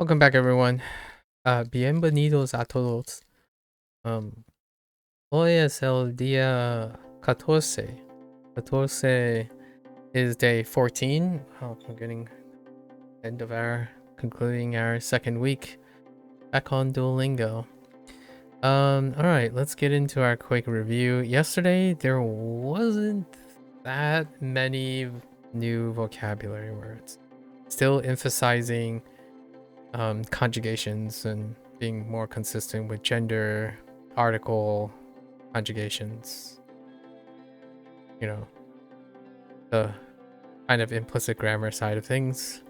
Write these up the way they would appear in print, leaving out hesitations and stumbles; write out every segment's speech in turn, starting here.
Welcome back, everyone. Bienvenidos a todos. Hoy es el día 14. 14 is day 14. We're getting end of concluding our second week back on Duolingo. Alright, let's get into our quick review. Yesterday, there wasn't that many new vocabulary words. Still emphasizing conjugations and being more consistent with gender, article, conjugations. You know, the kind of implicit grammar side of things.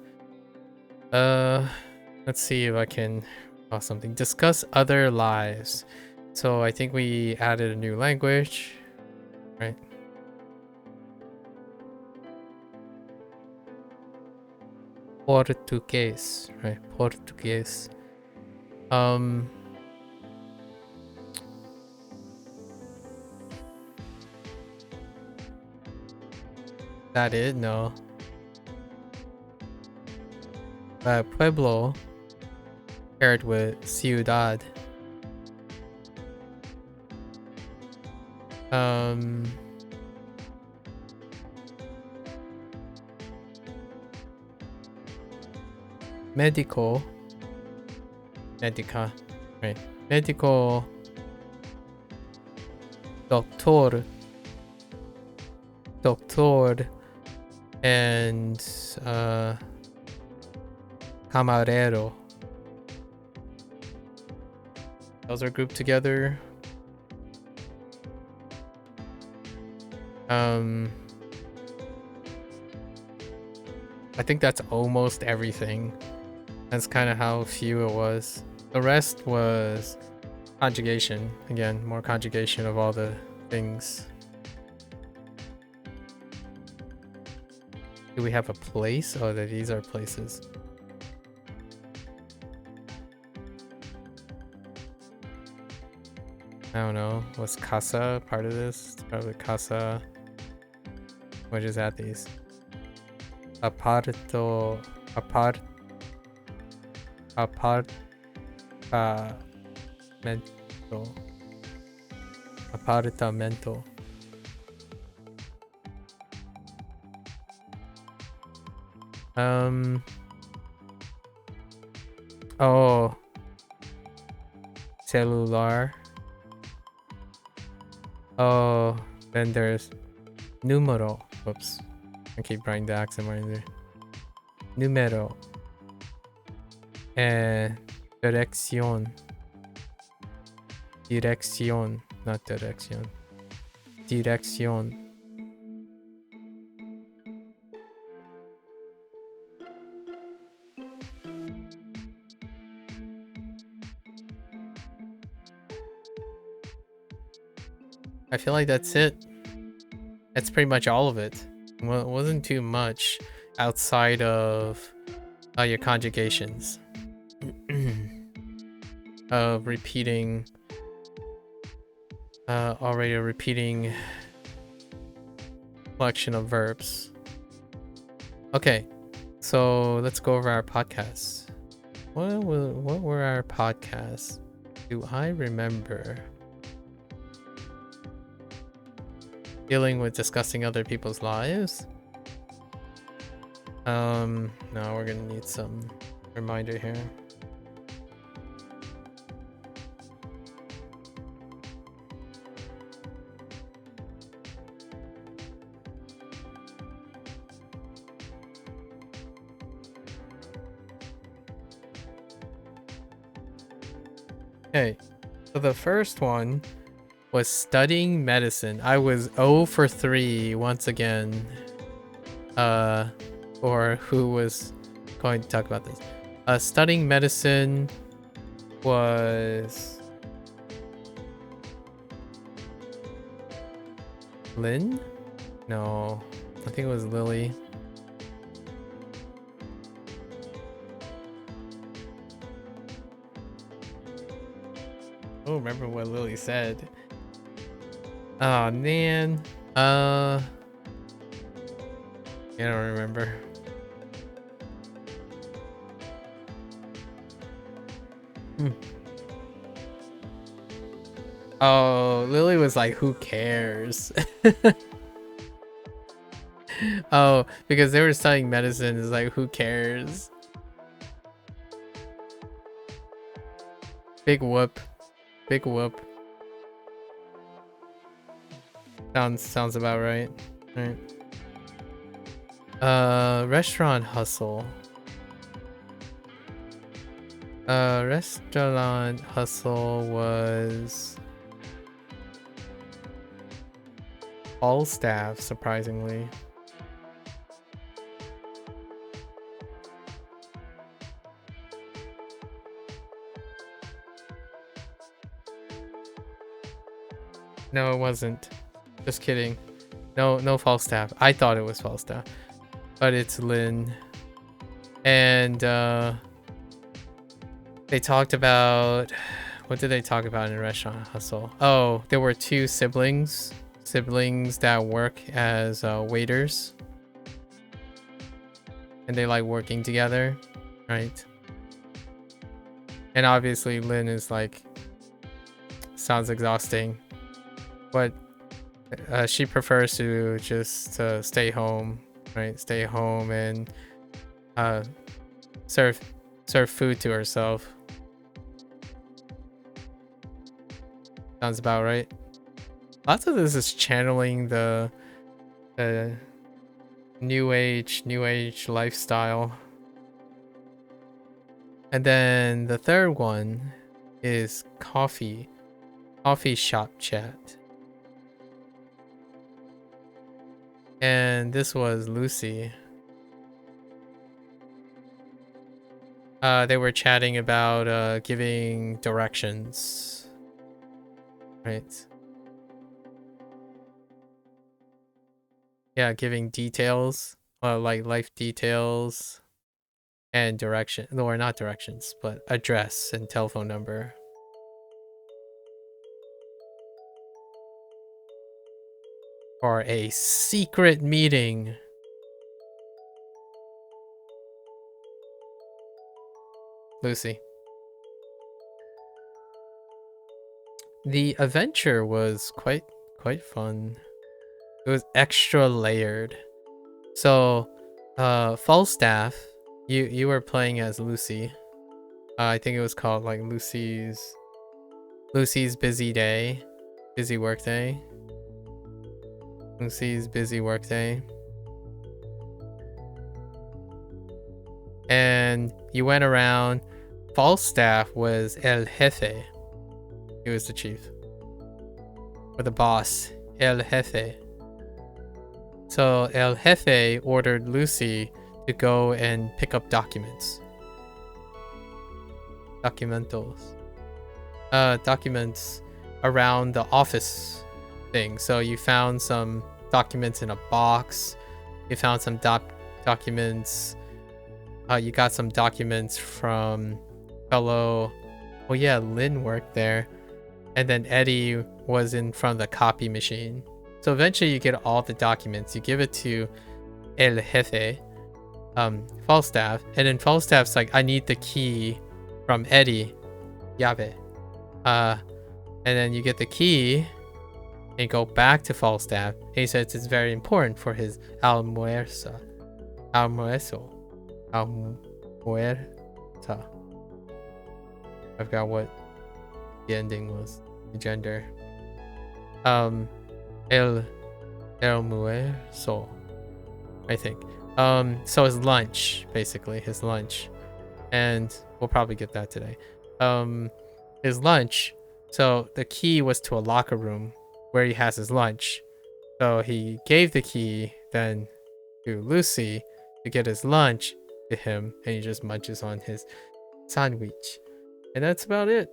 Let's see if I can something. Discuss other lives. So I think we added a new language, right? Portuguese, right? Portuguese. That it? No. Pueblo paired with ciudad. Medico. Medica, right? Medico. Doctor. Doctor. And camarero. Those are grouped together. I think that's almost everything. That's kind of how few it was. The rest was conjugation. Again, more conjugation of all the things. Do we have a place? Oh, these are places. I don't know. Was casa part of this? It's probably casa. What is at these? Apartamento. Apartamento. Oh. Celular. Oh, then there's número. Whoops. I keep writing the accent right there. Número. And dirección. Dirección, not dirección. Dirección. I feel like that's it. That's pretty much all of it. Well, it wasn't too much outside of your conjugations. Repeating. Already a repeating collection of verbs. Okay, so let's go over our podcasts. What were our podcasts? Do I remember? Dealing with discussing other people's lives? No, we're gonna need some reminder here. Okay, so the first one was studying medicine. I was 0 for 3 once again. Or who was going to talk about this? Studying medicine was Lynn? No, I think it was Lily. I don't remember what Lily said. Oh man. I don't remember. Oh, Lily was like, who cares? Oh, because they were studying medicine. It's like, who cares? Big whoop. Big whoop. Sounds about right. Right. Restaurant hustle. Restaurant hustle was all staff, surprisingly. No, it wasn't. Just kidding. No Falstaff. I thought it was Falstaff, but it's Lynn. And they talked about, what did they talk about in Restaurant Hustle? Oh, there were two siblings that work as waiters, and they like working together, right? And obviously Lynn is like, sounds exhausting, but she prefers to just stay home, right? Stay home and serve food to herself. Sounds about right. Lots of this is channeling the new age lifestyle. And then the third one is coffee shop chat. And this was Lucy. They were chatting about giving directions, right? Yeah, giving details, like life details and direction, or not directions, but address and telephone number. For a secret meeting. Lucy. The adventure was quite fun. It was extra layered. So, Falstaff, you were playing as Lucy. I think it was called like Lucy's busy day, busy work day. Lucy's busy work day. And you went around. Falstaff was El Jefe. He was the chief. Or the boss. El Jefe. So El Jefe ordered Lucy to go and pick up documents. Documentos. Documents around the office thing. So you found some documents in a box. You found some documents. You got some documents from fellow. Well, yeah, Lynn worked there, and then Eddie was in front of the copy machine. So eventually, you get all the documents. You give it to El Jefe, Falstaff, and then Falstaff's like, "I need the key from Eddie, llave." And then you get the key and go back to Falstaff. And he says it's very important for his almuerzo. Almuerta. I forgot what the ending was. The gender. El almuerzo, I think. So his lunch, basically his lunch, and we'll probably get that today. His lunch. So the key was to a locker room where he has his lunch. So he gave the key then to Lucy to get his lunch to him, and he just munches on his sandwich. And that's about it.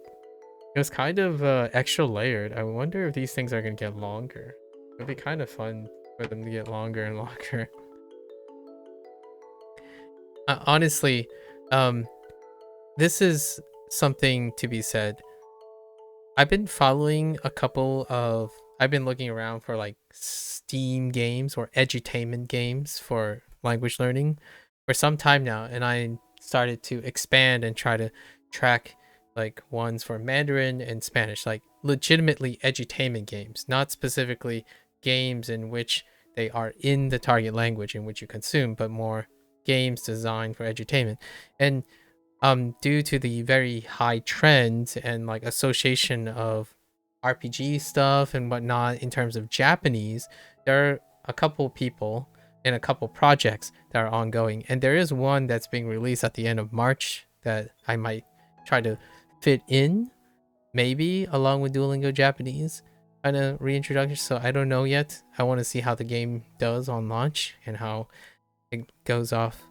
It was kind of extra layered. I wonder if these things are going to get longer. It'd be kind of fun for them to get longer and longer. Honestly, this is something to be said. I've been following I've been looking around for like Steam games or edutainment games for language learning for some time now, and I started to expand and try to track like ones for Mandarin and Spanish, like legitimately edutainment games, not specifically games in which they are in the target language in which you consume, but more games designed for edutainment. And due to the very high trend and like association of RPG stuff and whatnot in terms of Japanese, there are a couple people and a couple projects that are ongoing, and there is one that's being released at the end of March that I might try to fit in, maybe along with Duolingo Japanese kind of reintroduction. So I don't know yet. I want to see how the game does on launch and how it goes off,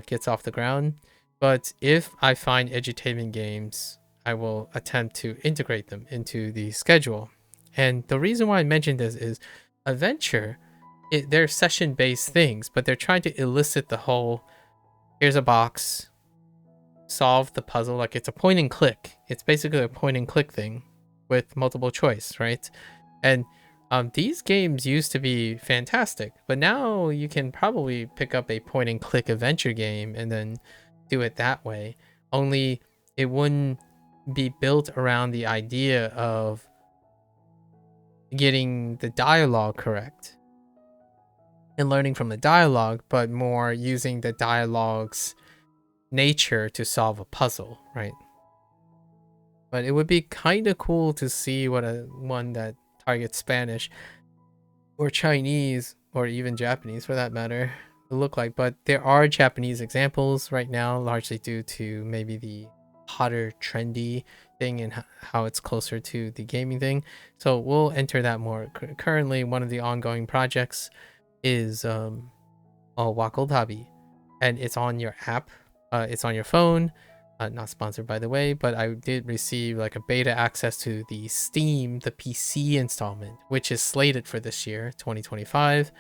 gets off the ground. But if I find edutainment games, I will attempt to integrate them into the schedule. And the reason why I mentioned this is Adventure, they're session-based things, but they're trying to elicit the whole, here's a box, solve the puzzle. Like, it's a point and click. It's basically a point and click thing with multiple choice, right? And these games used to be fantastic, but now you can probably pick up a point and click adventure game and then do it that way. Only it wouldn't be built around the idea of getting the dialogue correct and learning from the dialogue, but more using the dialogue's nature to solve a puzzle, right? But it would be kind of cool to see what one that targets Spanish or Chinese or even Japanese for that matter look like. But there are Japanese examples right now, largely due to maybe the hotter trendy thing and how it's closer to the gaming thing. So we'll enter that more. Currently, one of the ongoing projects is Wakodabi, and it's on your app. It's on your phone. Not sponsored, by the way, but I did receive like a beta access to the Steam, the PC installment, which is slated for this year, 2025,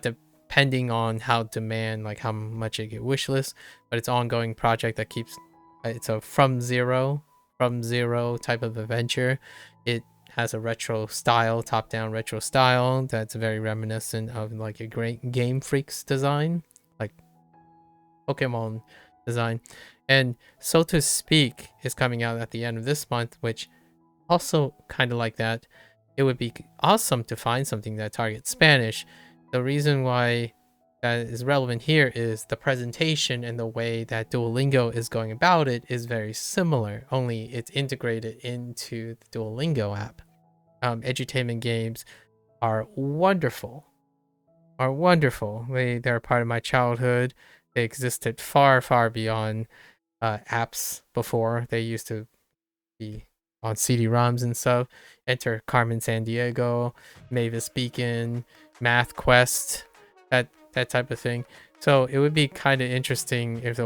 depending on how demand, like how much it get wishlist. But it's an ongoing project that keeps, it's a from zero type of adventure. It has a retro style, top-down retro style that's very reminiscent of like a great Game Freak's design, like Pokemon design. And So to Speak is coming out at the end of this month, which also kind of like that. It would be awesome to find something that targets Spanish. The reason why that is relevant here is the presentation and the way that Duolingo is going about it is very similar, only it's integrated into the Duolingo app. Edutainment games are wonderful. They're a part of my childhood. They existed far, far beyond apps before. They used to be on CD-ROMs and stuff. Enter Carmen Sandiego, Mavis Beacon, Math Quest, that type of thing. So it would be kind of interesting if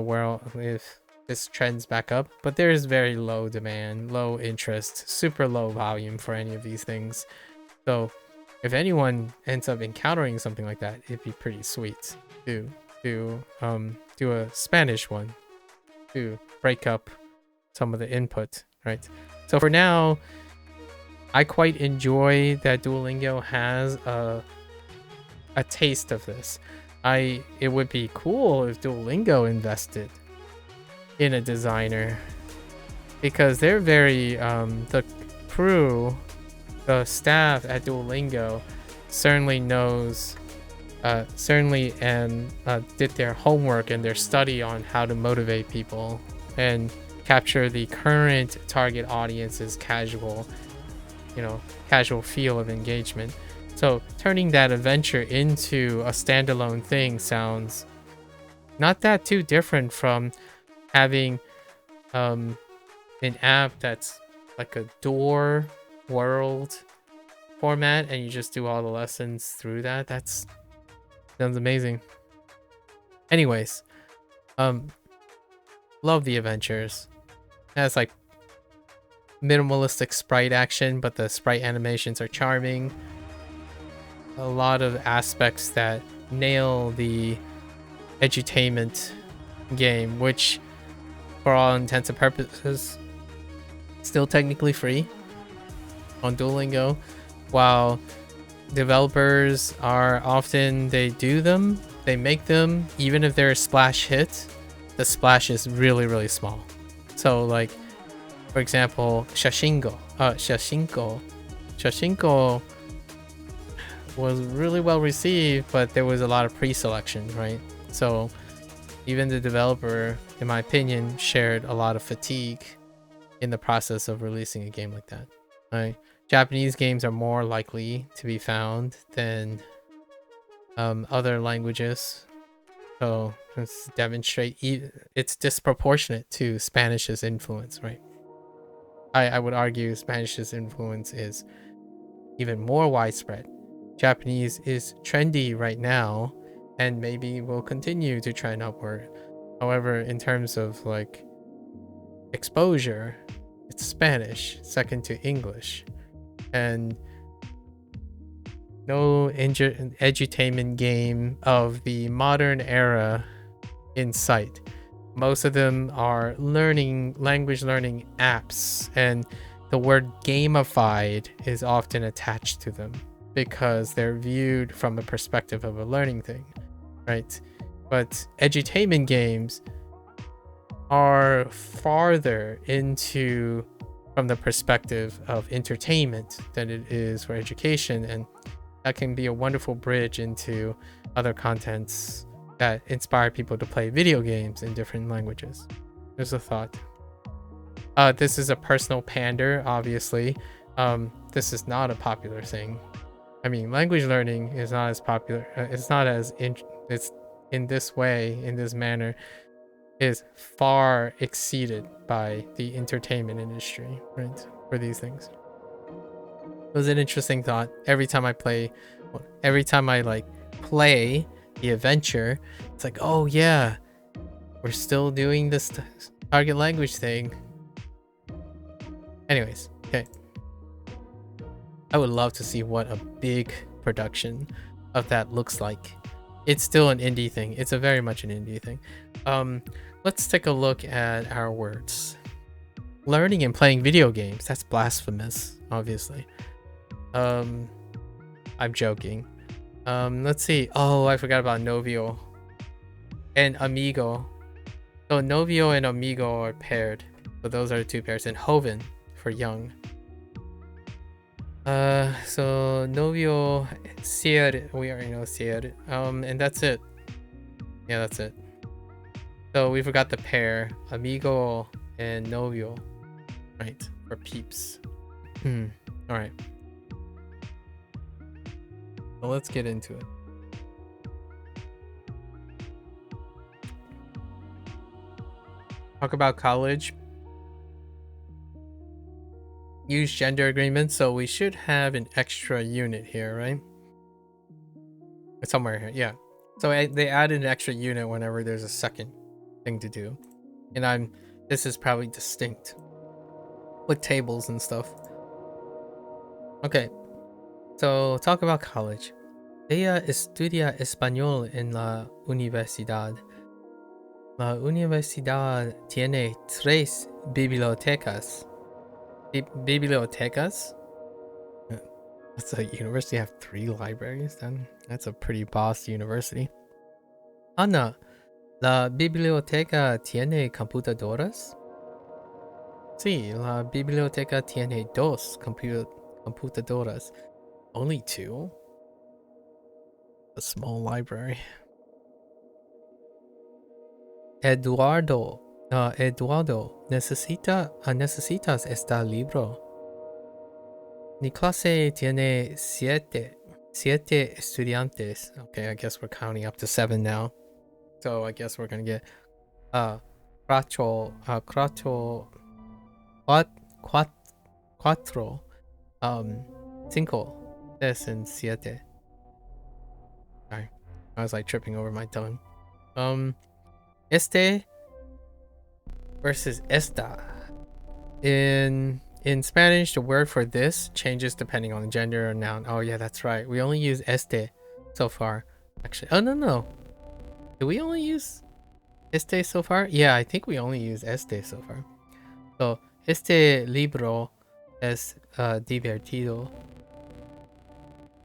this trends back up, but there is very low demand, low interest, super low volume for any of these things. So if anyone ends up encountering something like that, it'd be pretty sweet to do a Spanish one to break up some of the input, right? So for now, I quite enjoy that Duolingo has a taste of this. It would be cool if Duolingo invested in a designer, because they're very the crew, the staff at Duolingo certainly knows did their homework and their study on how to motivate people and capture the current target audience's casual feel of engagement. So turning that adventure into a standalone thing sounds not that too different from having an app that's like a door world format and you just do all the lessons through that. That's sounds amazing. Anyways, love the adventures. It has like minimalistic sprite action, but the sprite animations are charming. A lot of aspects that nail the edutainment game, which for all intents and purposes still technically free on Duolingo, while developers are often, they make them, even if they're a splash hit, the splash is really, really small. So like For example, Shashinko was really well received, but there was a lot of pre-selection, right? So even the developer, in my opinion, shared a lot of fatigue in the process of releasing a game like that, right? Japanese games are more likely to be found than other languages, so let's demonstrate it's disproportionate to Spanish's influence, right? I would argue Spanish's influence is even more widespread. Japanese is trendy right now, and maybe will continue to trend upward. However, in terms of like exposure, it's Spanish, second to English, and no edutainment game of the modern era in sight. Most of them are language learning apps, and the word gamified is often attached to them because they're viewed from the perspective of a learning thing, right? But edutainment games are farther into from the perspective of entertainment than it is for education, and that can be a wonderful bridge into other contents that inspire people to play video games in different languages. There's a thought. This is a personal pander, obviously. This is not a popular thing. I mean, language learning is not as popular. It's not as it's in this way, in this manner, is far exceeded by the entertainment industry, right? For these things. It was an interesting thought. Every time I play the adventure, it's like, oh yeah, we're still doing this target language thing. Anyways, okay. I would love to see what a big production of that looks like. It's still an indie thing. It's a very much an indie thing. Let's take a look at our words. Learning and playing video games. That's blasphemous, obviously. I'm joking. Let's see. Oh, I forgot about novio and amigo. So novio and amigo are paired. So those are the two pairs. And joven for young. So novio, ser, we already know ser. And that's it. Yeah, that's it. So we forgot the pair, amigo and novio, right? For peeps. All right. So let's get into it. Talk about college. Use gender agreements, so we should have an extra unit here, right? Somewhere here, yeah. So they added an extra unit whenever there's a second thing to do, and this is probably distinct with tables and stuff. Okay, so talk about college. Ella estudia español en la universidad. La universidad tiene 3 bibliotecas. Bibliotecas? Does a university have 3 libraries then? That's a pretty boss university. Ana, ¿la biblioteca tiene computadoras? Sí, la biblioteca tiene 2 computadoras. Only 2? A small library. Eduardo, necesitas este libro. Mi clase tiene 7 estudiantes. Okay, I guess we're counting up to 7 now. So I guess we're gonna get cuatro, 5, 6, and 7. Sorry, I was like tripping over my tongue. Este versus esta. In Spanish, the word for this changes depending on gender or noun. Oh yeah, that's right. We only use este so far. Actually, oh no. Do we only use este so far? Yeah, I think we only use este so far. So, este libro es divertido.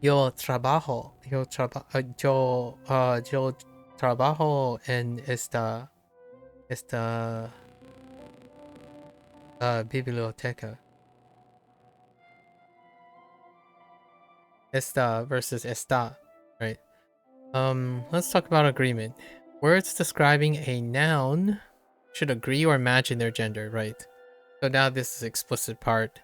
Yo trabajo en esta Biblioteca. Esta versus está, right? Let's talk about agreement. Words describing a noun should agree or match in their gender, right? So now this is explicit part,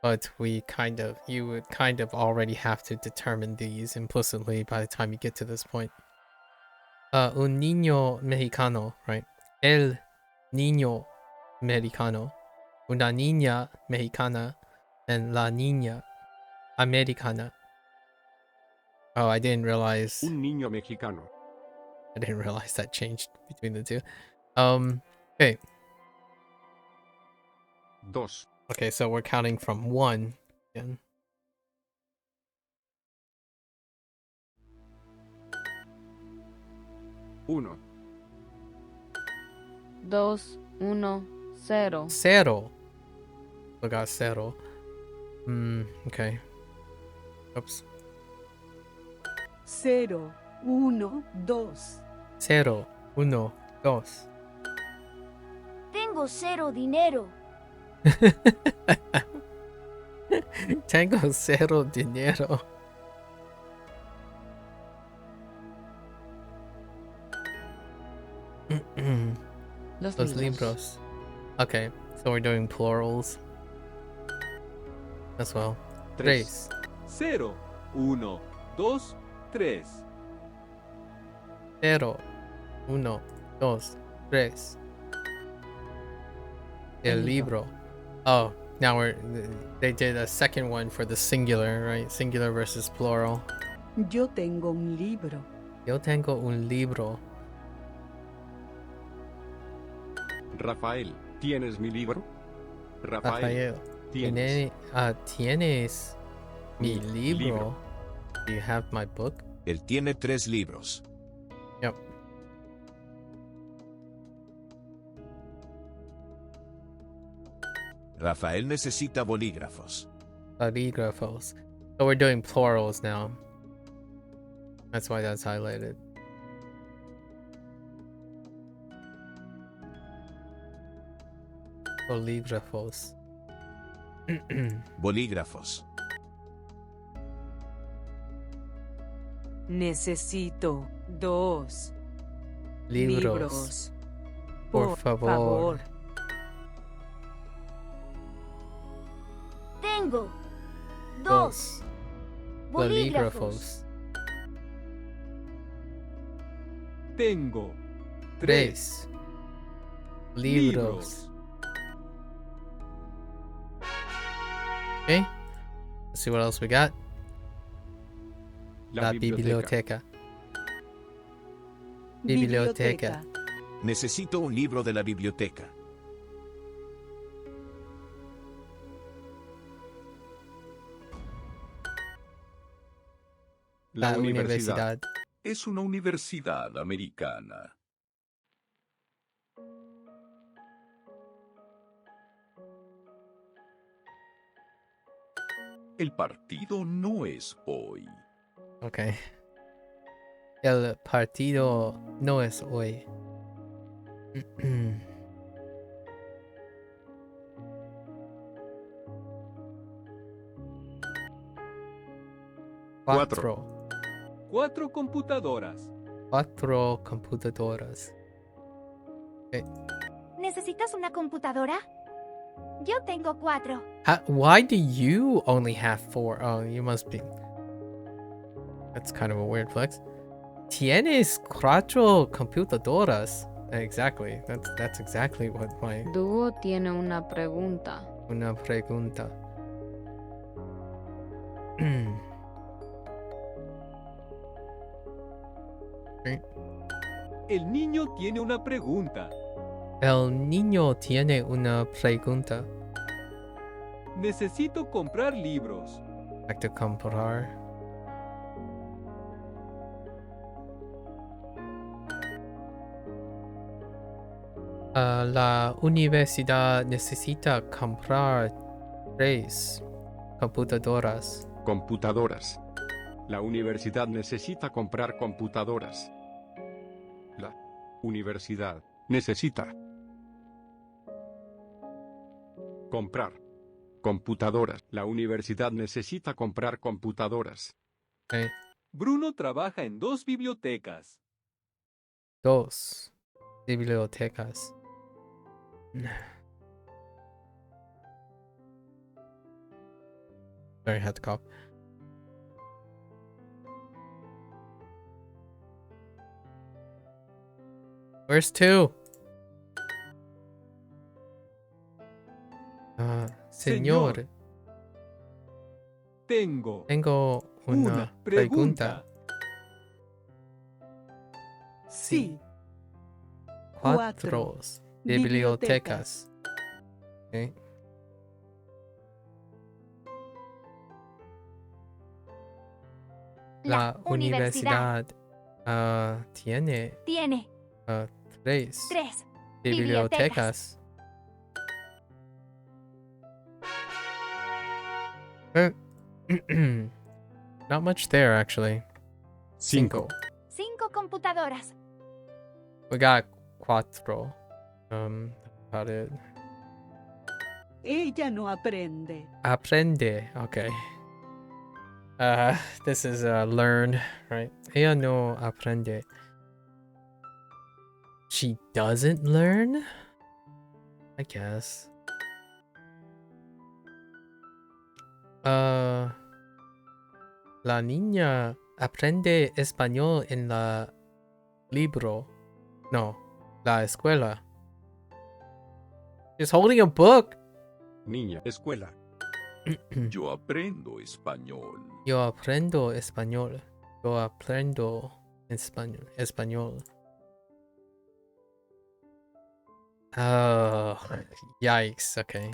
but you would kind of already have to determine these implicitly by the time you get to this point. Un niño mexicano, right? El niño mexicano. Una niña mexicana and la niña americana. Oh, I didn't realize. Un niño mexicano. I didn't realize that changed between the two. Okay. Dos. Okay, so we're counting from 1 again. Uno. 2, 1, 0. Cero. We got cero. Okay. Oops. 0, 1, 2. Cero, uno, dos. Tengo cero dinero. Tengo cero dinero. Los libros. Okay, so we're doing plurals as well. Tres. 0, 1, 2, 3. Cero, uno, dos, tres. El libro. Oh, now they did a second one for the singular, right? Singular versus plural. Yo tengo un libro. Yo tengo un libro. Rafael, ¿tienes mi libro? Rafael, ¿tienes? ¿tienes mi libro? Do you have my book? Él tiene 3 libros. Yep. Rafael necesita bolígrafos. Bolígrafos. So we're doing plurals now. That's why that's highlighted. Bolígrafos. Bolígrafos. Necesito 2 Libros. Por favor. Tengo dos bolígrafos. Tengo Tres. Libros. Okay. Let's see what else we got. La biblioteca. Biblioteca. Necesito un libro de la biblioteca. La universidad. Es una universidad americana. El partido no es hoy. Okay. El partido no es hoy. Cuatro. 4 computadoras. Cuatro computadoras. ¿Necesitas una computadora? Yo tengo 4. Why do you only have 4? Oh, you must be. That's kind of a weird flex. Tienes cuatro computadoras. Exactly. That's exactly what my. Duo tiene una pregunta. Una pregunta. El niño tiene una pregunta. El niño tiene una pregunta. Necesito comprar libros. Hay que comprar. La universidad necesita comprar 3 computadoras. Computadoras. La universidad necesita comprar computadoras. La universidad necesita. Comprar. Computadoras. La universidad necesita comprar computadoras. Okay. Bruno trabaja en 2 bibliotecas. 2 bibliotecas. Sorry, I had to cough. Where's 2? Señor, Tengo tengo una una pregunta. Sí. 4 bibliotecas. Okay. La universidad tiene tiene 3 3 bibliotecas. Not much there, actually. 5. 5 computadoras. We got 4. About it. Ella no aprende. Aprende. Okay. This is learn, right? Ella no aprende. She doesn't learn? I guess. La niña aprende español en la libro. No, la escuela. She's holding a book. Niña. Escuela. Yo aprendo español. Yo aprendo español. Yo aprendo español. Oh, yikes. Okay.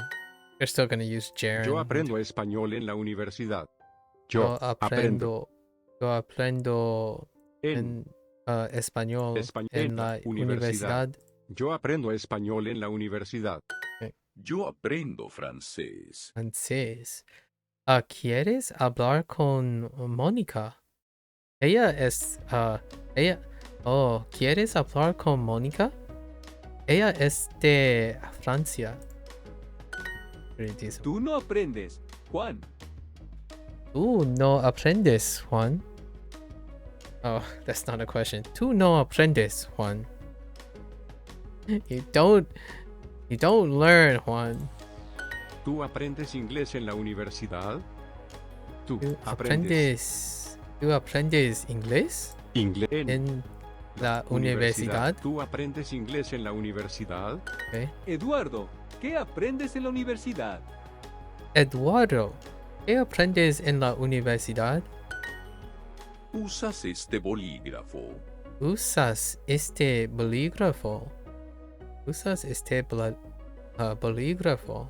They're still gonna use Jaren. Yo aprendo español en la universidad. Yo aprendo en español en la universidad. Yo aprendo español en la universidad. Yo aprendo francés. Francés. ¿Quieres hablar con Mónica? ¿Quieres hablar con Mónica? Ella es de Francia. Tú no aprendes, Juan. Tú no aprendes, Juan. Oh, that's not a question. Tú no aprendes, Juan. You don't learn, Juan. ¿Tú aprendes inglés en la universidad? ¿Tú ¿Tú aprendes inglés inglés en la universidad? ¿Tú aprendes inglés en la universidad? Okay. Eduardo, ¿qué aprendes en la universidad? Eduardo, ¿qué aprendes en la universidad? ¿Usas este bolígrafo? ¿Usas este bolígrafo? ¿Usas este bolígrafo?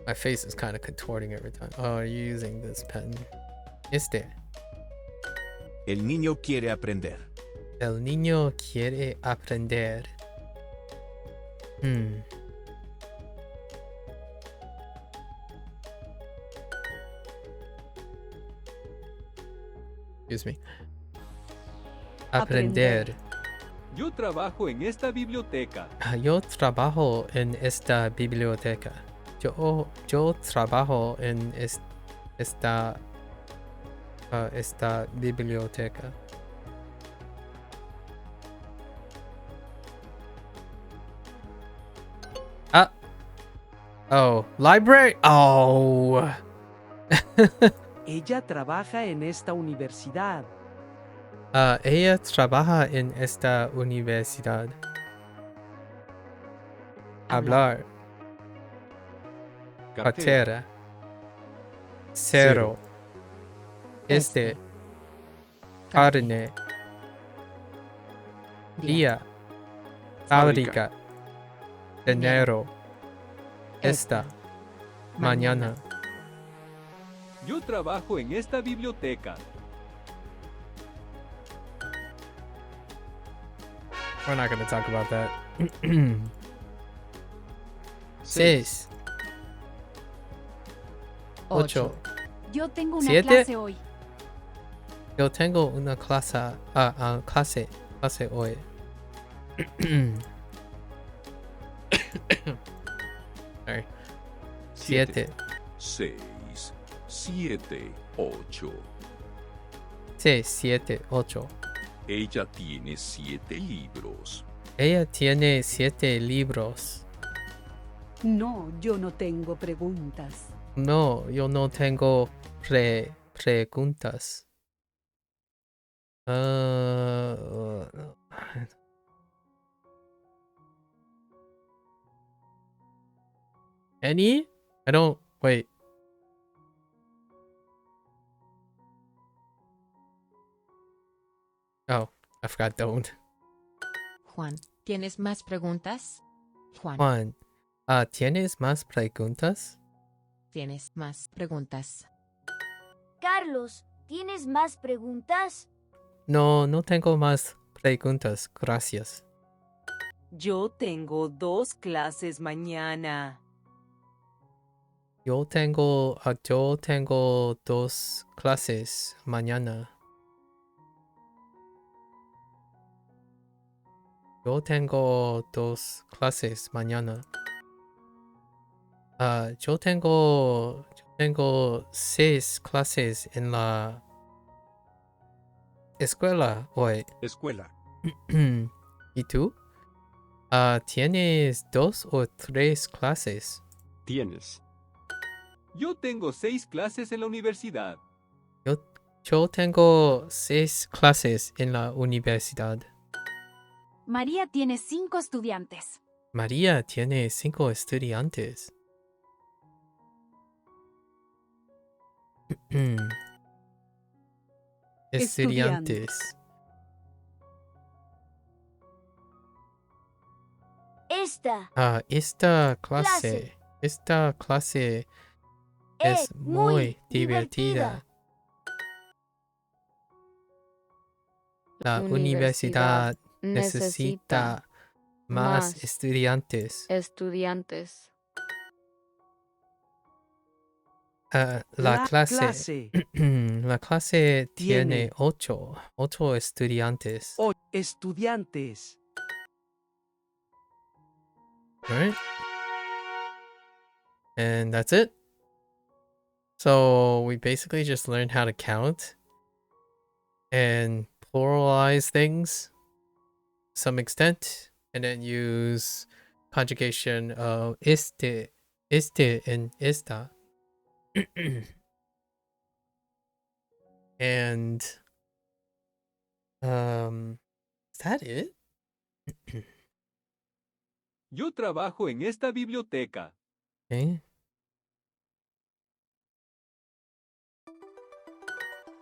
My face is kind of contorting every time. Oh, are you using this pen? Este. El niño quiere aprender. El niño quiere aprender. Excuse me. Aprender. Yo trabajo en esta biblioteca. Yo trabajo en esta biblioteca. Yo trabajo en esta biblioteca. Oh, library. Oh. Ella trabaja en esta universidad. Ella trabaja en esta universidad. Hablar. Cartera. Cero. Este. Carne. Día. Fábrica. Dinero. Esta. Mañana. Yo trabajo en esta biblioteca. We're not going to talk about that. 6. 8. Yo tengo una 7. clase hoy. Yo tengo una clase hoy. Sorry. 7. 7. 6, 7, 8. 6, 7, 8. Ella tiene 7 libros. Ella tiene 7 libros. No, yo no tengo preguntas. No, yo no tengo preguntas. Any? I don't. Wait. Oh, I forgot don't. Juan, ¿tienes más preguntas? Juan, Juan, ¿tienes más preguntas? ¿tienes más preguntas? Carlos, ¿tienes más preguntas? No, no tengo más preguntas. Gracias. Yo tengo 2 clases mañana. Yo tengo 2 clases mañana. Yo tengo 2 clases mañana. Yo tengo 6 clases en la escuela hoy. Escuela. ¿Y tú? ¿Tienes 2 o 3 clases? Tienes. Yo tengo 6 clases en la universidad. Yo tengo 6 clases en la universidad. María tiene 5 estudiantes. María tiene 5 estudiantes. Estudiantes. Esta clase es muy divertida. La universidad necesita más estudiantes. Estudiantes. La clase tiene Tiene 8 estudiantes. Estudiantes. Alright. And that's it. So we basically just learned how to count and pluralize things to some extent, and then use conjugation of este, and esta. And is that it? Yo trabajo en esta biblioteca. Okay.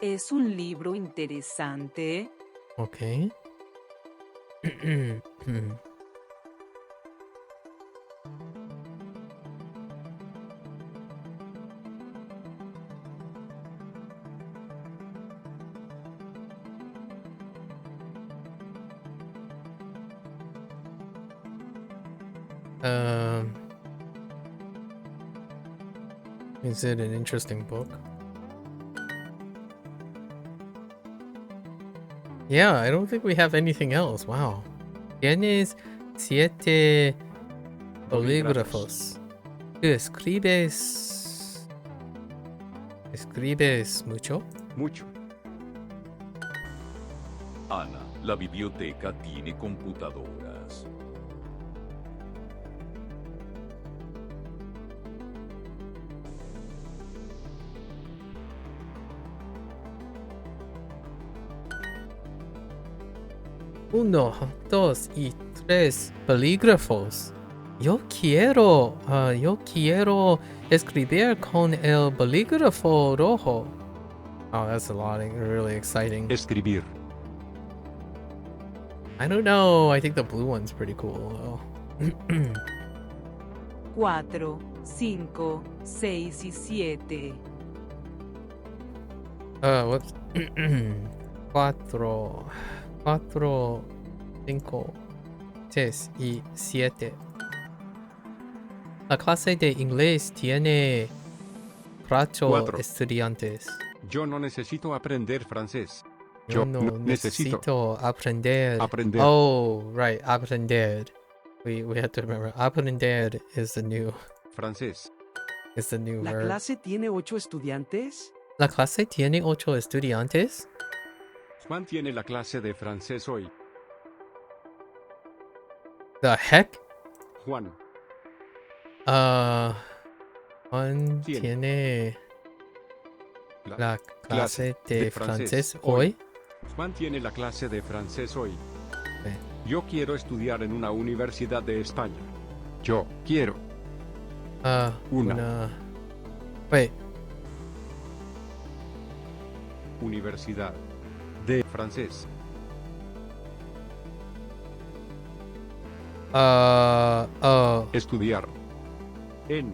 Es un libro interesante. Okay. Is it an interesting book? Yeah, I don't think we have anything else. Wow. Tienes 7 bolígrafos. ¿Tú escribes mucho? Mucho. Ana, la biblioteca tiene computadoras. Uno, 2 y 3 bolígrafos. Yo quiero escribir con el bolígrafo rojo. Oh, that's a lot. Really exciting. Escribir. I don't know. I think the blue one's pretty cool. 4, 5, 6 y 7. Whoops. 4, 5, 6 y 7. La clase de inglés tiene 4 estudiantes. Yo no necesito aprender francés. Yo no necesito aprender. Aprender. Oh, right, aprender. We have to remember. Aprender is the new Francés. ¿La verb. clase tiene 8 estudiantes? ¿La clase tiene 8 estudiantes? Juan tiene la clase de francés hoy. The heck? Juan. Juan tiene la clase de francés hoy. Juan tiene la clase de francés hoy. Okay. Yo quiero estudiar en una universidad de España. Yo quiero. Wait. Universidad de francés. Estudiar. En.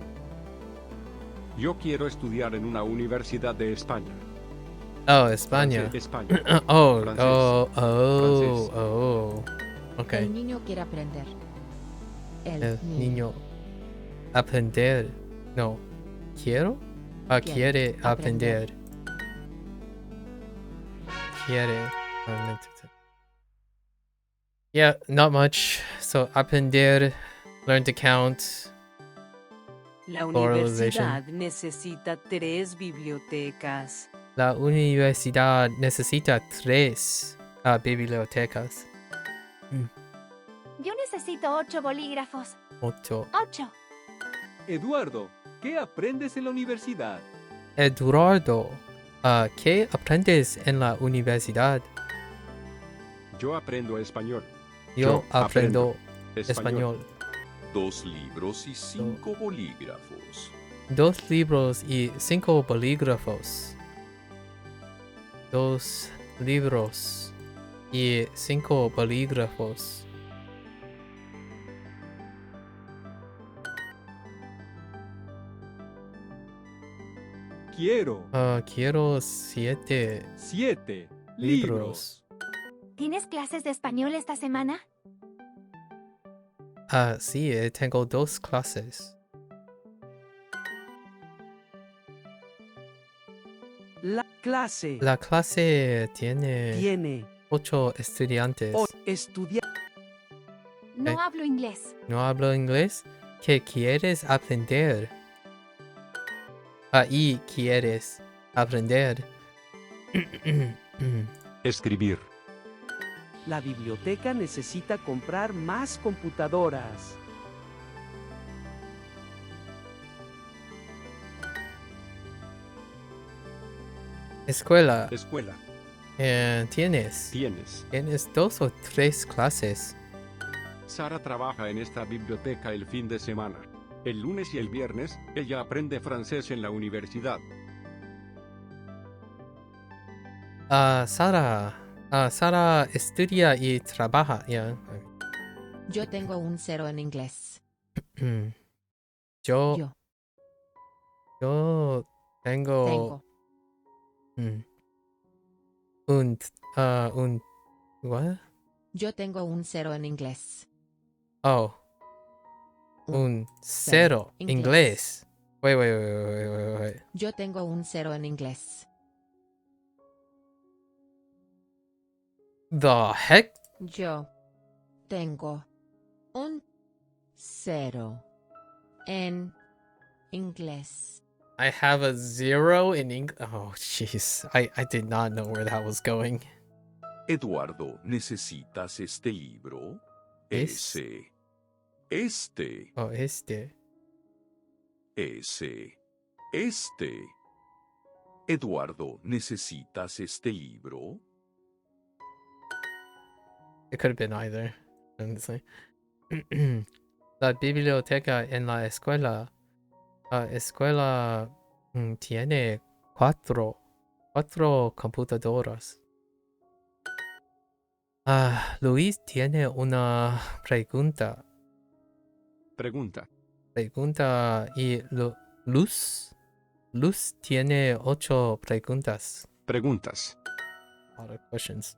Yo quiero estudiar en una universidad de España. Oh, España. España. Francés. Okay. El niño quiere aprender. El niño aprender. No. ¿Quiero? Quiere aprender. Quiere. Yeah, not much. So aprender, learn to count. La Pluralization. universidad necesita 3 bibliotecas. La universidad necesita 3 bibliotecas. Yo necesito 8 bolígrafos. 8. 8. Eduardo, ¿qué aprendes en la universidad? Eduardo, ¿qué aprendes en la universidad? Yo aprendo español. Yo aprendo español. 2 libros y 5 bolígrafos. 2 libros y 5 bolígrafos. 2 libros y 5 bolígrafos. Quiero 7 7 libros. ¿Tienes clases de español esta semana? Sí, tengo 2 clases. La clase La clase tiene tiene 8 estudiantes. No hablo inglés. ¿No hablo inglés? ¿Qué quieres aprender? Y quieres aprender. Escribir. La biblioteca necesita comprar más computadoras. Escuela. Escuela. ¿Tienes 2 o 3 clases? Sara trabaja en esta biblioteca el fin de semana. El lunes y el viernes, ella aprende francés en la universidad. Sara estudia y trabaja. Yo tengo un 0 en inglés. Yo tengo what? Yo tengo un 0 en inglés. Un 0 inglés. Wait. Yo tengo un 0 en inglés. The heck? Yo tengo un 0 en inglés. I have a 0 in English. Oh, jeez. I did not know where that was going. Eduardo, ¿necesitas este libro? Este. Oh, este. Eduardo, ¿necesitas este libro? It could have been either, honestly. La biblioteca en la escuela. Escuela tiene 4 computadoras. Luis tiene una pregunta. Pregunta y Luz tiene 8 preguntas. A lot of questions.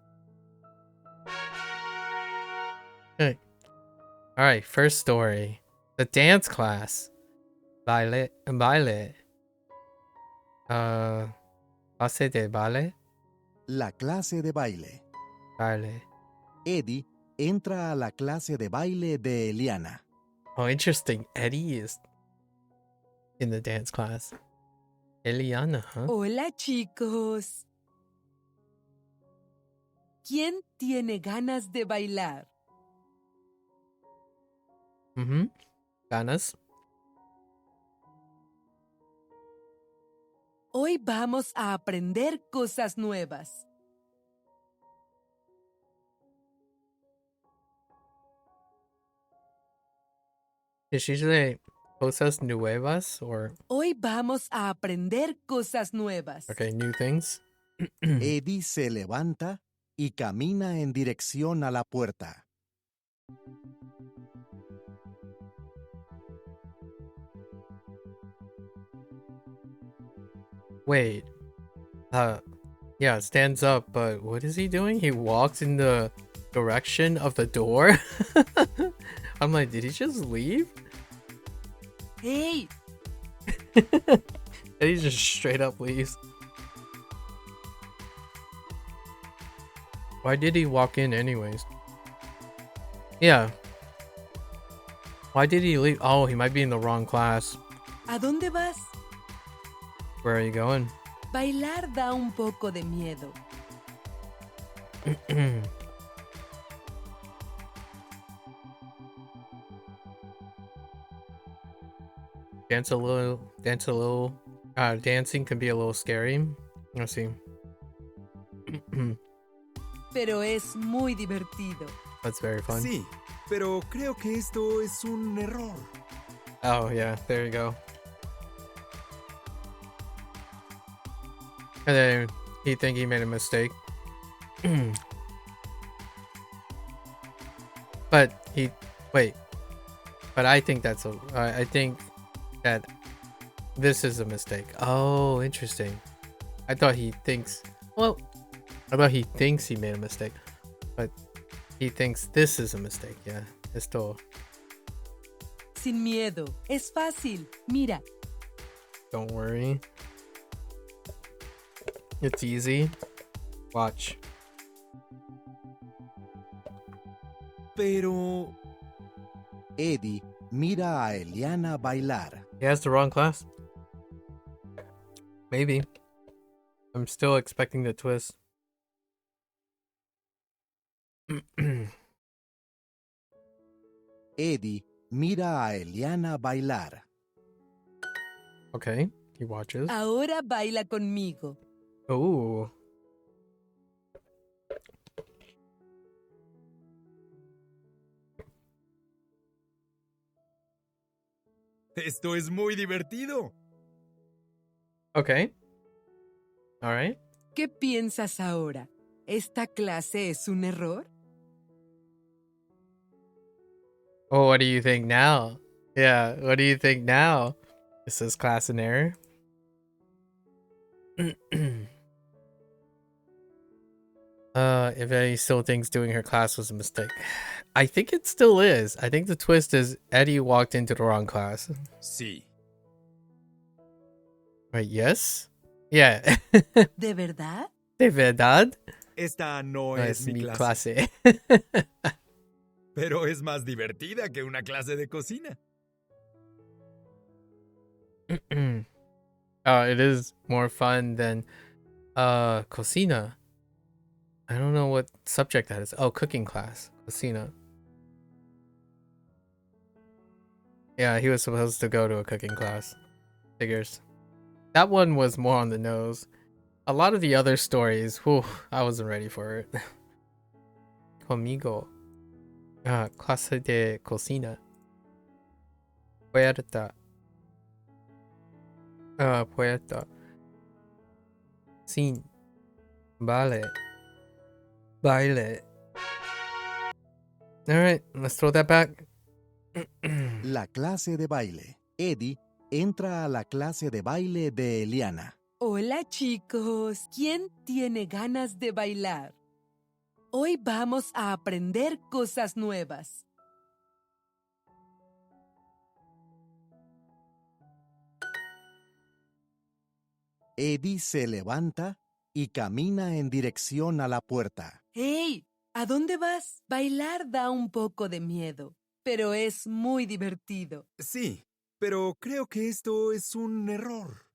Okay. All right, first story. The dance class. Baile. Clase de baile. La clase de baile. Baile. Eddie entra a la clase de baile de Eliana. Oh, interesting. Eddie is in the dance class. Eliana, huh? Hola, chicos. ¿Quién tiene ganas de bailar? Mm-hmm. Ganas. Hoy vamos a aprender cosas nuevas. Did she say cosas nuevas or Hoy vamos a aprender cosas nuevas. okay, new things? Eddie se levanta y camina en dirección a la puerta. Wait. Yeah, stands up, but what is he doing? He walks in the direction of the door? I'm like, did he just leave? Hey, And he just straight up leaves. Why did he walk in anyways? Yeah. Why did he leave? Oh, he might be in the wrong class. ¿a dónde vas? Where are you going? Bailar da un poco de miedo. Dance a little. Dancing can be a little scary. Let's see. Pero es muy divertido. That's very fun. Sí, pero creo que esto es un error. Oh, yeah, there you go. And then he think he made a mistake. But I think I think that this is a mistake. Oh, interesting. I thought he thinks he made a mistake, but he thinks this is a mistake. Yeah, esto. Sin miedo. Es fácil. Mira. Don't worry. It's easy. Watch. Pero Eddie mira a Eliana bailar. He has the wrong class. Maybe. I'm still expecting the twist. Eddie mira a Eliana bailar. Okay, he watches. Ahora baila conmigo. Oh. Esto es muy divertido. Okay. All right. ¿Qué piensas ahora? ¿Esta clase es un error? Oh, what do you think now? Yeah, what do you think now? Is this class an error? If Eddie still thinks doing her class was a mistake. I think it still is. I think the twist is Eddie walked into the wrong class. Sí. Right, yes? Yeah. ¿De verdad? ¿De verdad? Esta no No es es mi mi clase. clase. Pero es más divertida que una clase de cocina. It is more fun than cocina. I don't know what subject that is. Oh, cooking class. Cocina. Yeah, he was supposed to go to a cooking class. Figures. That one was more on the nose. A lot of the other stories, whew, I wasn't ready for it. Conmigo. Clase de cocina. Puerta. Puerta. Sin. Vale. Baile. Alright, let's throw that back. La clase de baile. Eddie entra a la clase de baile de Eliana. Hola, chicos. ¿Quién tiene ganas de bailar? Hoy vamos a aprender cosas nuevas. Eddie se levanta y camina en dirección a la puerta. ¡Hey! ¿A dónde vas? Bailar da un poco de miedo, pero es muy divertido. Sí, pero creo que esto es un error.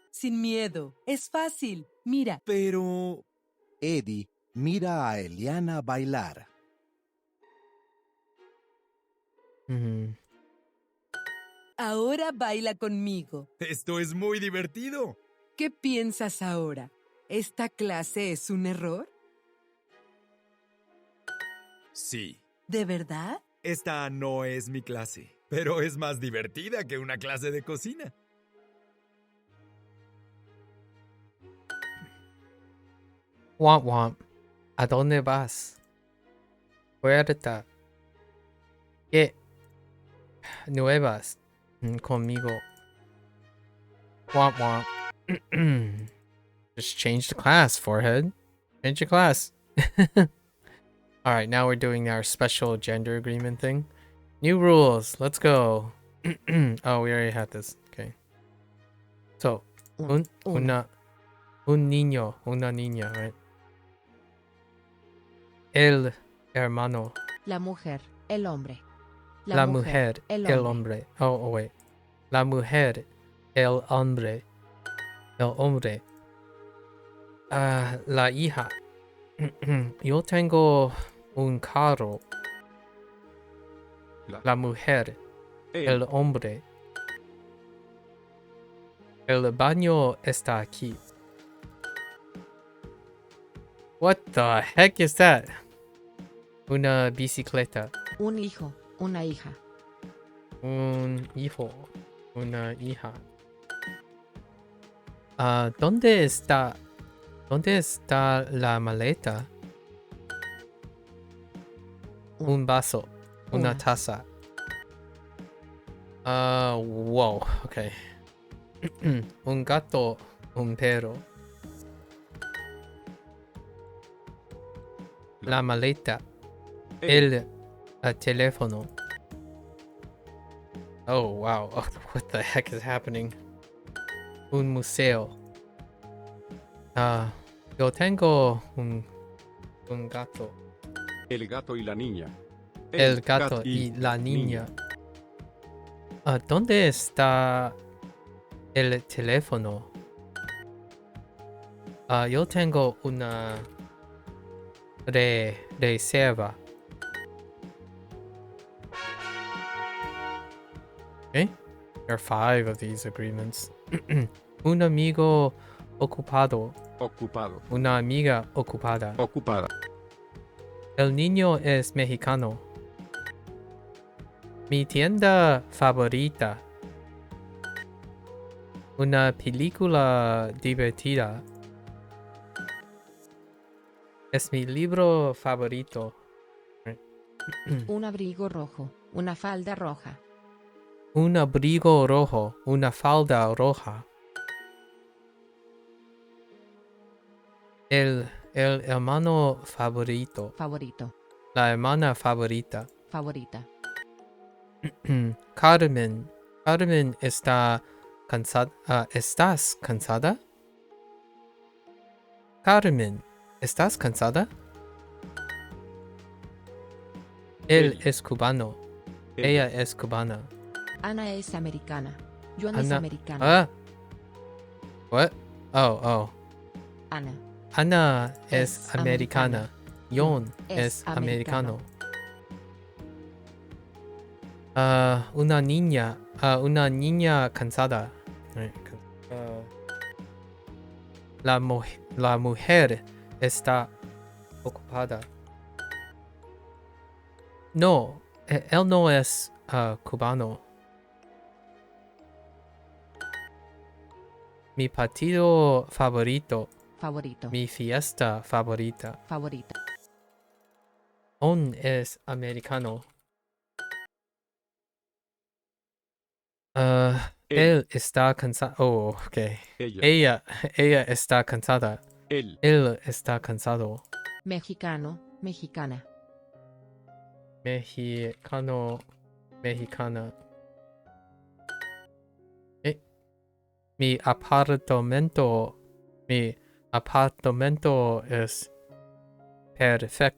Sin miedo, es fácil. Mira. Pero... Eddie mira a Eliana bailar. Ahora baila conmigo. Esto es muy divertido. ¿Qué piensas ahora? ¿Esta clase es un error? Sí. ¿De verdad? Esta no es mi clase, pero es más divertida que una clase de cocina. Womp womp. ¿A dónde vas? Puerta. ¿Qué? Nuevas. Conmigo. Womp womp. Just change the class, forehead. Change your class. Alright, now we're doing our special gender agreement thing. New rules. Let's go. Oh, we already had this. Okay. So, un niño, una niña, right? El hermano. La mujer, el hombre. La mujer, el hombre. Oh, wait. La mujer, el hombre. El hombre. La hija. Yo tengo un carro. La mujer, el hombre. El baño está aquí. What the heck is that? Una bicicleta. Un hijo, una hija. Un hijo, una hija. ¿Dónde está la maleta? Un vaso, una taza. Wow, okay. Un gato, un perro. La maleta. El teléfono. Oh, wow. Oh, what the heck is happening? Un museo. Yo tengo un gato. El gato y la niña. El gato y la niña. ¿Dónde está el teléfono? Yo tengo una reserva. Okay, there are 5 of these agreements. Un amigo ocupado. Ocupado. Una amiga ocupada. Ocupada. El niño es mexicano. Mi tienda favorita. Una película divertida. Es mi libro favorito. Un abrigo rojo, una falda roja. Un abrigo rojo, una falda roja. El hermano favorito. Favorito. La hermana favorita. Favorita. Carmen. Carmen está cansada. ¿Estás cansada? Carmen, ¿estás cansada? Él es cubano. Ella es cubana. Ana es americana. John es americana. What? Oh. Ana. Ana es americana. John es americano. Una niña cansada. La mujer está ocupada. No, él no es cubano. Mi partido favorito. Favorito. Mi fiesta favorita. Favorita. John es americano. Él está cansado. Oh, ok. Ella está cansada. Él está cansado. Mexicano, mexicana. Mexicano, mexicana. Mi apartamento Apartamento es perfecto.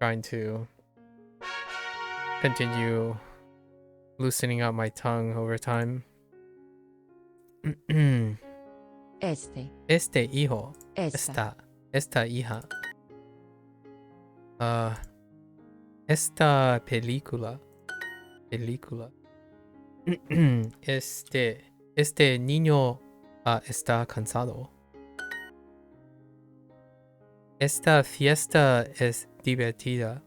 Trying to continue loosening up my tongue over time. Este hijo. Esta hija. Esta película. Este niño está cansado. Esta fiesta es divertida.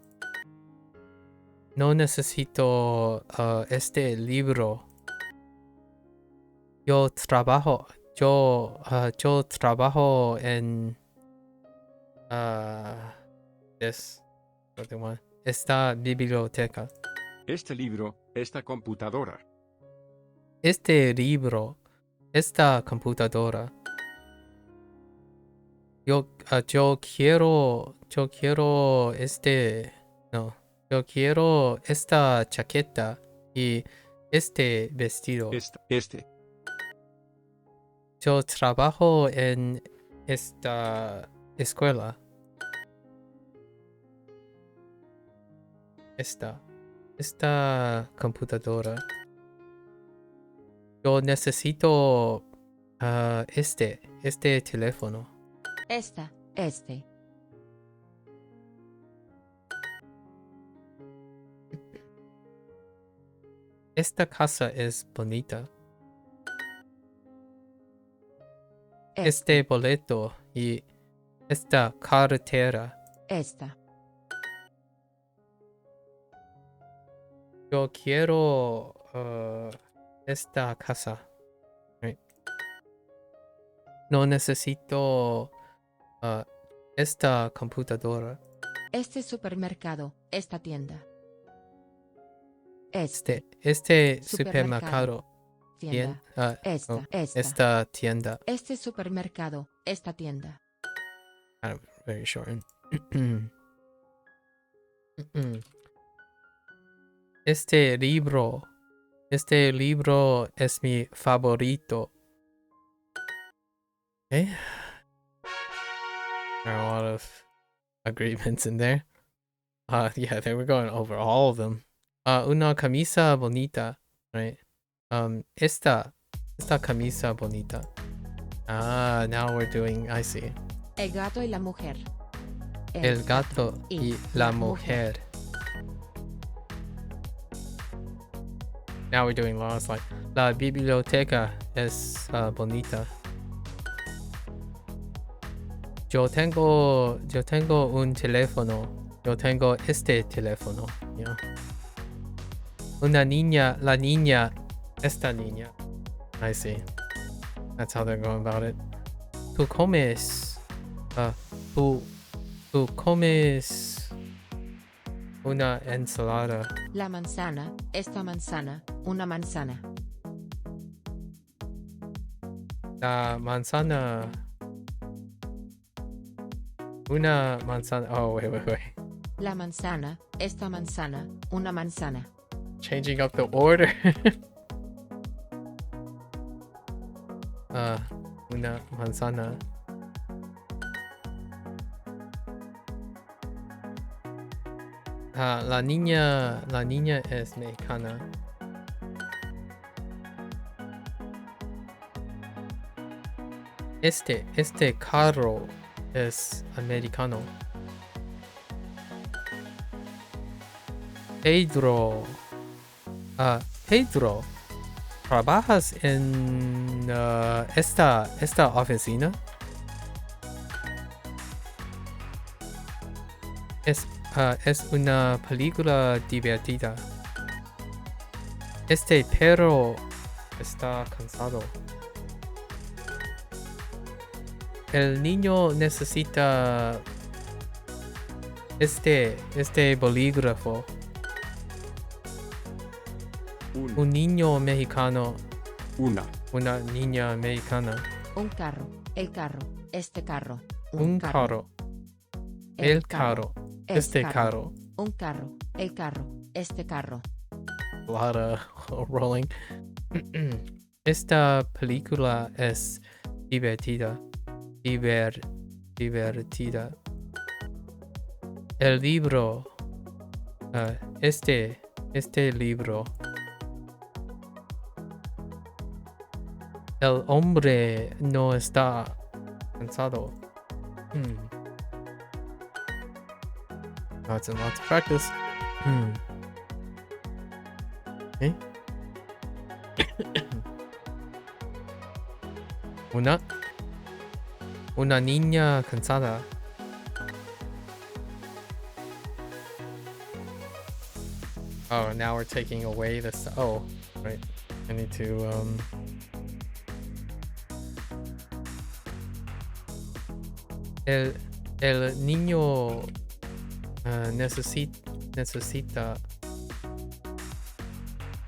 No necesito este libro. Yo trabajo en esta biblioteca. Este libro, esta computadora. Este libro, esta computadora. Yo quiero esta chaqueta y este vestido. Yo trabajo en esta escuela. Esta computadora. Yo necesito este teléfono. Este. Esta casa es bonita. Este boleto y esta carretera. Yo quiero esta casa. Right. No necesito esta computadora. Este supermercado, esta tienda. Este supermercado. Tienda. Esta tienda. Este supermercado, esta tienda. Very short. Este libro es mi favorito. Okay. There are a lot of agreements in there. Yeah, they were going over all of them. Una camisa bonita, right? Esta camisa bonita. Now we're doing, I see. El gato y la mujer. El gato y la mujer. Now we're doing laws like la biblioteca es bonita. Yo tengo un teléfono. Yo tengo este teléfono. You know? La niña, esta niña. I see. That's how they're going about it. Tú comes una ensalada. La manzana, esta manzana, una manzana. La manzana. Una manzana. Oh, wait. La manzana, esta manzana, una manzana. Changing up the order. Una manzana. La niña es mexicana. Este carro es americano. Pedro, ¿trabajas en esta oficina? Es una película divertida. Este perro está cansado. El niño necesita este bolígrafo. Un niño mexicano. Una niña mexicana. Un carro, el carro, este carro. Un carro. El carro. Este carro. Un carro, el carro, este carro. A lot of rolling. Esta película es divertida. Divertida. El libro. Este libro. El hombre no está cansado. Lots and lots of practice. Okay. Una niña cansada. Oh, now we're taking away this. Oh, right. I need to El niño necesita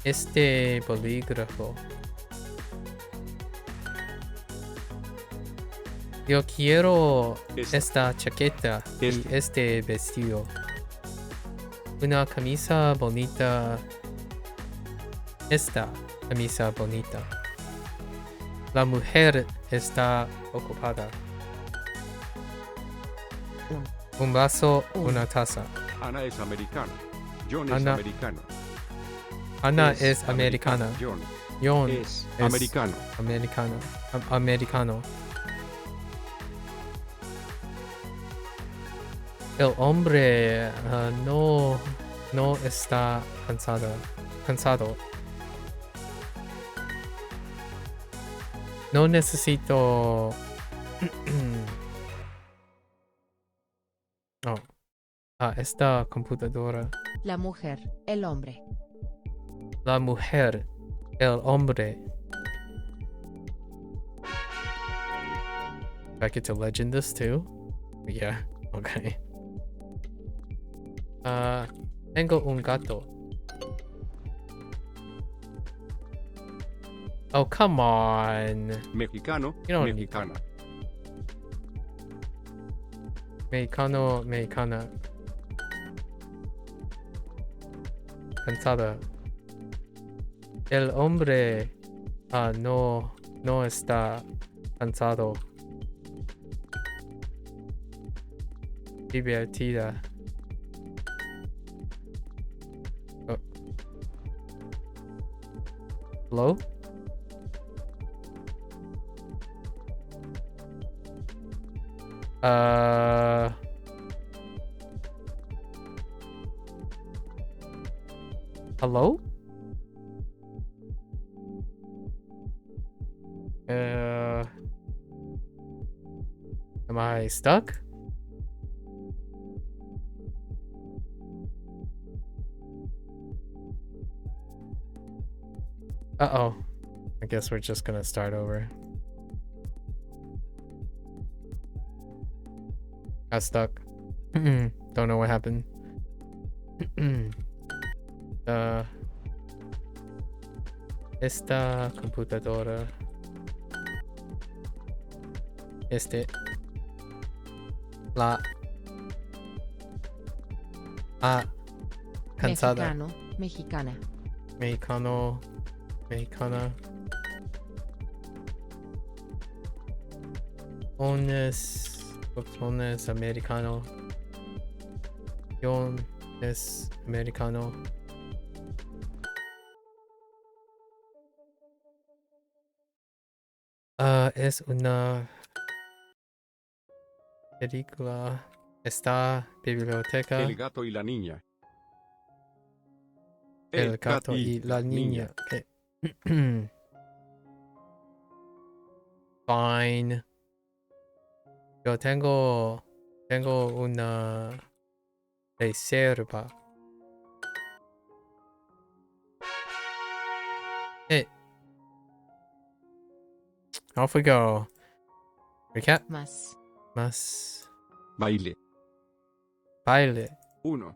este bolígrafo. Yo quiero esta chaqueta y este vestido. Una camisa bonita. Esta camisa bonita. La mujer está ocupada. Un vaso, una taza. Ana es americana. John es Ana- americano. Ana es americana. John John es americano. Americano. El hombre no está cansado. No necesito. Esta computadora. La mujer, el hombre. La mujer, el hombre. Do I get to legend this too? Yeah, okay. Tengo un gato. Oh, come on. Mexicano, You don't need- mexicana. Mexicana. Cansada. El hombre no está cansado. Divertida. Oh. Hello? Hello? Am I stuck? Uh-oh. I guess we're just gonna start over. Got stuck. Don't know what happened. Esta computadora. La cansada. Mexicano, mexicana. Mexicana. John es americano. John es americano. Es una película. Esta biblioteca. El gato y la niña. El gato y la niña. Okay. Fine. Yo tengo una reserva. Hey. Off we go. Recap. Más. Baile. Uno.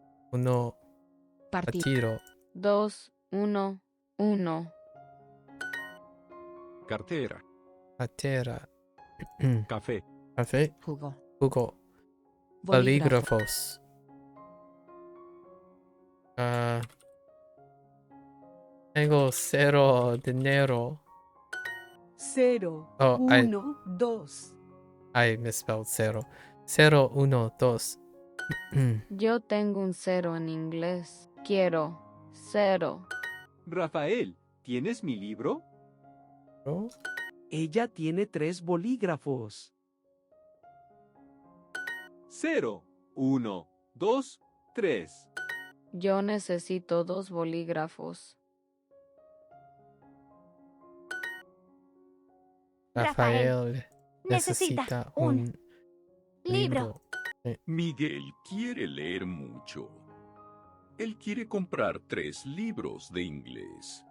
Partido. 2, 1, 1. Cartera. Café. Jugo. Bolígrafos. Tengo 0 dinero. 0, Oh, 1, 2. I misspelled 0. 0, 1, 2. Yo tengo un 0 en inglés. Quiero 0. Rafael, ¿tienes mi libro? Oh, Ella tiene 3 bolígrafos. 0, 1, 2, 3. Yo necesito 2 bolígrafos. Rafael necesita un libro. Miguel quiere leer mucho. Él quiere comprar 3 libros de inglés.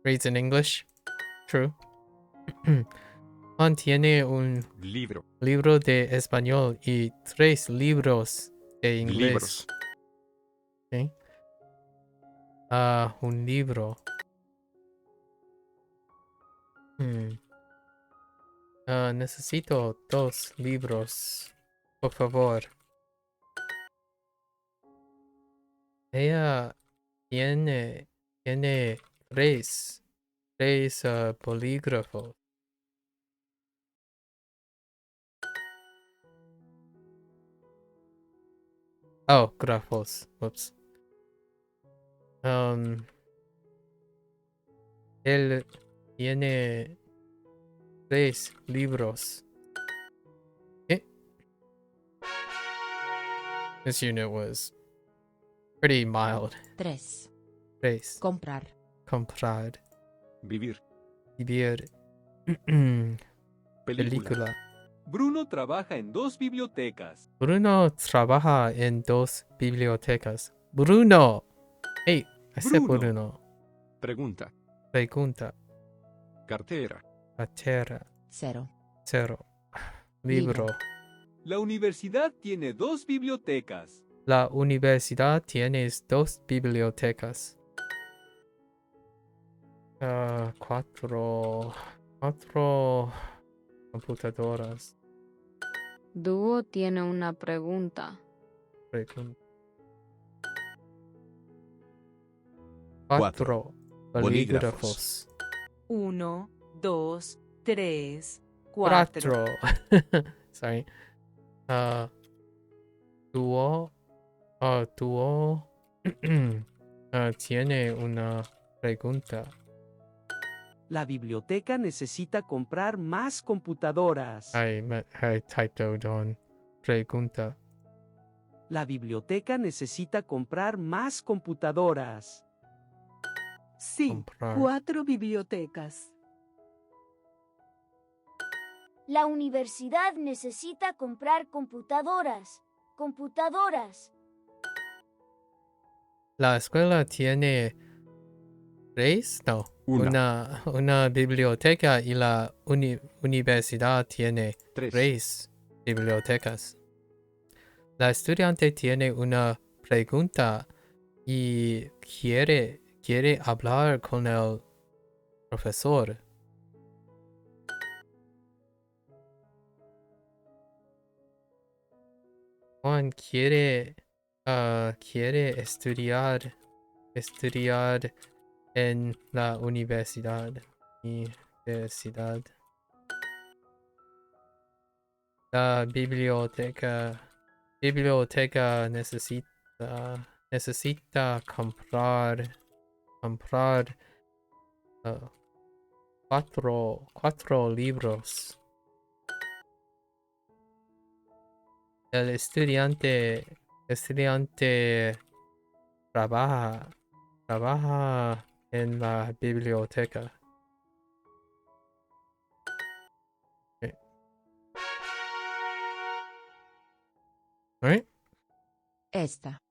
Reads in English. True. Juan tiene un libro de español y 3 libros de inglés. Okay. Un libro. Necesito 2 libros. Por favor. Ella tiene 3 bolígrafos. Oh, grafos. Whoops. Él tiene 3 libros. ¿Qué? This unit was pretty mild. 3. 3. Comprar. Comprar. Vivir. Vivir. Película. Bruno trabaja en 2 bibliotecas. Bruno trabaja en 2 bibliotecas. Bruno. Hey, I said Bruno. Pregunta. Pregunta. Cartera. Cartera. 0. 0. Libro. La universidad tiene 2 bibliotecas. La universidad tiene 2 bibliotecas. 4 computadoras. Duo tiene una pregunta. 4 bolígrafos. 1, 2, 3, 4. Sorry. Duo tiene una pregunta. La biblioteca necesita comprar más computadoras. I typoed on pregunta. La biblioteca necesita comprar más computadoras. Sí, Comprar. 4 bibliotecas. La universidad necesita comprar computadoras. Computadoras. La escuela tiene 3, no, una biblioteca y la universidad tiene 3 bibliotecas. La estudiante tiene una pregunta y quiere hablar con el profesor. Juan quiere estudiar en la universidad. La biblioteca necesita comprar 4 libros. El estudiante trabaja en la biblioteca. Okay. Alright. Esta.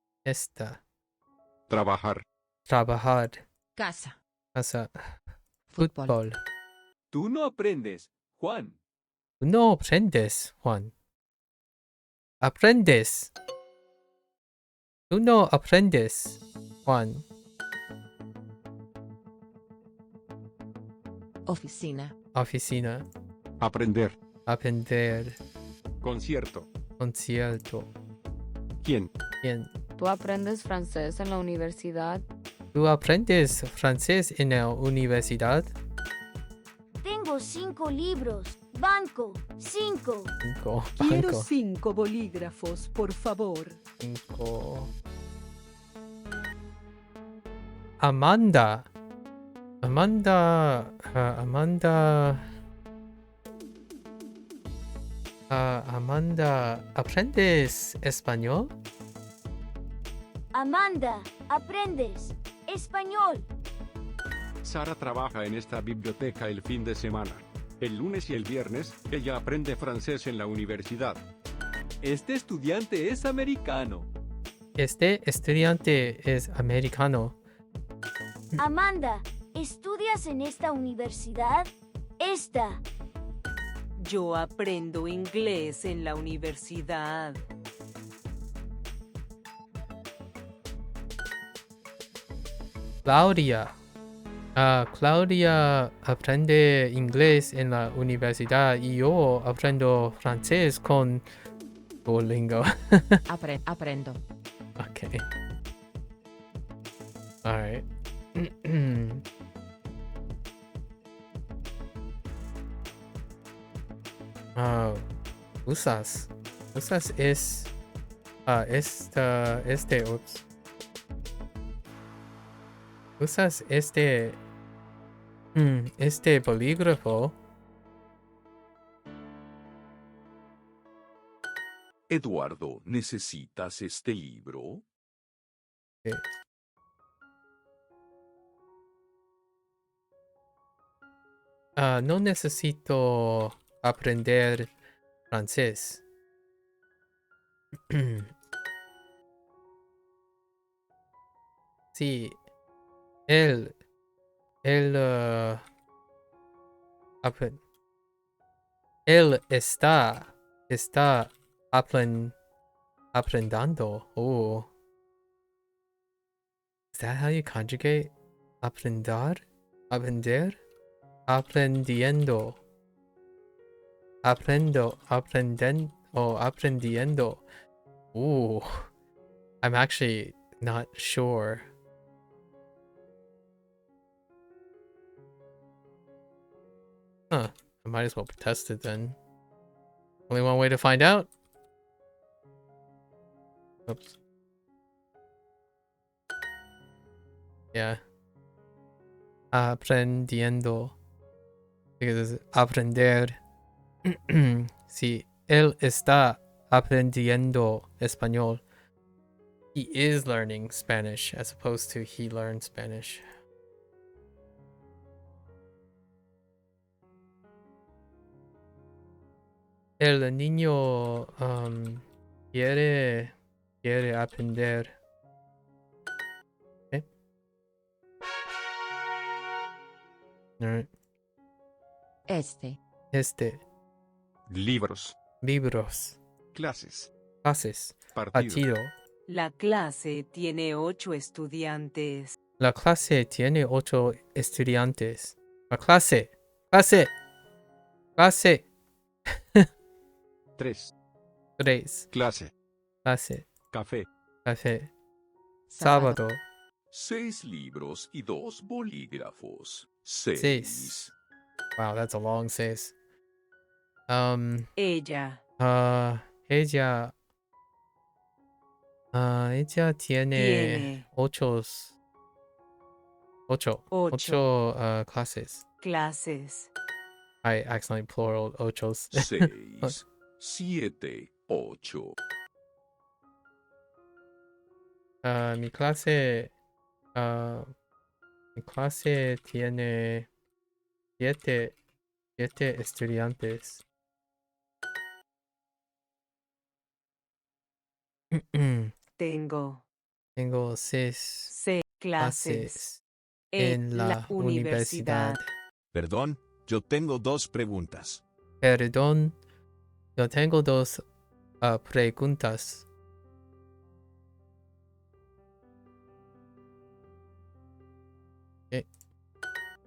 Trabajar. Casa. Fútbol. Tú no aprendes, Juan. No aprendes, Juan. Aprendes. Tú no aprendes, Juan. Oficina. Aprender. Concierto. ¿Quién? ¿Tú aprendes francés en la universidad? ¿Tú aprendes francés en la universidad? 5 libros. Banco. 5. 5. Quiero 5 bolígrafos, por favor. 5. Amanda. Amanda. Amanda, ¿aprendes español? Amanda, ¿aprendes español? Sara trabaja en esta biblioteca el fin de semana. El lunes y el viernes, ella aprende francés en la universidad. Este estudiante es americano. Este estudiante es americano. Amanda, ¿estudias en esta universidad? Esta. Yo aprendo inglés en la universidad. Claudia. Claudia aprende inglés en la universidad y yo aprendo francés con Duolingo. Aprendo. Okay. All right. Usas. Usas es ups. Usas este bolígrafo. Eduardo, ¿necesitas este libro? No necesito aprender francés. Sí, él está aprendiendo. Oh. Is that how you conjugate? Aprender? Aprendiendo. Aprendiendo. Ooh. I'm actually not sure. Huh. I might as well test it then. Only one way to find out? Oops. Yeah. Aprendiendo. Because it's aprender. Sí, él está aprendiendo español. He is learning Spanish as opposed to he learned Spanish. El niño quiere aprender. Okay. All right. Este. Libros. Clases. Partido. La clase tiene 8 estudiantes. La clase tiene 8 estudiantes. La clase. 3. Clase. Café. Sábado. 6 libros y 2 bolígrafos. 6. 6. Wow, that's a long 6. Ella. Ella tiene 8 clases. I accidentally plural ochos. 6, 7, 8. Mi clase tiene 7 estudiantes. Tengo 6 clases en la universidad. Perdón, yo tengo 2 preguntas. Perdón, yo tengo 2 preguntas.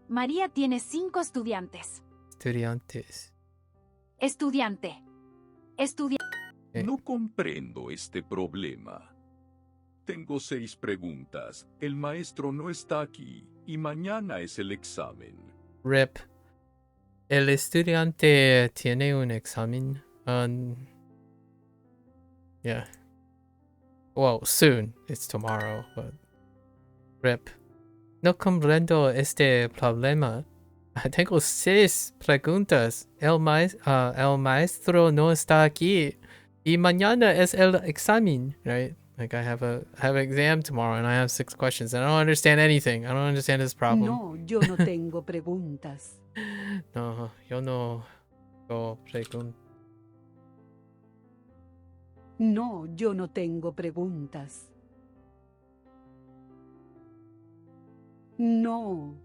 María tiene 5 estudiantes. Estudiante. No comprendo este problema. Tengo 6 preguntas. El maestro no está aquí y mañana es el examen. RIP. El estudiante tiene un examen. Yeah. Well, soon. It's tomorrow, but rip. No comprendo este problema. Tengo 6 preguntas. El maestro no está aquí. Y mañana es el examen, right? Like I have an exam tomorrow and I have 6 questions and I don't understand anything. I don't understand this problem. No, yo no tengo preguntas. No, yo no tengo preguntas. No, yo no tengo preguntas. No,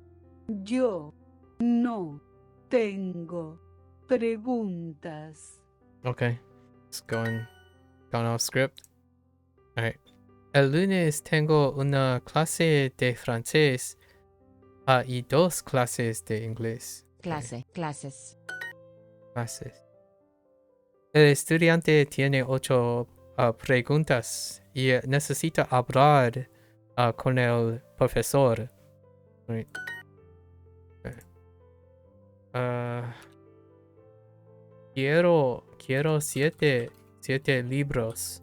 yo no tengo preguntas. Okay, it's going off script. Alright. El lunes tengo una clase de francés y 2 clases de inglés. Clases. Clases. El estudiante tiene 8 preguntas y necesita hablar con el profesor. Right. Quiero 7 libros.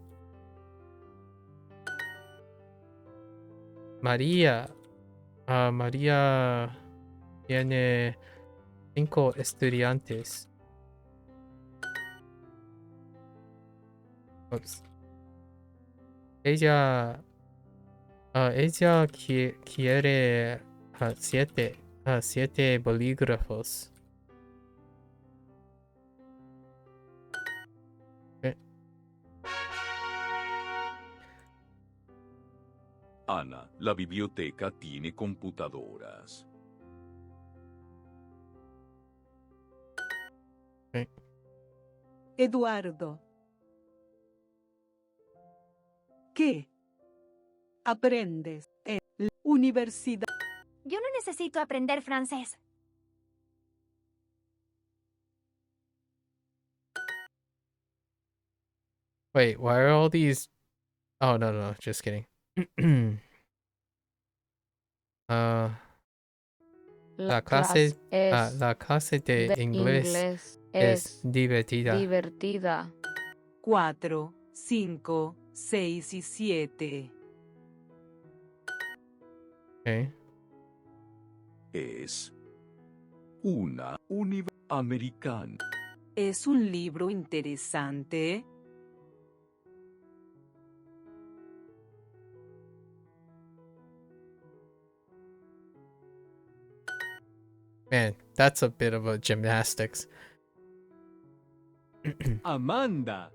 María tiene 5 estudiantes. Oops. Ella quiere 7 bolígrafos. Ana, la biblioteca tiene computadoras. Eduardo. ¿Qué aprendes en la universidad? Yo no necesito aprender francés. Wait, why are all these... Oh, no, just kidding. La clase de inglés es divertida. 4, 5, 6 y 7. Okay. Es una universidad americana. ¿Es un libro interesante? Man, that's a bit of a gymnastics. Amanda.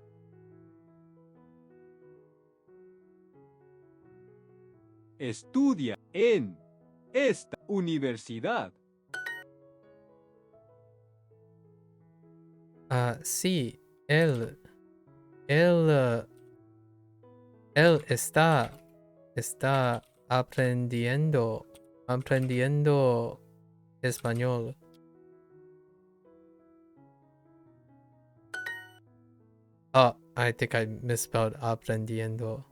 Estudia en esta universidad. Sí, él está aprendiendo español. Oh, I think I misspelled aprendiendo.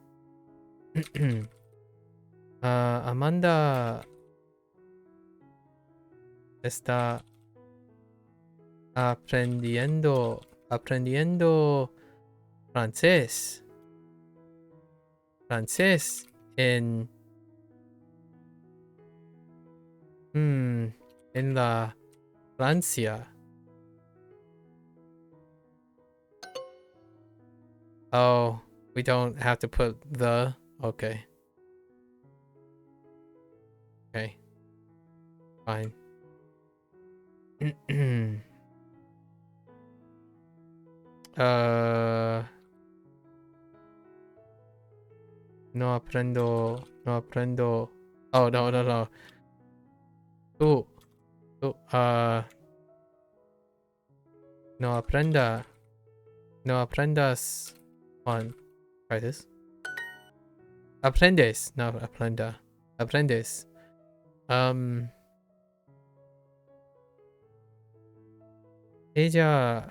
Amanda está aprendiendo francés en la Francia. Oh, we don't have to put the. Okay. Okay. Fine. No aprendo. Oh, no. Tú, no aprendas on. Try this. Aprendes, no aprenda. Aprendes. Ella.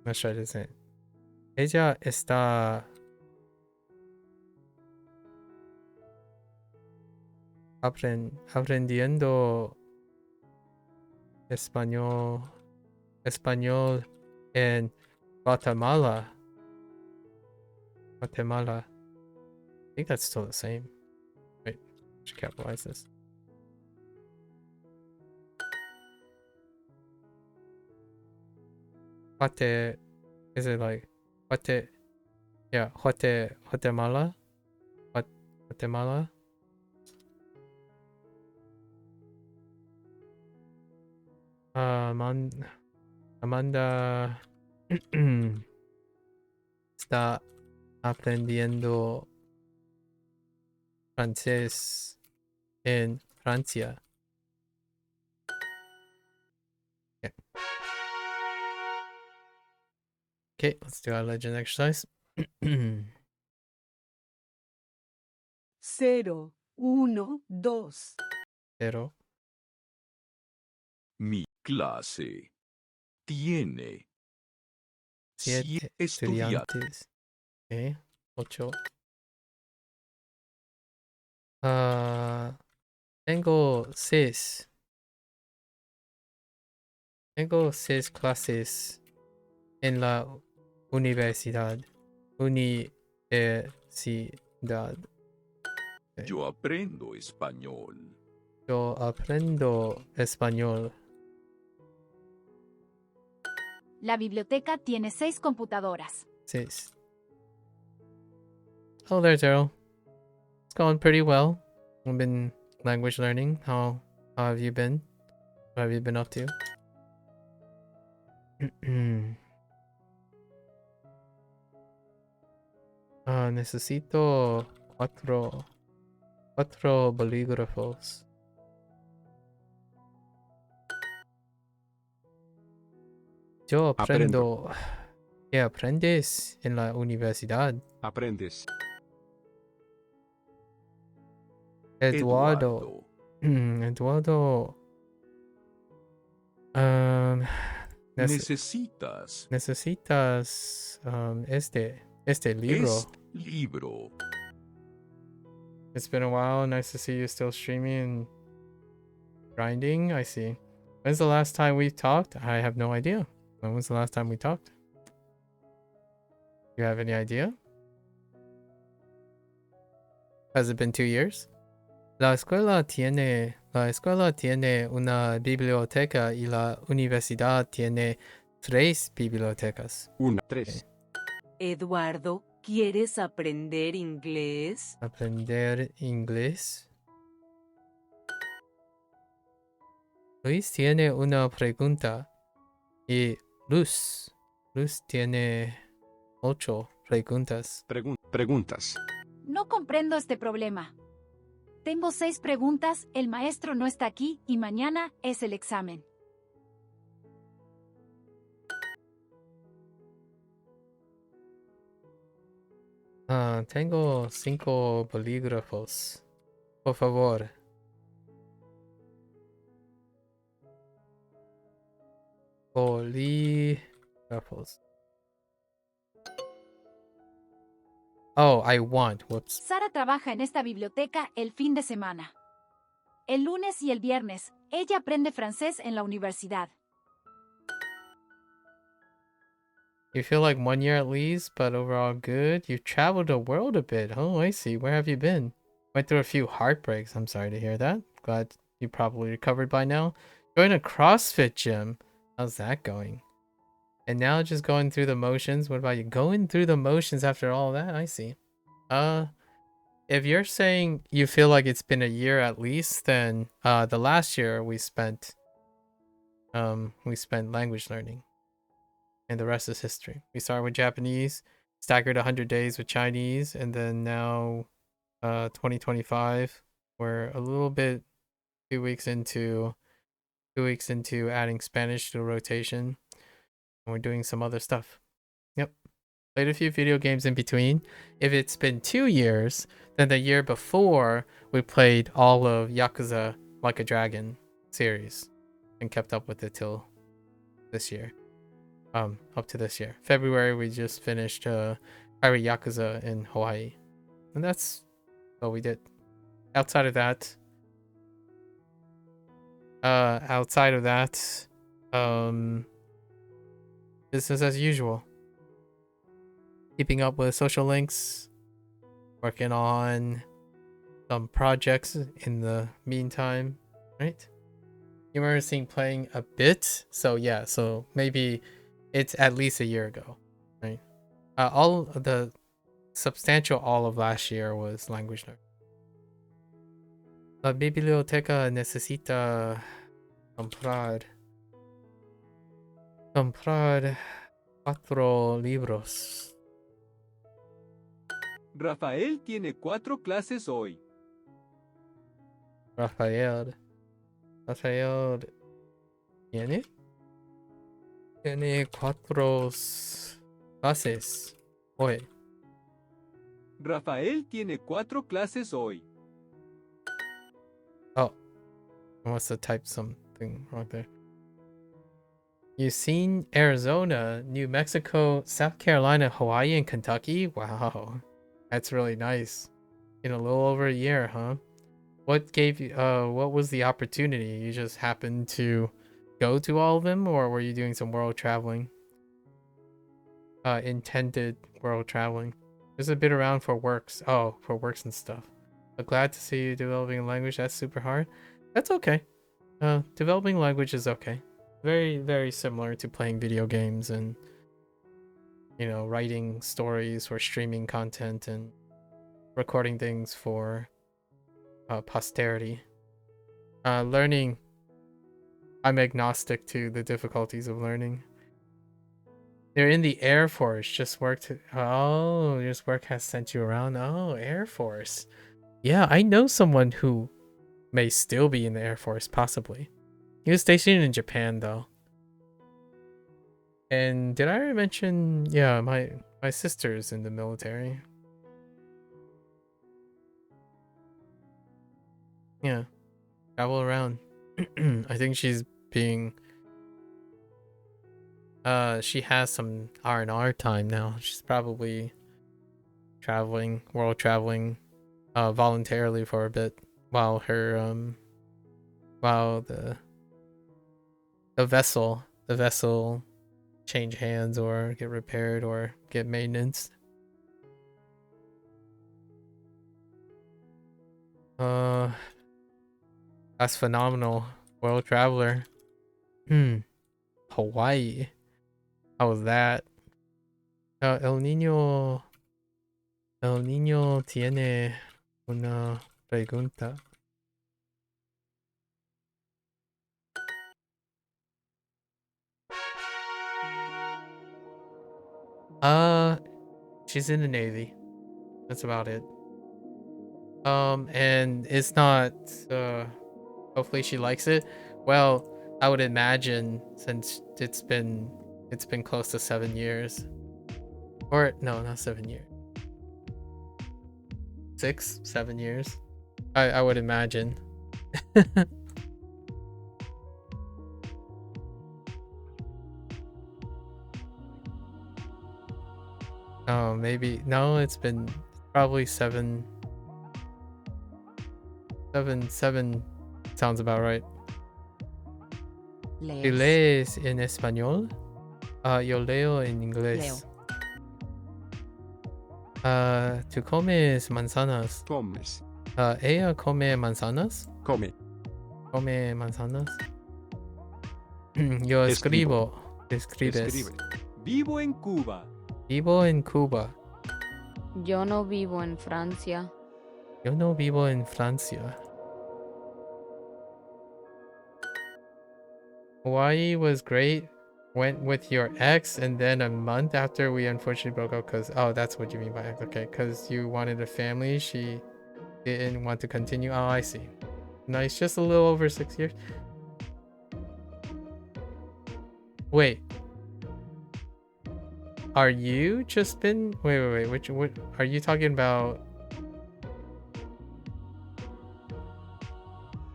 Let's try this in. Ella está aprendiendo Español. Español en Guatemala. Guatemala. I think that's still the same. Wait, I should capitalize this. Guate, is it like Guate? Yeah, Guatemala. Guatemala. Amanda está aprendiendo francés en Francia. Yeah. Okay, let's do our legend exercise. 0, 1, 2. 0. Mi clase tiene 7 estudiantes. Okay, 8. Tengo 6. Tengo 6 clases en la universidad. Universidad. Okay. Yo aprendo español. Yo aprendo español. La biblioteca tiene 6 computadoras. 6. Hello there, Daryl. It's going pretty well. I've been language learning. How have you been? What have you been up to? Necesito 4 bolígrafos. Yo aprendo. ¿Qué aprendes en la universidad? Aprendes. Eduardo. Eduardo. Necesitas este libro. libro. It's been a while. Nice to see you still streaming and grinding. I see. When's the last time we talked? I have no idea. When was the last time we talked? You have any idea? Has it been 2 years? La escuela tiene una biblioteca y la universidad tiene 3 bibliotecas. 3. Eduardo, ¿quieres aprender inglés? Aprender inglés. Luis tiene una pregunta y Luz tiene 8 preguntas. Preguntas. No comprendo este problema. Tengo 6 preguntas, el maestro no está aquí y mañana es el examen. Tengo 5 bolígrafos. Por favor. Bolígrafos. Oh, I want. Whoops. Sara trabaja en esta biblioteca el fin de semana. El lunes y el viernes, ella aprende francés en la universidad. You feel like 1 year at least, but overall good. You've traveled the world a bit. Oh, I see. Where have you been? Went through a few heartbreaks. I'm sorry to hear that. Glad you probably recovered by now. Joined a CrossFit gym. How's that going? And now just going through the motions. What about you? Going through the motions after all that? I see. If you're saying you feel like it's been a year at least, then the last year we spent language learning. And the rest is history. We started with Japanese, staggered 100 days with Chinese, and then now 2025 we're a little bit 2 weeks into adding Spanish to the rotation. And we're doing some other stuff. Yep. Played a few video games in between. If it's been 2 years, then the year before we played all of Yakuza Like a Dragon series and kept up with it till this year. Up to this year. February we just finished Pirate Yakuza in Hawaii. And that's what we did. Outside of that, Outside of that, business as usual. Keeping up with social links, working on some projects in the meantime, right? You remember seeing playing a bit, so yeah, so maybe it's at least a year ago, right? All the substantial all of last year was language learning. La biblioteca necesita comprar 4 libros. Rafael tiene 4 clases hoy. Rafael tiene 4 clases hoy. Rafael tiene 4 clases hoy. Oh, I must have typed something wrong there. You've seen Arizona, New Mexico, South Carolina, Hawaii, and Kentucky? Wow, that's really nice. In a little over a year, huh? What gave you, what was the opportunity? You just happened to go to all of them, or were you doing some world traveling? Intended world traveling. There's a bit around for works. Oh, for works and stuff. But glad to see you developing a language. That's super hard. That's okay. Developing language is okay. Very, very similar to playing video games and, you know, writing stories or streaming content and recording things for posterity. Learning, I'm agnostic to the difficulties of learning. They're in the Air Force. Just work has sent you around. Oh, Air Force. Yeah, I know someone who may still be in the Air Force, possibly. He was stationed in Japan, though. And did I already mention? Yeah, my sister's in the military. Yeah, travel around. I think she's being. She has some R&R time now. She's probably world traveling, voluntarily for a bit while her while the vessel change hands or get repaired or get maintenance. That's phenomenal. World traveler. Hawaii. How was that? El Niño tiene una pregunta. She's in the Navy. That's about it. And it's not, hopefully she likes it. Well, I would imagine since it's been close to 7 years. Or, no, not 7 years. 6, 7 years. I would imagine. Oh, maybe. No, it's been probably 7 sounds about right. ¿Tú lees en español? Yo leo en inglés. ¿Tú comes manzanas? Comes. ¿Ella come manzanas? Come. ¿Come manzanas? Yo escribo. ¿Escribes? Escribe. Vivo en Cuba. Vivo en Cuba. Yo no vivo en Francia. Yo no vivo en Francia. Hawaii was great. Went with your ex, and then a month after we unfortunately broke up because, oh, that's what you mean by ex. Okay, because you wanted a family. She didn't want to continue. Oh, I see. Nice, just a little over 6 years. Wait. Are you just been... Wait. Which are you talking about?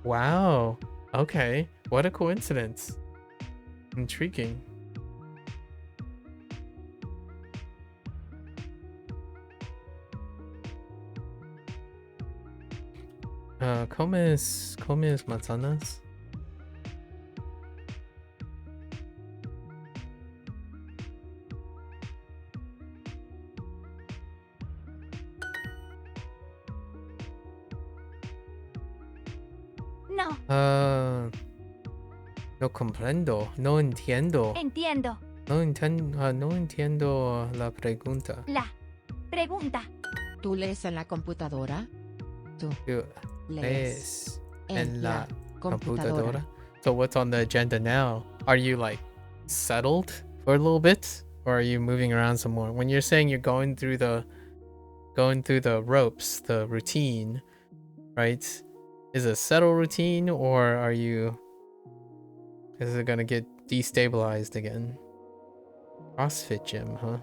Wow. Okay. What a coincidence. Intriguing. ¿Comes manzanas? 1. No comprendo. No entiendo. Entiendo. No entiendo la pregunta. La pregunta. ¿Tú lees en la computadora? Tú Tú lees en la computadora. So what's on the agenda now? Are you like settled for a little bit, or are you moving around some more? When you're saying you're going through the ropes, the routine, right? Is it a settled routine, or is it gonna get destabilized again? CrossFit gym, huh?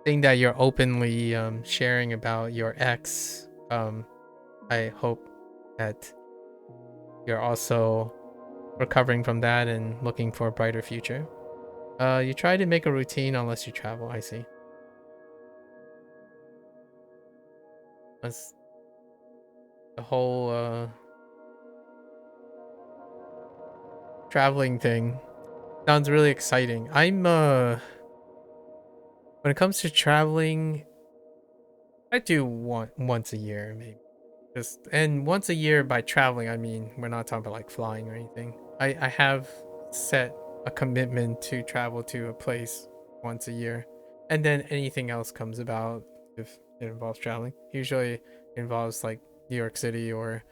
Thing that you're openly sharing about your ex. I hope that you're also recovering from that and looking for a brighter future. You try to make a routine unless you travel. I see. That's the whole traveling thing. Sounds really exciting. I'm when it comes to traveling, I do once a year maybe. And once a year by traveling, I mean we're not talking about like flying or anything. I have set a commitment to travel to a place once a year, and then anything else comes about if it involves traveling. Usually it involves like New York City or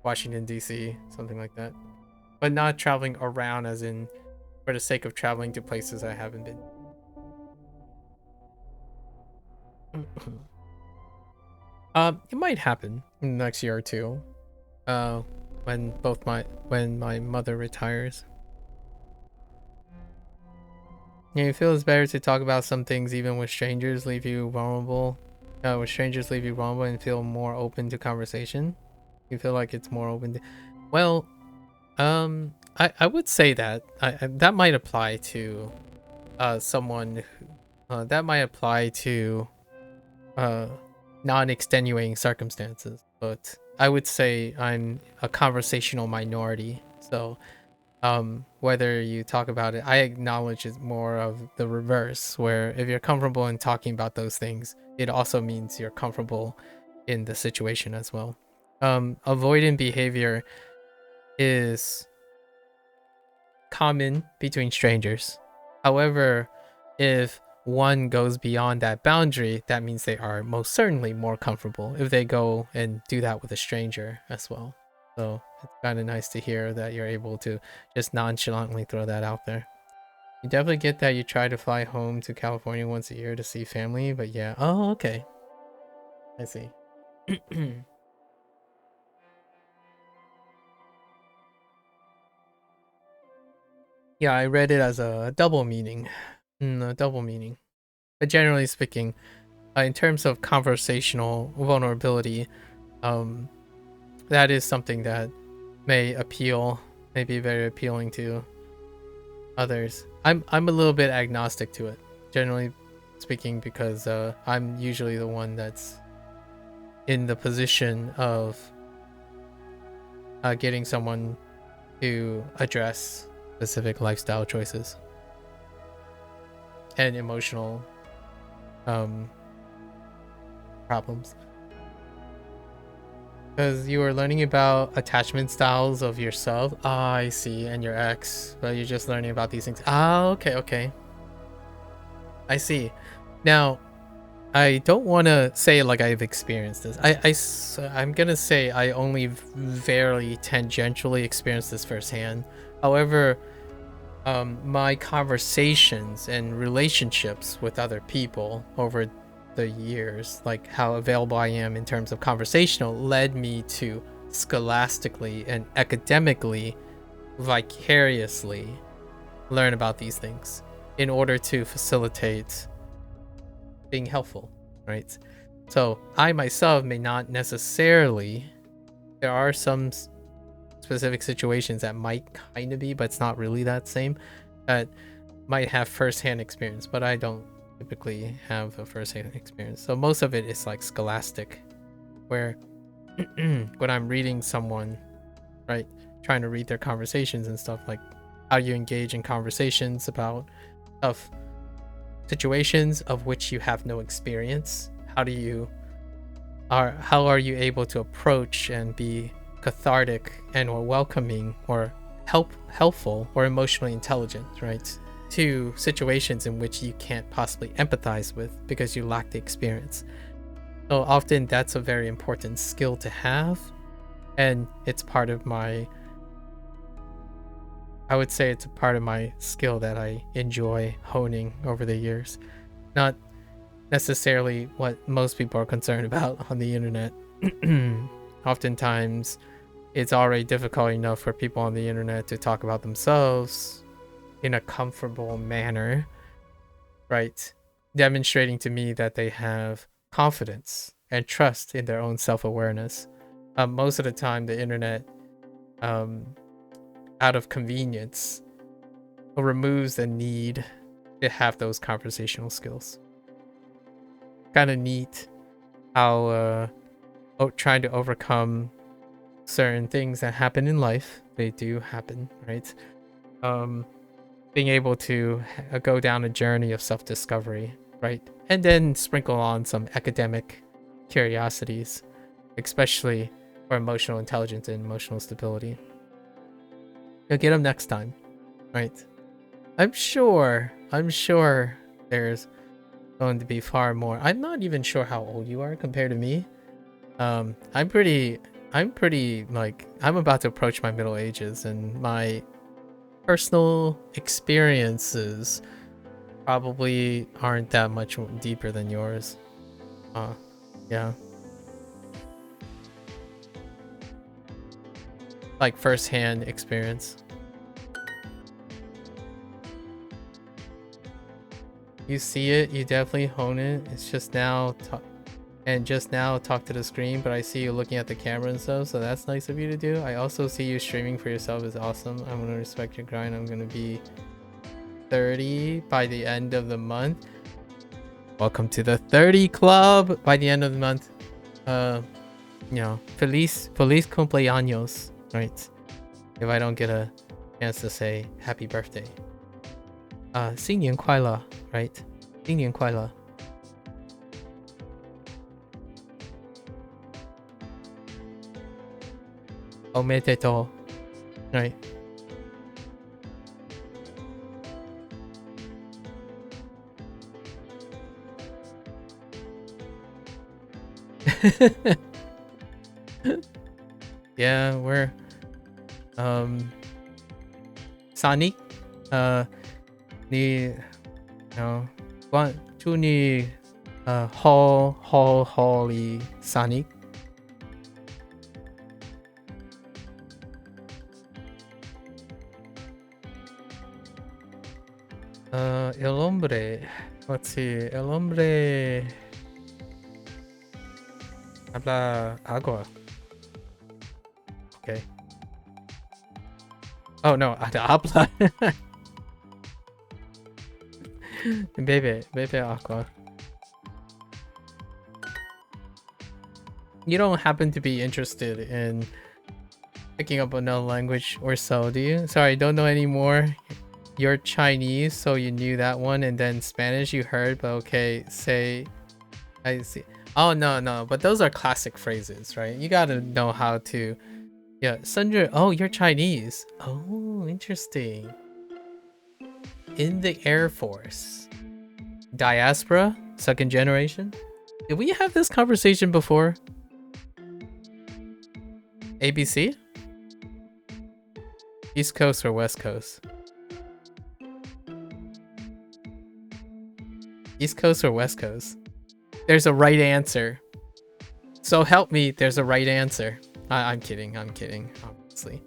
Washington DC, something like that, but not traveling around as in for the sake of traveling to places I haven't been. It might happen in the next year or two, when my mother retires. Yeah, it feels better to talk about some things even with strangers leave you vulnerable. When strangers leave you vulnerable and feel more open to conversation. You feel like it's more open to... Well, I would say that. That might apply to someone who... that might apply to non-extenuating circumstances. But I would say I'm a conversational minority. So... whether you talk about it, I acknowledge it's more of the reverse, where if you're comfortable in talking about those things, it also means you're comfortable in the situation as well. Avoidant behavior is common between strangers. However, if one goes beyond that boundary, that means they are most certainly more comfortable if they go and do that with a stranger as well. So it's kind of nice to hear that you're able to just nonchalantly throw that out there. You definitely get that you try to fly home to California once a year to see family, but yeah. Oh, okay. I see. Yeah, I read it as a double meaning. A double meaning. But generally speaking, in terms of conversational vulnerability, that is something that may be very appealing to others. I'm a little bit agnostic to it, generally speaking, because I'm usually the one that's in the position of getting someone to address specific lifestyle choices and emotional problems. Because you were learning about attachment styles of yourself. Ah, I see, and your ex, but you're just learning about these things. Ah, okay. I see. Now, I don't want to say like I've experienced this. I'm gonna say I only very tangentially experienced this firsthand. However, my conversations and relationships with other people over the years, like how available I am in terms of conversational, led me to scholastically and academically, vicariously learn about these things in order to facilitate being helpful, right? So I myself may not necessarily, there are some specific situations that might kind of be, but it's not really that same, that might have first-hand experience, but I don't typically have a first-hand experience. So most of it is like scholastic, where when I'm reading someone, right, trying to read their conversations and stuff, like how you engage in conversations about situations of which you have no experience. How do you how are you able to approach and be cathartic and or welcoming or helpful or emotionally intelligent, right, to situations in which you can't possibly empathize with because you lack the experience. So often that's a very important skill to have, and it's part of my, I would say it's a part of my skill that I enjoy honing over the years. Not necessarily what most people are concerned about on the internet. Oftentimes it's already difficult enough for people on the internet to talk about themselves in a comfortable manner, right? Demonstrating to me that they have confidence and trust in their own self-awareness. Most of the time, the internet, out of convenience, removes the need to have those conversational skills. Kind of neat how trying to overcome certain things that happen in life, they do happen, right? Being able to go down a journey of self-discovery, right? And then sprinkle on some academic curiosities, especially for emotional intelligence and emotional stability. You'll get them next time, right? I'm sure there's going to be far more. I'm not even sure how old you are compared to me. I'm pretty like, I'm about to approach my middle ages, and my personal experiences probably aren't that much deeper than yours. Yeah. Like first-hand experience. You see it, you definitely hone it. It's just now talk to the screen, but I see you looking at the camera and stuff, so that's nice of you to do. I also see you streaming for yourself is awesome. I'm gonna respect your grind. I'm gonna be 30 by the end of the month. Welcome to the 30 club by the end of the month. You know, feliz cumpleaños, right? If I don't get a chance to say happy birthday. 新年快乐, right? 新年快乐. Omedetou, right? Yeah, we're Sunny, 你祝你Holy Sunny. El hombre, let's see, el hombre habla agua. Okay. Oh no, habla. Bebe agua. You don't happen to be interested in picking up another language or so, do you? Sorry, I don't know anymore. You're Chinese, so you knew that one, and then Spanish you heard, but okay, say, I see. Oh, no, but those are classic phrases, right? You gotta know how to, yeah, Sandra, oh, you're Chinese. Oh, interesting. In the Air Force. Diaspora, second generation. Did we have this conversation before? ABC? East Coast or West Coast? East Coast or West Coast? There's a right answer. So help me, there's a right answer. I'm kidding, obviously.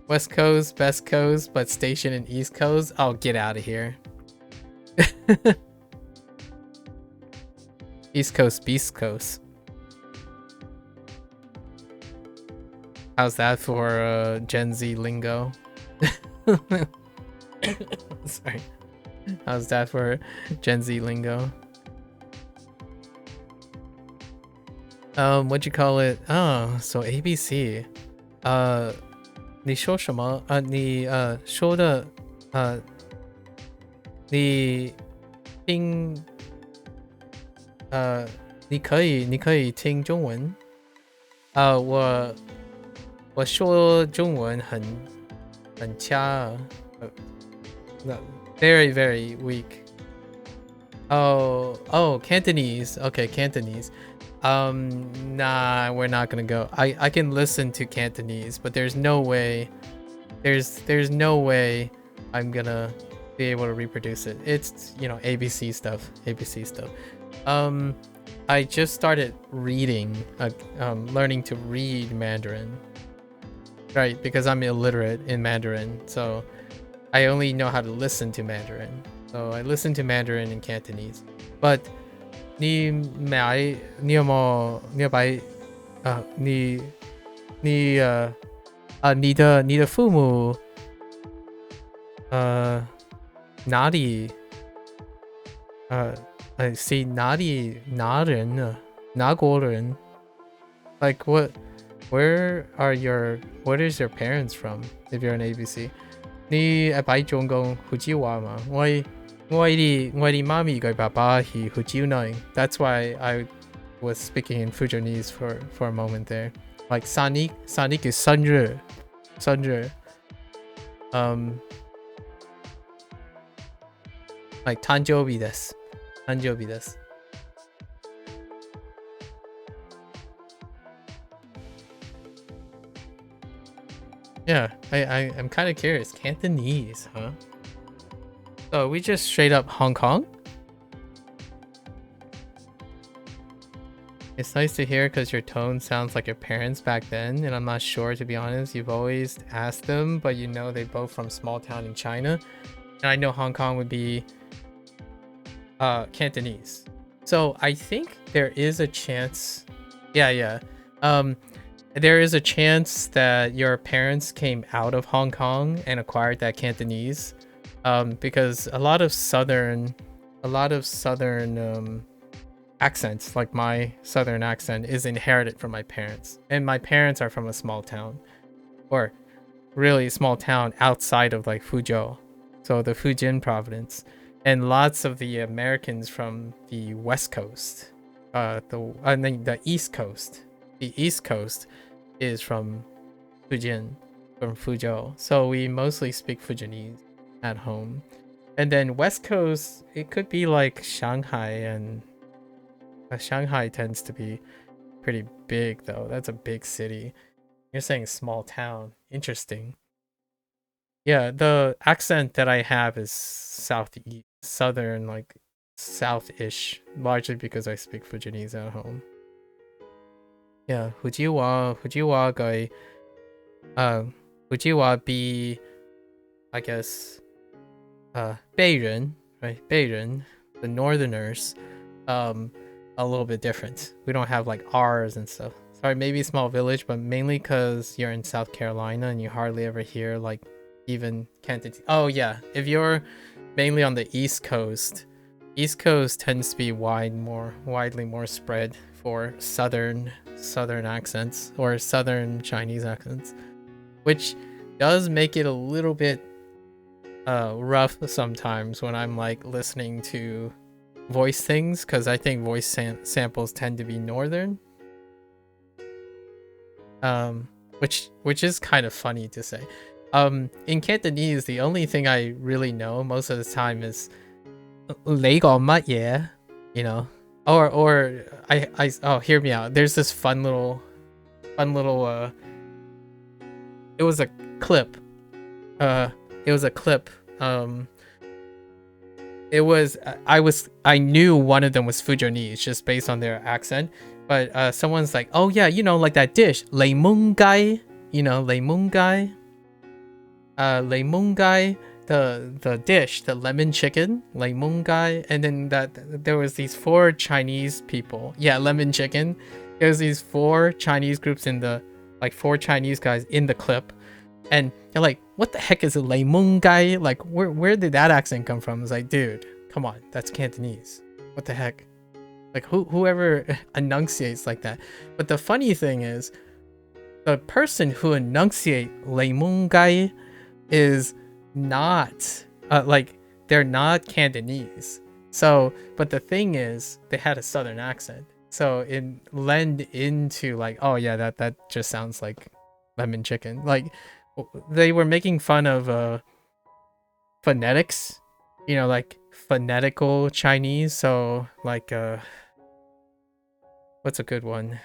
West Coast, Best Coast, but station in East Coast? Oh, get out of here. East Coast, Beast Coast. How's that for Gen Z lingo? Sorry. How's that for Gen Z lingo? What'd you call it? Oh, so ABC. 你说什么？你说的你听你可以听中文。我说中文很差，no, very very weak. Oh, Cantonese. Okay, Cantonese. Nah, we're not gonna go. I can listen to Cantonese, but there's no way I'm gonna be able to reproduce it. It's, ABC stuff. I just started reading, learning to read Mandarin, right? Because I'm illiterate in Mandarin, so I only know how to listen to Mandarin. So I listen to Mandarin and Cantonese. But 你的父母哪里see 哪人呢？哪国人？ Like what is your parents from if you're an ABC? 你擺中共福州話嘛？我的媽咪嘅爸爸係福州人。That's why I was speaking in Fujianese for a moment there. Like 生日嘅生日。Like 誕生日です。Yeah, I'm kind of curious. Cantonese, huh? So are we just straight up Hong Kong? It's nice to hear because your tone sounds like your parents back then, and I'm not sure, to be honest. You've always asked them, but they both from small town in China. And I know Hong Kong would be Cantonese. So I think there is a chance. Yeah. There is a chance that your parents came out of Hong Kong and acquired that Cantonese, because a lot of southern accents, like my southern accent, is inherited from my parents, and my parents are from a small town, or really small town outside of like Fuzhou, so the Fujian province, and lots of the Americans from the West Coast, the East Coast. The East Coast is from Fujian, from Fuzhou. So we mostly speak Fujianese at home. And then West Coast, it could be like Shanghai, and Shanghai tends to be pretty big though. That's a big city. You're saying small town. Interesting. Yeah, the accent that I have is southern, like south-ish, largely because I speak Fujianese at home. Yeah, 福州話 be, I guess, 北人, right? 北人, the northerners, a little bit different. We don't have like R's and stuff. Sorry, maybe small village, but mainly because you're in South Carolina and you hardly ever hear like even Cantonese. Oh yeah, if you're mainly on the East Coast tends to be widely more spread for southern accents or southern Chinese accents, which does make it a little bit rough sometimes when I'm like listening to voice things, because I think voice samples tend to be northern, which is kind of funny to say. In Cantonese, the only thing I really know most of the time is 你講乜嘢, or I hear me out. There's this fun little it was a clip. I knew one of them was Fujianese just based on their accent, but someone's like, oh yeah, like that dish, 雷蒙雞, 雷蒙雞, 雷蒙雞, the dish, the lemon chicken, 雷蒙雞, and then that there was these 4 Chinese people. Yeah, lemon chicken. There was these 4 Chinese groups in the, like 4 Chinese guys in the clip, and they're like, what the heck is a 雷蒙雞? Like, where did that accent come from? It's like, dude, come on, that's Cantonese. What the heck? Like, whoever enunciates like that. But the funny thing is, the person who enunciate 雷蒙雞 is not they're not Cantonese. So, but the thing is, they had a southern accent. so it lend into like, oh yeah, that just sounds like lemon chicken. Like they were making fun of phonetics, you know, like phonetical Chinese. So like what's a good one?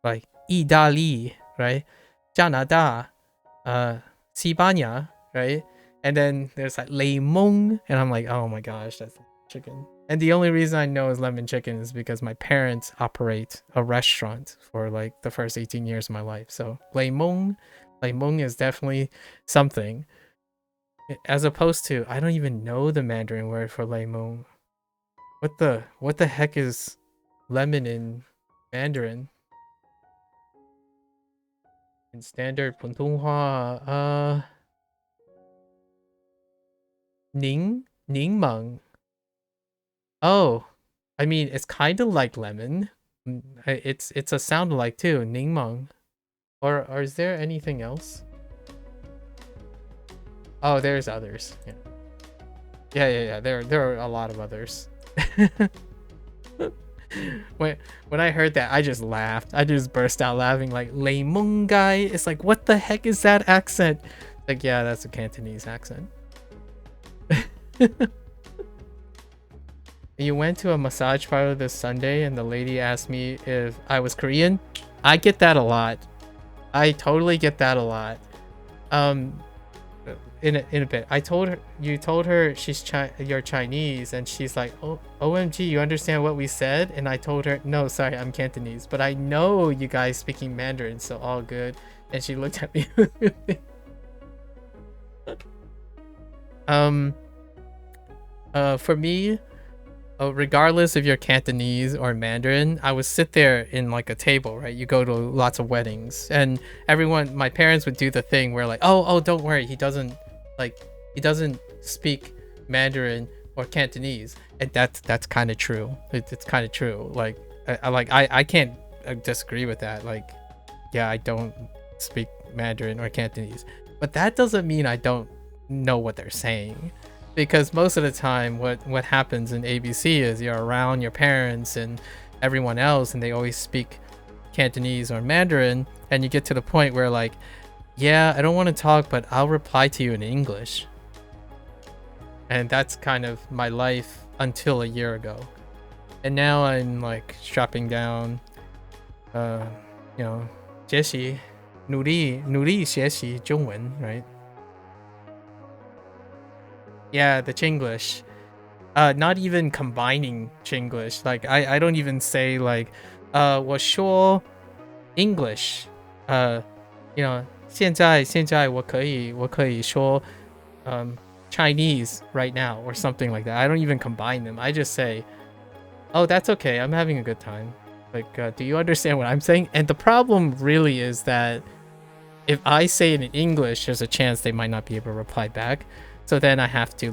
Like 意大利, right? 加拿大, 西班牙, right? And then there's like lemon, and I'm like, oh my gosh, that's chicken. And the only reason I know is lemon chicken is because my parents operate a restaurant for like the first 18 years of my life. So lemon is definitely something. As opposed to, I don't even know the Mandarin word for lemon. What the heck is lemon in Mandarin? In standard 普通话, 柠檬. Oh, I mean, it's kind of like lemon. It's a sound alike too, 柠檬. Or is there anything else? Oh, there's others. Yeah. There are a lot of others. When I heard that, I just laughed. I just burst out laughing like lemon guy. It's like, what the heck is that accent? Like, yeah, that's a Cantonese accent. You went to a massage parlor this Sunday and the lady asked me if I was Korean. I get that a lot. I totally get that a lot. In a bit, you told her you're Chinese, and she's like, oh, OMG, you understand what we said? And I told her, no, sorry, I'm Cantonese, but I know you guys speaking Mandarin, so all good. And she looked at me. For me, regardless if you're Cantonese or Mandarin, I would sit there in like a table, right? You go to lots of weddings, and everyone, my parents would do the thing where like, oh, don't worry, he doesn't speak Mandarin or Cantonese, and that's kind of true. It's kind of true. Like I can't disagree with that. Like, yeah, I don't speak Mandarin or Cantonese, but that doesn't mean I don't know what they're saying. Because most of the time what happens in ABC is you're around your parents and everyone else, and they always speak Cantonese or Mandarin, and you get to the point where like, yeah, I don't want to talk, but I'll reply to you in English. And that's kind of my life until a year ago. And now I'm like strapping down,学习努力学习中文, right? Yeah, the Chinglish. Not even combining Chinglish. Like I don't even say like 我说 English. 现在我可以说 Chinese right now or something like that. I don't even combine them. I just say, oh, that's okay. I'm having a good time. Like, do you understand what I'm saying? And the problem really is that if I say it in English, there's a chance they might not be able to reply back. So then I have to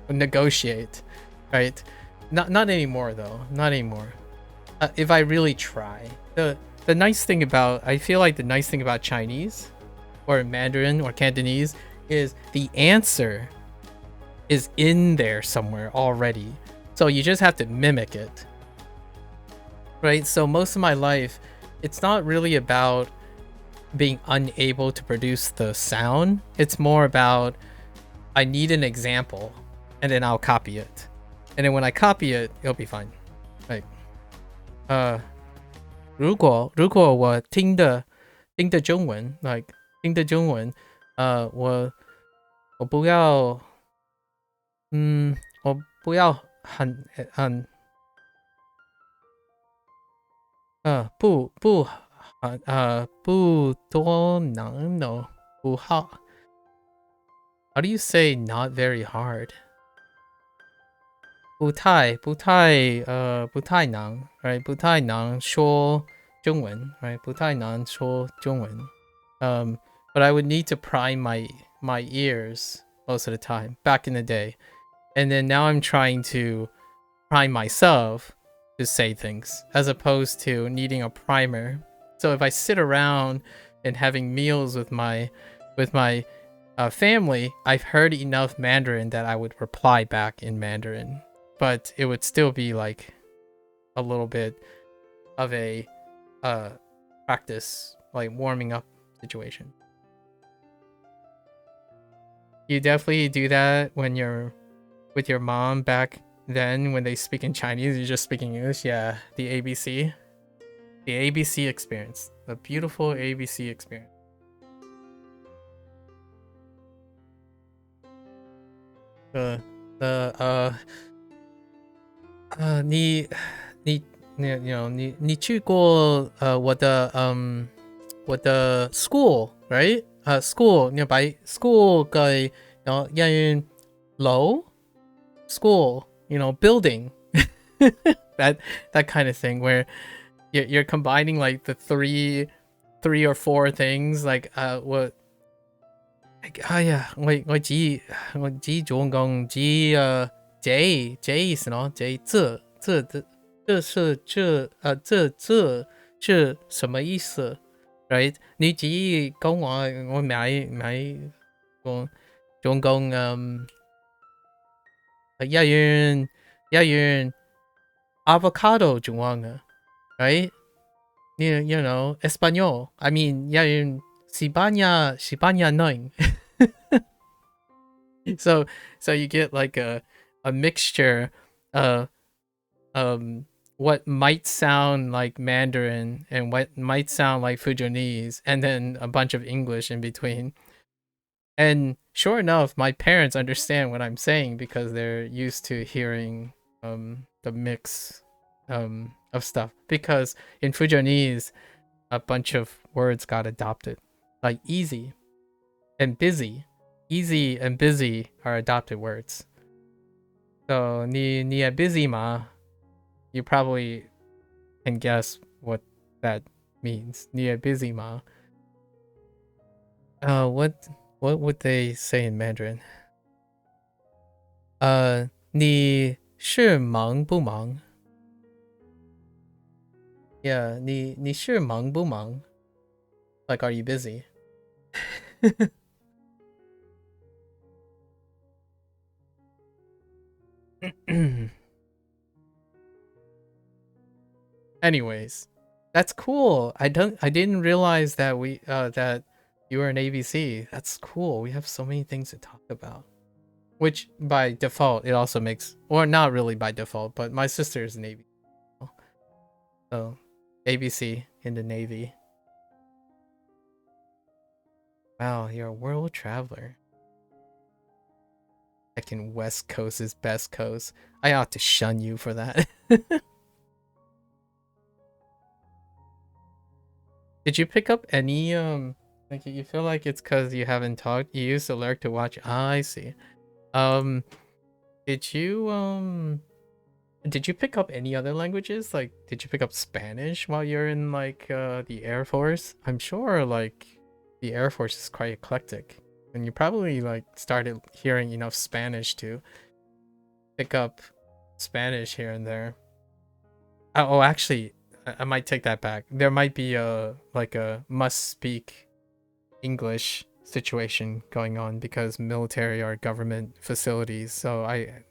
negotiate, right? Not anymore though. Not anymore. If I really try. I feel like the nice thing about Chinese or Mandarin or Cantonese is the answer is in there somewhere already. So you just have to mimic it. Right? So most of my life, it's not really about being unable to produce the sound. It's more about I need an example and then I'll copy it. And then when I copy it, it'll be fine. Like, 如果我听的中文 like 听的中文 我不要很不多难 no 不好 how do you say not very hard 不太难 right 不太难说中文 right 不太难说中文 but I would need to prime my ears most of the time back in the day, and then now I'm trying to prime myself to say things as opposed to needing a primer. So if I sit around and having meals with my family, I've heard enough Mandarin that I would reply back in Mandarin, but it would still be like a little bit of a practice, like warming up situation. You definitely do that when you're with your mom back then when they speak in Chinese, you're just speaking English. Yeah, the ABC. The ABC experience. The beautiful ABC experience.你去过我的 school, right? School nearby school 嘅一樓 school, building. that kind of thing where you're combining like the three or four things like what like, 我只總共J 意思咯，J 這是什麼意思 right 你只講我買總共一元 avocado 中文啊 right you know Espanol I mean 一元西班牙人so you get like a mixture of what might sound like Mandarin and what might sound like Fujianese, and then a bunch of English in between. And sure enough, my parents understand what I'm saying because they're used to hearing the mix of stuff. Because in Fujianese, a bunch of words got adopted, like easy and busy. Easy and busy are adopted words. So, 你 busy ma? You probably can guess what that means. 你 busy ma? What would they say in Mandarin? 你是忙不忙? Yeah, 你是忙不忙? Like, are you busy? Anyways, that's cool. I didn't realize that that you were an ABC. That's cool. We have so many things to talk about. Which by default it also makes, or not really by default, but my sister is Navy. So ABC in the Navy. Wow, you're a world traveler. Second West Coast is best coast. I ought to shun you for that. Did you pick up any like you feel like it's because you haven't talked? You used to learn to watch. I see. Did you pick up any other languages? Like, did you pick up Spanish while you're in like the Air Force? I'm sure like the Air Force is quite eclectic, and you probably like started hearing enough Spanish to pick up Spanish here and there. Oh, actually, I might take that back. There might be a must speak English situation going on because military or government facilities. So I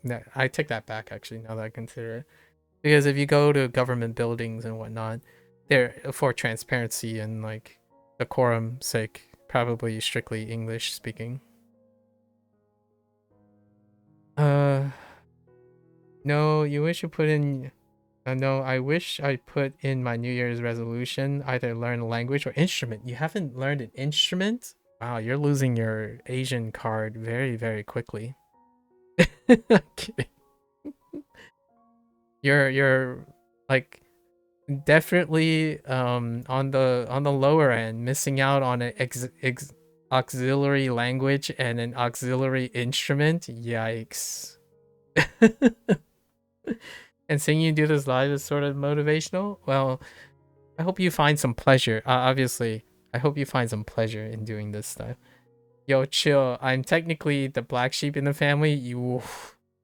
take that back actually now that I consider it. Because if you go to government buildings and whatnot, they're for transparency and like decorum sake, probably strictly English speaking. No, you wish you put in no, I wish I put in my New Year's resolution, either learn a language or instrument. You haven't learned an instrument? Wow, you're losing your Asian card very, very quickly. Kidding. You're like definitely on the lower end, missing out on an auxiliary language and an auxiliary instrument. Yikes. And seeing you do this live is sort of motivational. Well, I hope you find some pleasure. Obviously, I hope you find some pleasure in doing this stuff. Yo, chill. I'm technically the black sheep in the family.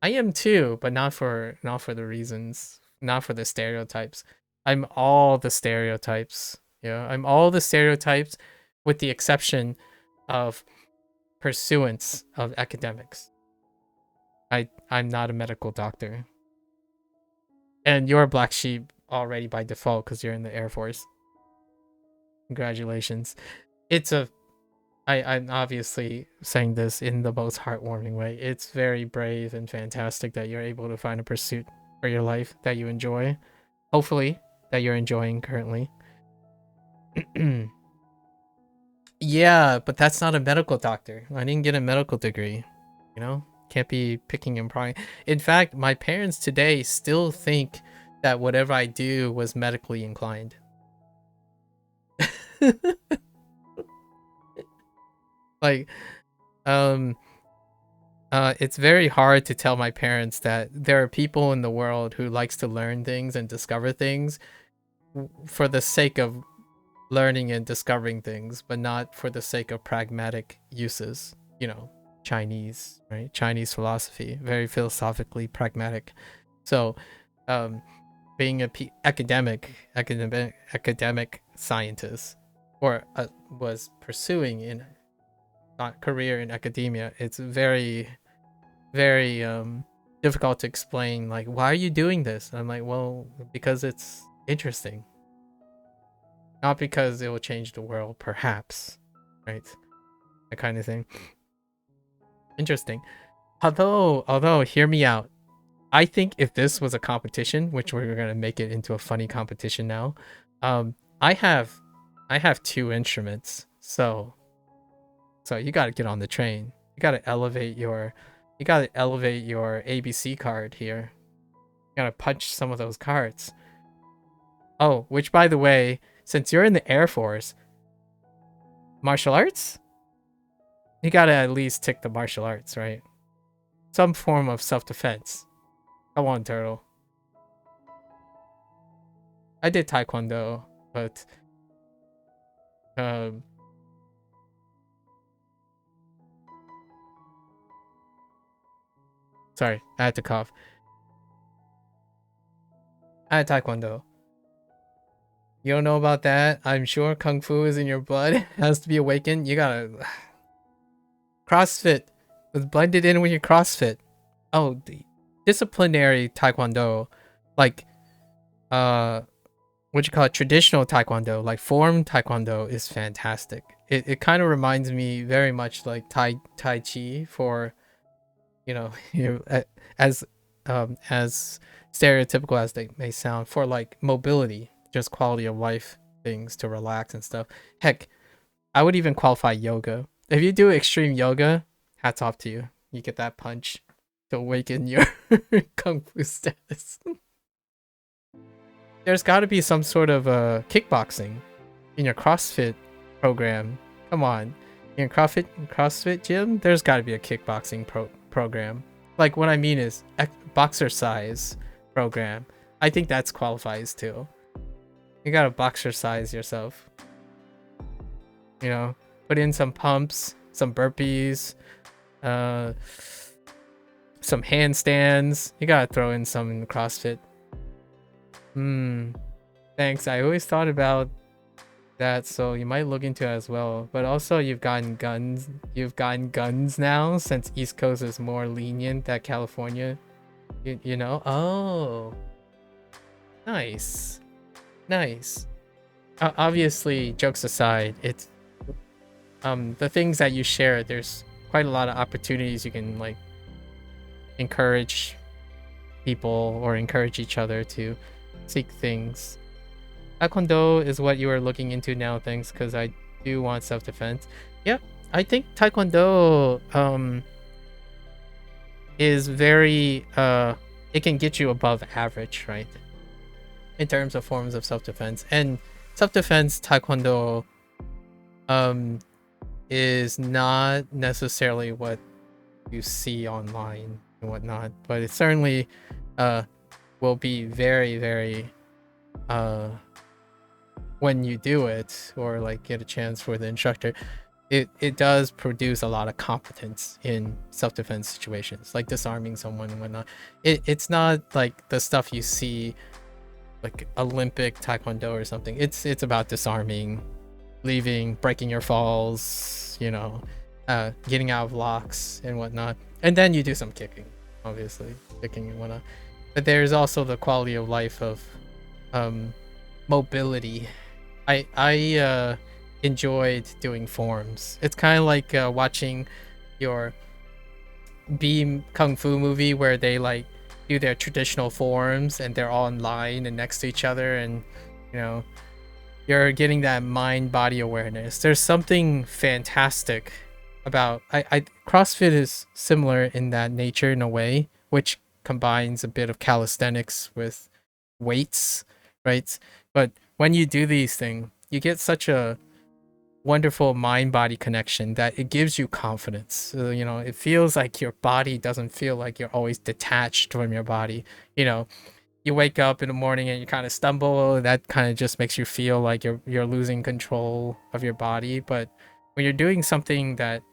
I am too, but not for the reasons, not for the stereotypes. I'm all the stereotypes. Yeah, I'm all the stereotypes, with the exception of pursuance of academics. I'm not a medical doctor. And you're a black sheep already by default because you're in the Air Force. Congratulations. I'm obviously saying this in the most heartwarming way. It's very brave and fantastic that you're able to find a pursuit for your life that you enjoy. Hopefully, that you're enjoying currently. Yeah, but that's not a medical doctor. I didn't get a medical degree. You know? Can't be picking and prying. In fact, my parents today still think that whatever I do was medically inclined. Like, it's very hard to tell my parents that there are people in the world who likes to learn things and discover things for the sake of learning and discovering things, but not for the sake of pragmatic uses. You know, Chinese, right? Chinese philosophy, very philosophically pragmatic. So, being a academic scientist, or was pursuing in career in academia, it's very, very difficult to explain. Like, why are you doing this? And I'm like, well, because it's interesting, not because it will change the world, perhaps, right? That kind of thing. Interesting. Although, hear me out. I think if this was a competition, which we're gonna make it into a funny competition now, I have 2 instruments, so you gotta get on the train. You gotta elevate your ABC card here. You gotta punch some of those cards. Oh, which by the way, since you're in the Air Force, martial arts? You gotta at least tick the martial arts, right? Some form of self-defense. Come on, turtle. I did taekwondo, but sorry, I had to cough. I had taekwondo. You don't know about that? I'm sure kung fu is in your blood. It has to be awakened. You gotta CrossFit was blended in with your CrossFit. Oh, the disciplinary taekwondo, like what you call it, traditional taekwondo, like form taekwondo, is fantastic. It kind of reminds me very much like tai chi for, you know, as stereotypical as they may sound, for like mobility, just quality of life things to relax and stuff. Heck, I would even qualify yoga. If you do extreme yoga, hats off to you. You get that punch to awaken your kung fu status. There's got to be some sort of kickboxing in your CrossFit program. Come on, in CrossFit gym, there's got to be a kickboxing program. Like, what I mean is boxercise program. I think that's qualifies too. You gotta boxercise yourself. You know, put in some pumps, some burpees, some handstands. You gotta throw in some in CrossFit. Thanks. I always thought about that, so you might look into it as well. But also, you've gotten guns. You've gotten guns now, since East Coast is more lenient than California. You know? Oh, nice. Obviously, jokes aside, it's the things that you share. There's quite a lot of opportunities you can like encourage people or encourage each other to seek things. Taekwondo is what you are looking into now, thanks, because I do want self-defense. Yep, I think Taekwondo is very it can get you above average, right? In terms of forms of self-defense. And self-defense Taekwondo is not necessarily what you see online and whatnot, but it certainly will be very, very when you do it, or like get a chance for the instructor, it does produce a lot of competence in self-defense situations, like disarming someone and whatnot. It's not like the stuff you see like Olympic Taekwondo or something. It's about disarming, leaving, breaking your falls, you know, getting out of locks and whatnot. And then you do some kicking, obviously, kicking and whatnot. But there's also the quality of life of mobility. I enjoyed doing forms. It's kind of like watching your beam kung fu movie where they like do their traditional forms and they're all in line and next to each other, and you know, you're getting that mind body awareness. There's something fantastic about I CrossFit is similar in that nature in a way, which combines a bit of calisthenics with weights, right? But when you do these things, you get such a wonderful mind-body connection that it gives you confidence. So, you know, it feels like your body doesn't feel like you're always detached from your body. You know, you wake up in the morning and you kind of stumble. That kind of just makes you feel like you're losing control of your body. But when you're doing something that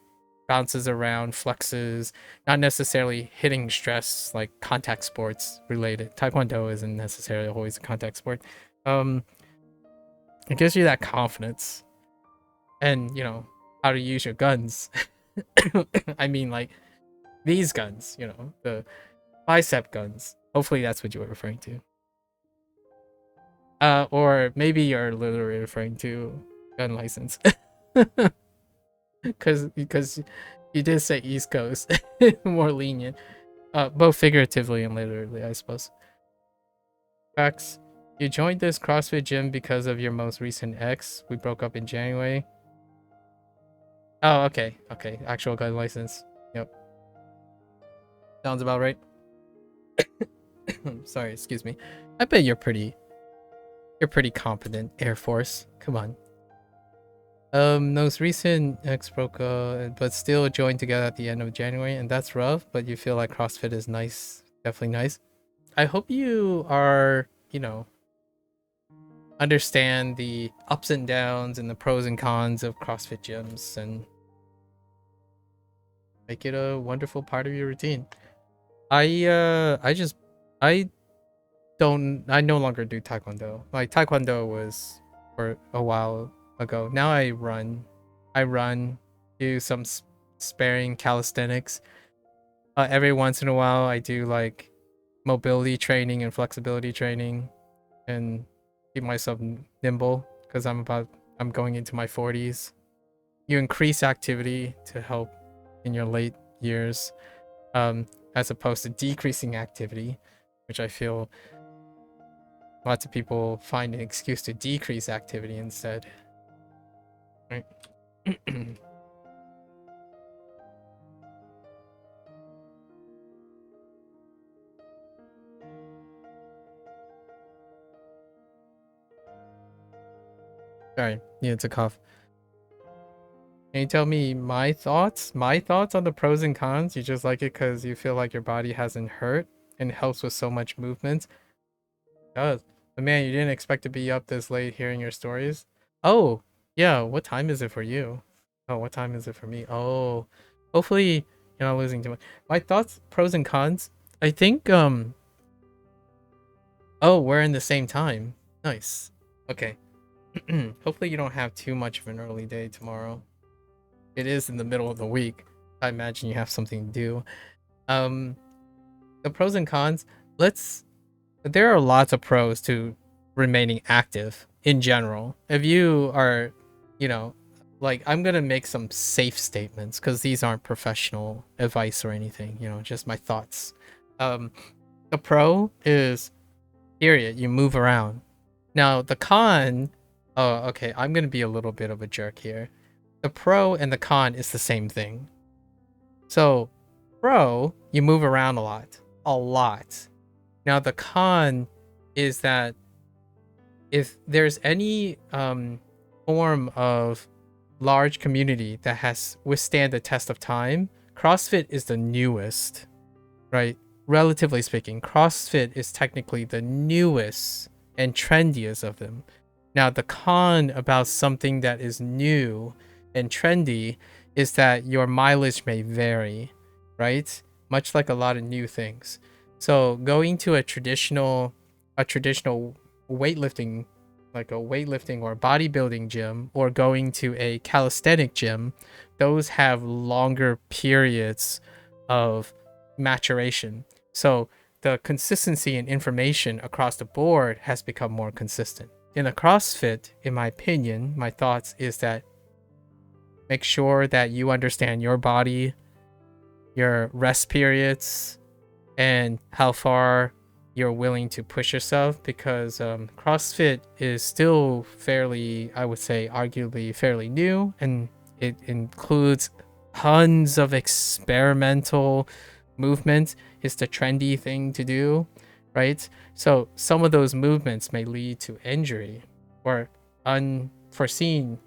bounces around, flexes, not necessarily hitting stress like contact sports related. Taekwondo isn't necessarily always a contact sport. It gives you that confidence. And, you know, how to use your guns. I mean, like, these guns, you know, the bicep guns. Hopefully that's what you were referring to. Or maybe you're literally referring to gun license. Because you did say East Coast. More lenient. Both figuratively and literally, I suppose. Facts. You joined this CrossFit gym because of your most recent ex. We broke up in January. Oh, okay. Okay. Actual gun license. Yep. Sounds about right. Sorry, excuse me. I bet you're pretty competent, Air Force. Come on. Most recent ex broke but still joined together at the end of January, and that's rough, but you feel like CrossFit is nice. Definitely nice. I hope you are, you know, understand the ups and downs and the pros and cons of CrossFit gyms and make it a wonderful part of your routine. I no longer do Taekwondo. Like Taekwondo was for a while ago. Now I run, do some sparing calisthenics. Every once in a while I do like mobility training and flexibility training and keep myself nimble because I'm going into my 40s. You increase activity to help in your late years, as opposed to decreasing activity, which I feel lots of people find an excuse to decrease activity instead. Right? Sorry, yeah, it's a cough. Can you tell me my thoughts? My thoughts on the pros and cons? You just like it because you feel like your body hasn't hurt and helps with so much movement? It does. But man, you didn't expect to be up this late hearing your stories? Oh, yeah, what time is it for you? Oh, what time is it for me? Oh, hopefully you're not losing too much. My thoughts, pros and cons? I think, oh, we're in the same time. Nice. Okay. Hopefully you don't have too much of an early day tomorrow. It is in the middle of the week. I imagine you have something to do. The pros and cons. There are lots of pros to remaining active in general. If you are, you know, like I'm gonna make some safe statements because these aren't professional advice or anything. You know, just my thoughts. The pro is, period. You move around. Now the con. Oh, okay. I'm gonna be a little bit of a jerk here. The pro and the con is the same thing. So, pro, you move around a lot. A lot. Now, the con is that if there's any form of large community that has withstand the test of time, CrossFit is the newest, right? Relatively speaking, CrossFit is technically the newest and trendiest of them. Now, the con about something that is new and trendy is that your mileage may vary, right? Much like a lot of new things. So going to a traditional weightlifting like a weightlifting or bodybuilding gym or going to a calisthenic gym, those have longer periods of maturation. So the consistency in information across the board has become more consistent. In a CrossFit, in my opinion, my thoughts is that make sure that you understand your body, your rest periods, and how far you're willing to push yourself, because CrossFit is still fairly, I would say, arguably fairly new, and it includes tons of experimental movements. It's the trendy thing to do, right? So some of those movements may lead to injury or unforeseen,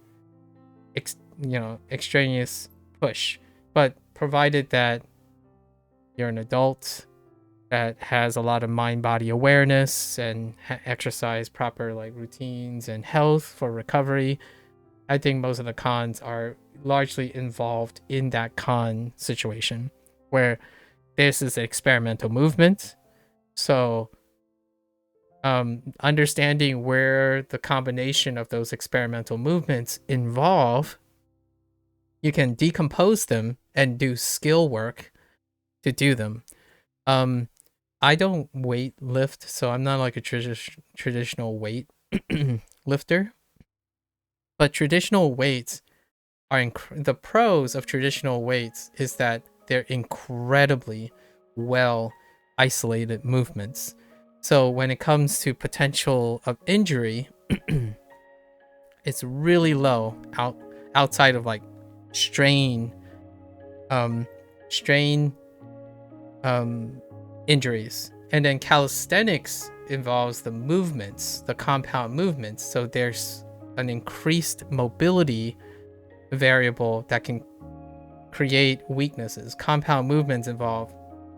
extraneous push. But provided that you're an adult that has a lot of mind-body awareness and exercise proper like routines and health for recovery, I think most of the cons are largely involved in that con situation where this is an experimental movement. So understanding where the combination of those experimental movements involve, you can decompose them and do skill work to do them. I don't weight lift, so I'm not like a traditional weight lifter. But traditional weights are the pros of traditional weights is that they're incredibly well isolated movements. So when it comes to potential of injury, it's really low outside of like strain injuries. And then calisthenics involves the movements, the compound movements. So there's an increased mobility variable that can create weaknesses. Compound movements involve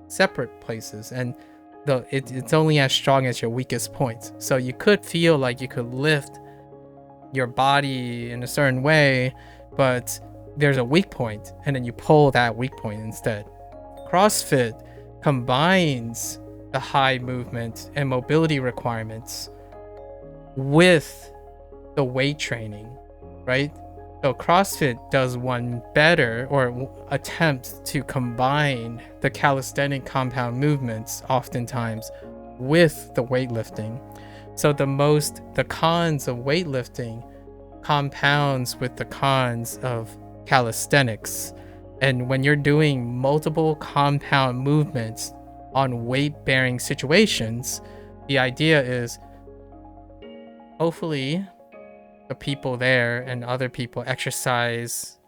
separate places, and it's only as strong as your weakest points. So you could feel like you could lift your body in a certain way, but there's a weak point, and then you pull that weak point instead. CrossFit combines the high movement and mobility requirements with the weight training, right? So CrossFit does one better, or attempts to combine the calisthenic compound movements oftentimes with the weightlifting. So the cons of weightlifting compounds with the cons of calisthenics. And when you're doing multiple compound movements on weight-bearing situations, the idea is hopefully the people there and other people exercise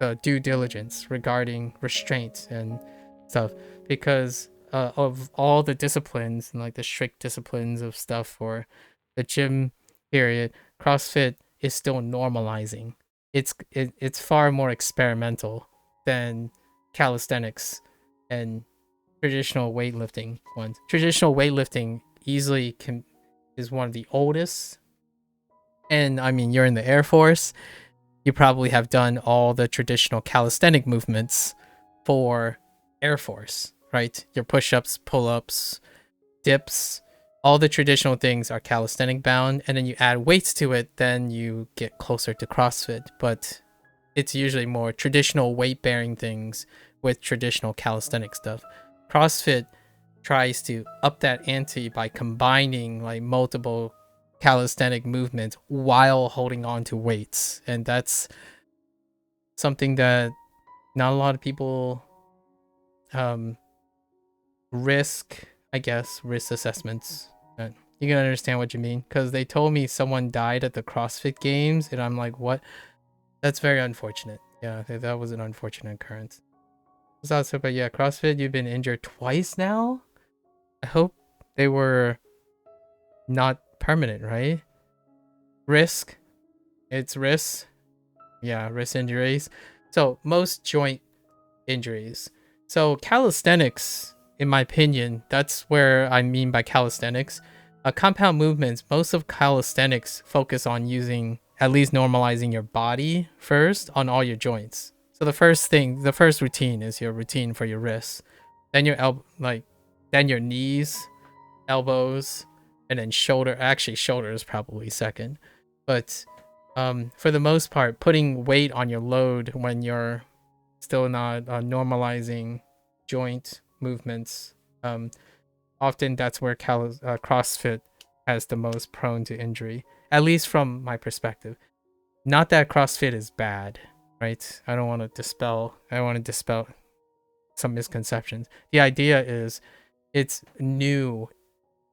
the due diligence regarding restraint and stuff, because of all the disciplines and like the strict disciplines of stuff for the gym period, CrossFit is still normalizing. It's far more experimental than calisthenics and traditional weightlifting ones. Traditional weightlifting easily is one of the oldest. And I mean, you're in the Air Force. You probably have done all the traditional calisthenic movements for Air Force, right? Your push-ups, pull-ups, dips, all the traditional things are calisthenic bound. And then you add weights to it, then you get closer to CrossFit. But it's usually more traditional weight-bearing things with traditional calisthenic stuff. CrossFit tries to up that ante by combining like multiple calisthenic movements while holding on to weights, and that's something that not a lot of people risk assessments. You can understand what you mean, because they told me someone died at the CrossFit games, and I'm like, what? That's very unfortunate. Yeah, that was an unfortunate occurrence. But yeah, CrossFit, you've been injured twice now. I hope they were not permanent, right? Risk. It's risk. Yeah, wrist injuries. So most joint injuries. So calisthenics, in my opinion, that's where I mean by calisthenics. Compound movements, most of calisthenics focus on using, at least normalizing your body first on all your joints. So the first routine is your routine for your wrists. Then your then your knees, elbows, and then shoulder. Actually, shoulder is probably second, but for the most part, putting weight on your load when you're still not normalizing joint movements, often that's where CrossFit has the most prone to injury, at least from my perspective. Not that CrossFit is bad, right? I want to dispel some misconceptions. The idea is it's new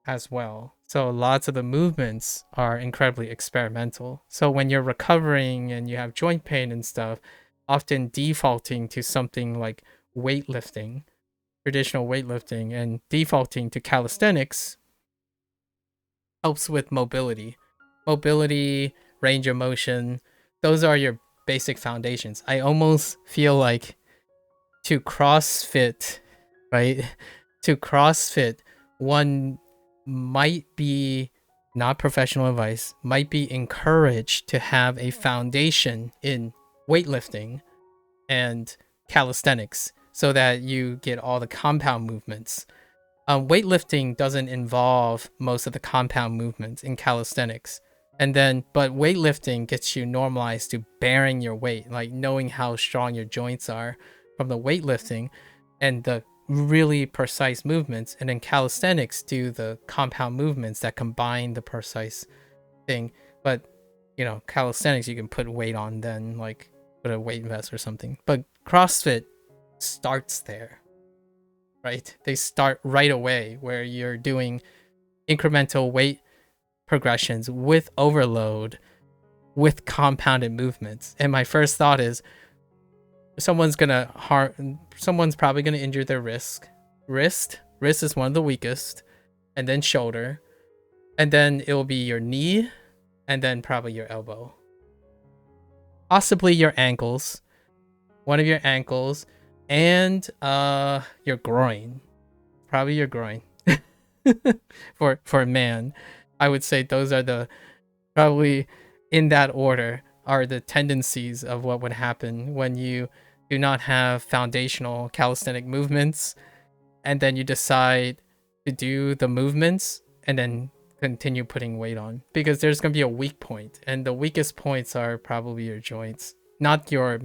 as well. So lots of the movements are incredibly experimental. So when you're recovering and you have joint pain and stuff, often defaulting to something like weightlifting, traditional weightlifting, and defaulting to calisthenics helps with mobility, range of motion. Those are your basic foundations. I almost feel like to CrossFit, right? To CrossFit, one might be, not professional advice, might be encouraged to have a foundation in weightlifting and calisthenics so that you get all the compound movements. Weightlifting doesn't involve most of the compound movements in calisthenics. But weightlifting gets you normalized to bearing your weight, like knowing how strong your joints are from the weightlifting and the really precise movements. And then calisthenics do the compound movements that combine the precise thing. But, calisthenics, you can put weight on, then like put a weight vest or something. But CrossFit starts there, right? They start right away where you're doing incremental weight progressions with overload, with compounded movements. And my first thought is someone's probably gonna injure their wrist. Wrist is one of the weakest, and then shoulder, and then it will be your knee, and then probably your elbow, possibly your ankles, one of your ankles, and your groin, probably your groin. for a man, I would say those are probably in that order are the tendencies of what would happen when you do not have foundational calisthenic movements, and then you decide to do the movements and then continue putting weight on, because there's going to be a weak point, and the weakest points are probably your joints, not your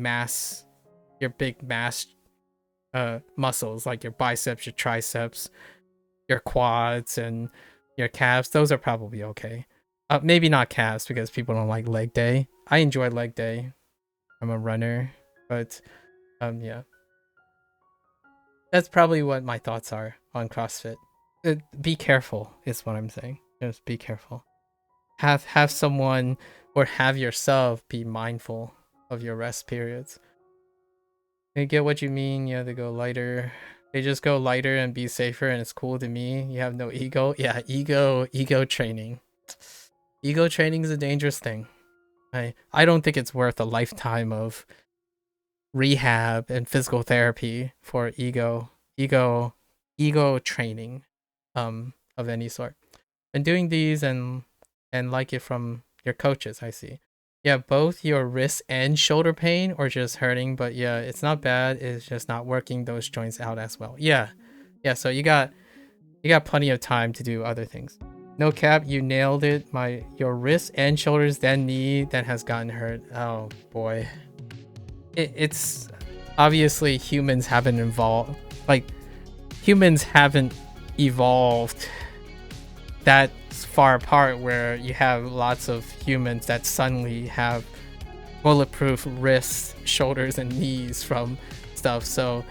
big mass muscles like your biceps, your triceps, your quads, and your calves. Those are probably okay. Maybe not calves because people don't like leg day. I enjoy leg day. I'm a runner, but yeah. That's probably what my thoughts are on CrossFit. Be careful is what I'm saying. Just be careful. Have someone or have yourself be mindful of your rest periods. I get what you mean. You have to go lighter. They just go lighter and be safer, and it's cool to me. You have no ego. Yeah, ego training. Ego training is a dangerous thing. I don't think it's worth a lifetime of rehab and physical therapy for ego training of any sort. And doing these and like it from your coaches, I see. Yeah, both your wrist and shoulder pain or just hurting, but yeah, it's not bad. It's just not working those joints out as well. Yeah, so you got plenty of time to do other things. No cap, you nailed it. Your wrist and shoulders, then knee, that has gotten hurt. Oh boy. It's obviously humans haven't evolved that far apart where you have lots of humans that suddenly have bulletproof wrists, shoulders, and knees from stuff. So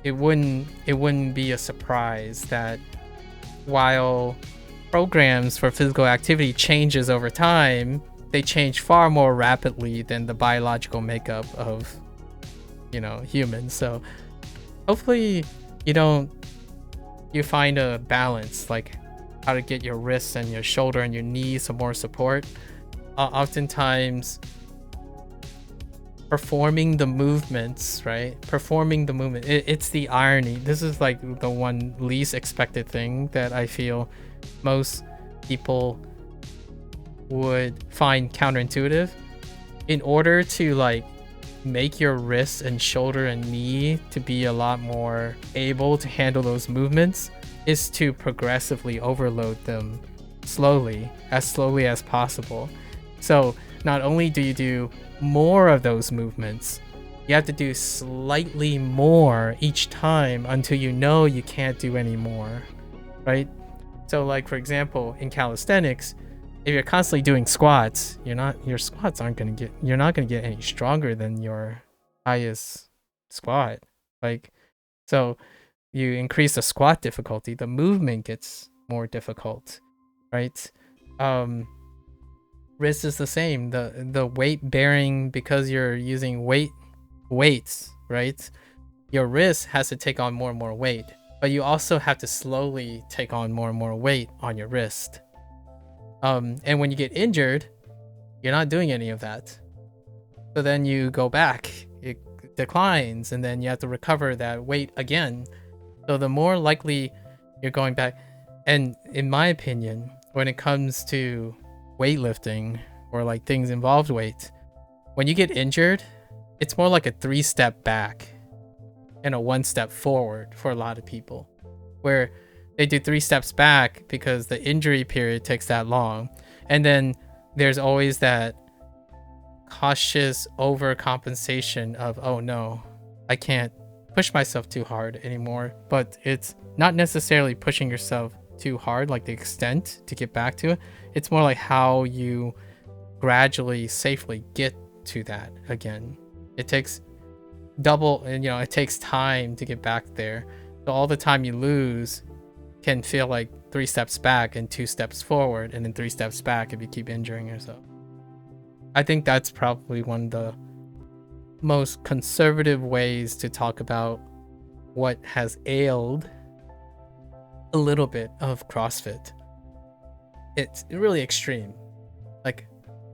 it wouldn't be a surprise that while programs for physical activity changes over time, they change far more rapidly than the biological makeup of humans. So hopefully you find a balance, like how to get your wrists and your shoulder and your knees some more support. Oftentimes performing the movements, right? It's the irony. This is like the one least expected thing that I feel most people would find counterintuitive. In order to make your wrist and shoulder and knee to be a lot more able to handle those movements, is to progressively overload them slowly as possible. So not only do you do more of those movements, you have to do slightly more each time until you know you can't do any more, right? So like, for example, in calisthenics, if you're constantly doing squats, your squats you're not gonna get any stronger than your highest squat. Like, so you increase the squat difficulty, the movement gets more difficult, right? Wrist is the same. The weight bearing, because you're using weights, right? Your wrist has to take on more and more weight, but you also have to slowly take on more and more weight on your wrist. And when you get injured, you're not doing any of that. So then you go back, it declines, and then you have to recover that weight again. So the more likely you're going back. And in my opinion, when it comes to weightlifting or like things involved weight, when you get injured, it's more like a 3-step back and a 1-step forward for a lot of people, where they do 3 steps back because the injury period takes that long. And then there's always that cautious overcompensation of, oh no, I can't push myself too hard anymore. But it's not necessarily pushing yourself too hard, like the extent to get back to it. It's more like how you gradually, safely get to that again. It takes double, and it takes time to get back there. So all the time you lose can feel like 3 steps back and 2 steps forward, and then 3 steps back if you keep injuring yourself. I think that's probably one of the most conservative ways to talk about what has ailed a little bit of CrossFit. It's really extreme. Like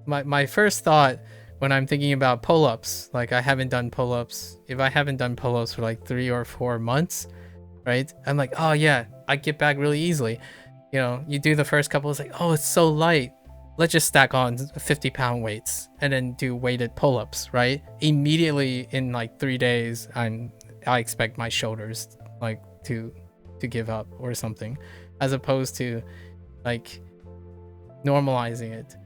my first thought when I'm thinking about pull-ups, like I haven't done pull-ups. If I haven't done pull-ups for like 3 or 4 months, right? I'm like, oh yeah, I get back really easily. You do the first couple, it's like, oh, it's so light. Let's just stack on 50-pound weights and then do weighted pull-ups, right? Immediately in like 3 days, I expect my shoulders like to give up or something, as opposed to like normalizing it.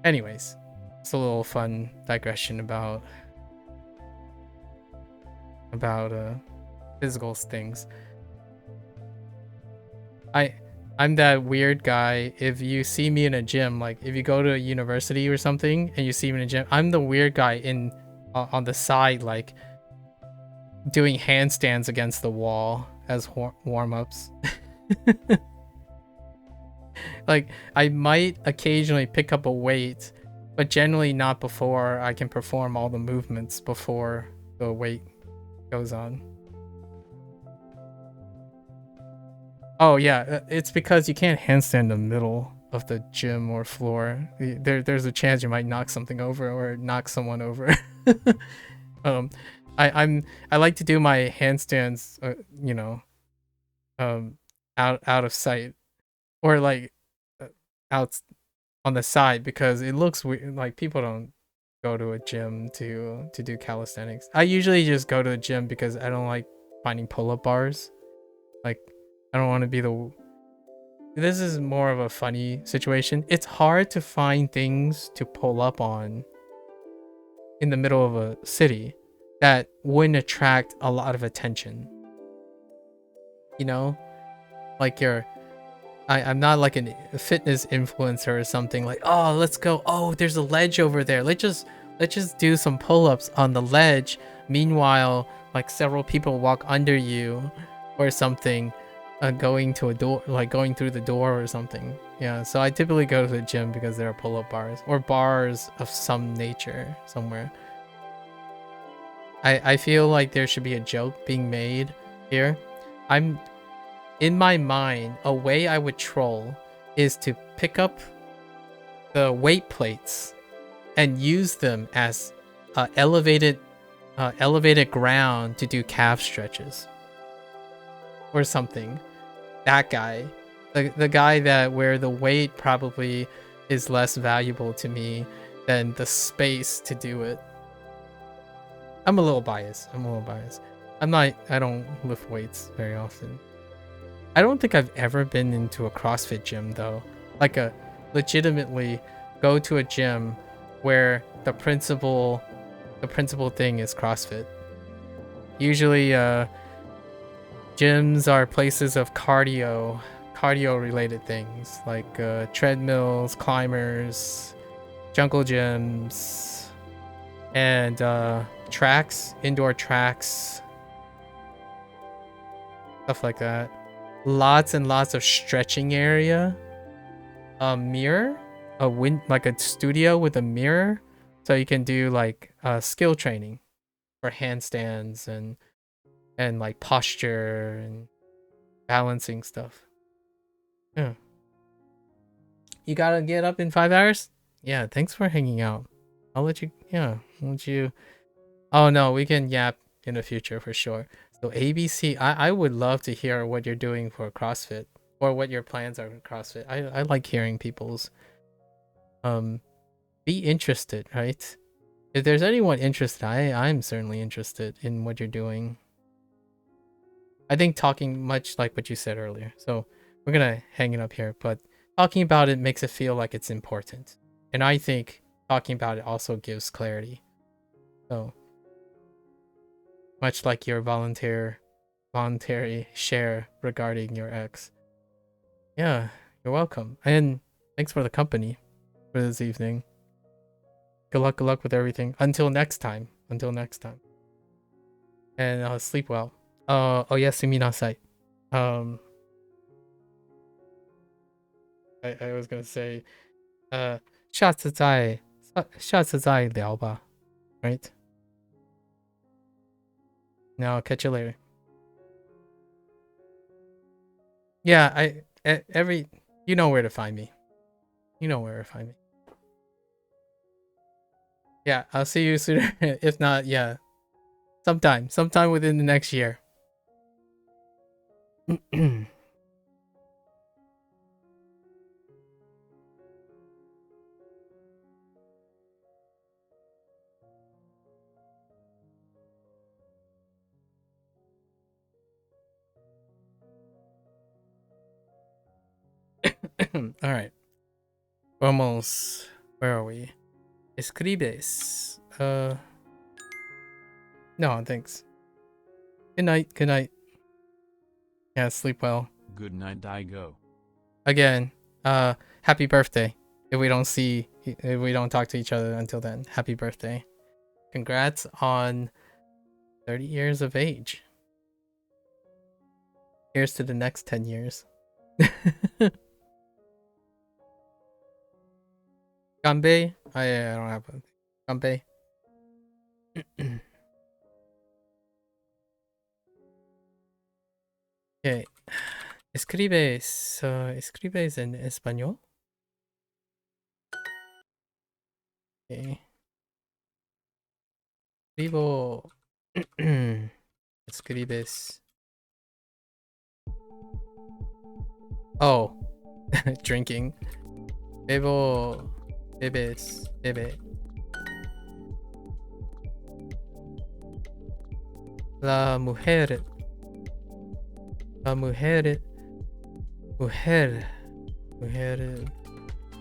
Anyways, it's a little fun digression about physical things. I'm that weird guy. If you see me in a gym, like if you go to a university or something and you see me in a gym, I'm the weird guy on the side, like doing handstands against the wall as warm-ups. Like I might occasionally pick up a weight, but generally not before I can perform all the movements before the weight goes on. Oh yeah, it's because you can't handstand in the middle of the gym or floor. There's a chance you might knock something over or knock someone over. I like to do my handstands, out of sight, or like out on the side, because it looks weird. Like people don't go to a gym to do calisthenics. I usually just go to the gym because I don't like finding pull-up bars. Like I don't want to be this is more of a funny situation. It's hard to find things to pull up on in the middle of a city that wouldn't attract a lot of attention. Like I'm not like a fitness influencer or something, like, oh, let's go, oh, there's a ledge over there, let's just do some pull-ups on the ledge. Meanwhile, like several people walk under you or something, going to a door, like going through the door or something. Yeah, so I typically go to the gym because there are pull-up bars or bars of some nature somewhere. I feel like there should be a joke being made here. In my mind, a way I would troll is to pick up the weight plates and use them as elevated ground to do calf stretches or something. That guy, the guy where the weight probably is less valuable to me than the space to do it. I'm a little biased. I don't lift weights very often. I don't think I've ever been into a CrossFit gym though. Like a legitimately go to a gym where the principal thing is CrossFit. Usually gyms are places of cardio related things like treadmills, climbers, jungle gyms, and tracks, indoor tracks, stuff like that. Lots and lots of stretching area, a mirror, like a studio with a mirror, so you can do like skill training for handstands and like posture and balancing stuff. Yeah. You gotta get up in 5 hours? Yeah, thanks for hanging out. I'll let you, yeah, I'll let you. Oh no, we can yap in the future for sure. So ABC, I would love to hear what you're doing for CrossFit or what your plans are for CrossFit. I like hearing people's, be interested, right? If there's anyone interested, I'm certainly interested in what you're doing. I think talking much like what you said earlier. So we're gonna hang it up here, but talking about it makes it feel like it's important. And I think talking about it also gives clarity. So much like your voluntary share regarding your ex. Yeah, you're welcome. And thanks for the company for this evening. Good luck with everything. Until next time. And sleep well. Oyasumi nasai. I was gonna say, 下次再聊吧, right? No, catch you later. Yeah, you know where to find me. Yeah, I'll see you sooner. If not, yeah, sometime within the next year. All right. Vamos. Where are we? Escribes. No, thanks. Good night. Yeah, sleep well. Good night, Daigo. Again, happy birthday. If we don't talk to each other until then, happy birthday. Congrats on 30 years of age. Here's to the next 10 years. Ganbei? I don't have a Ganbei. Okay. ¿Escribes en español? Okay. Escribes. Oh, drinking. Bebes. La mujer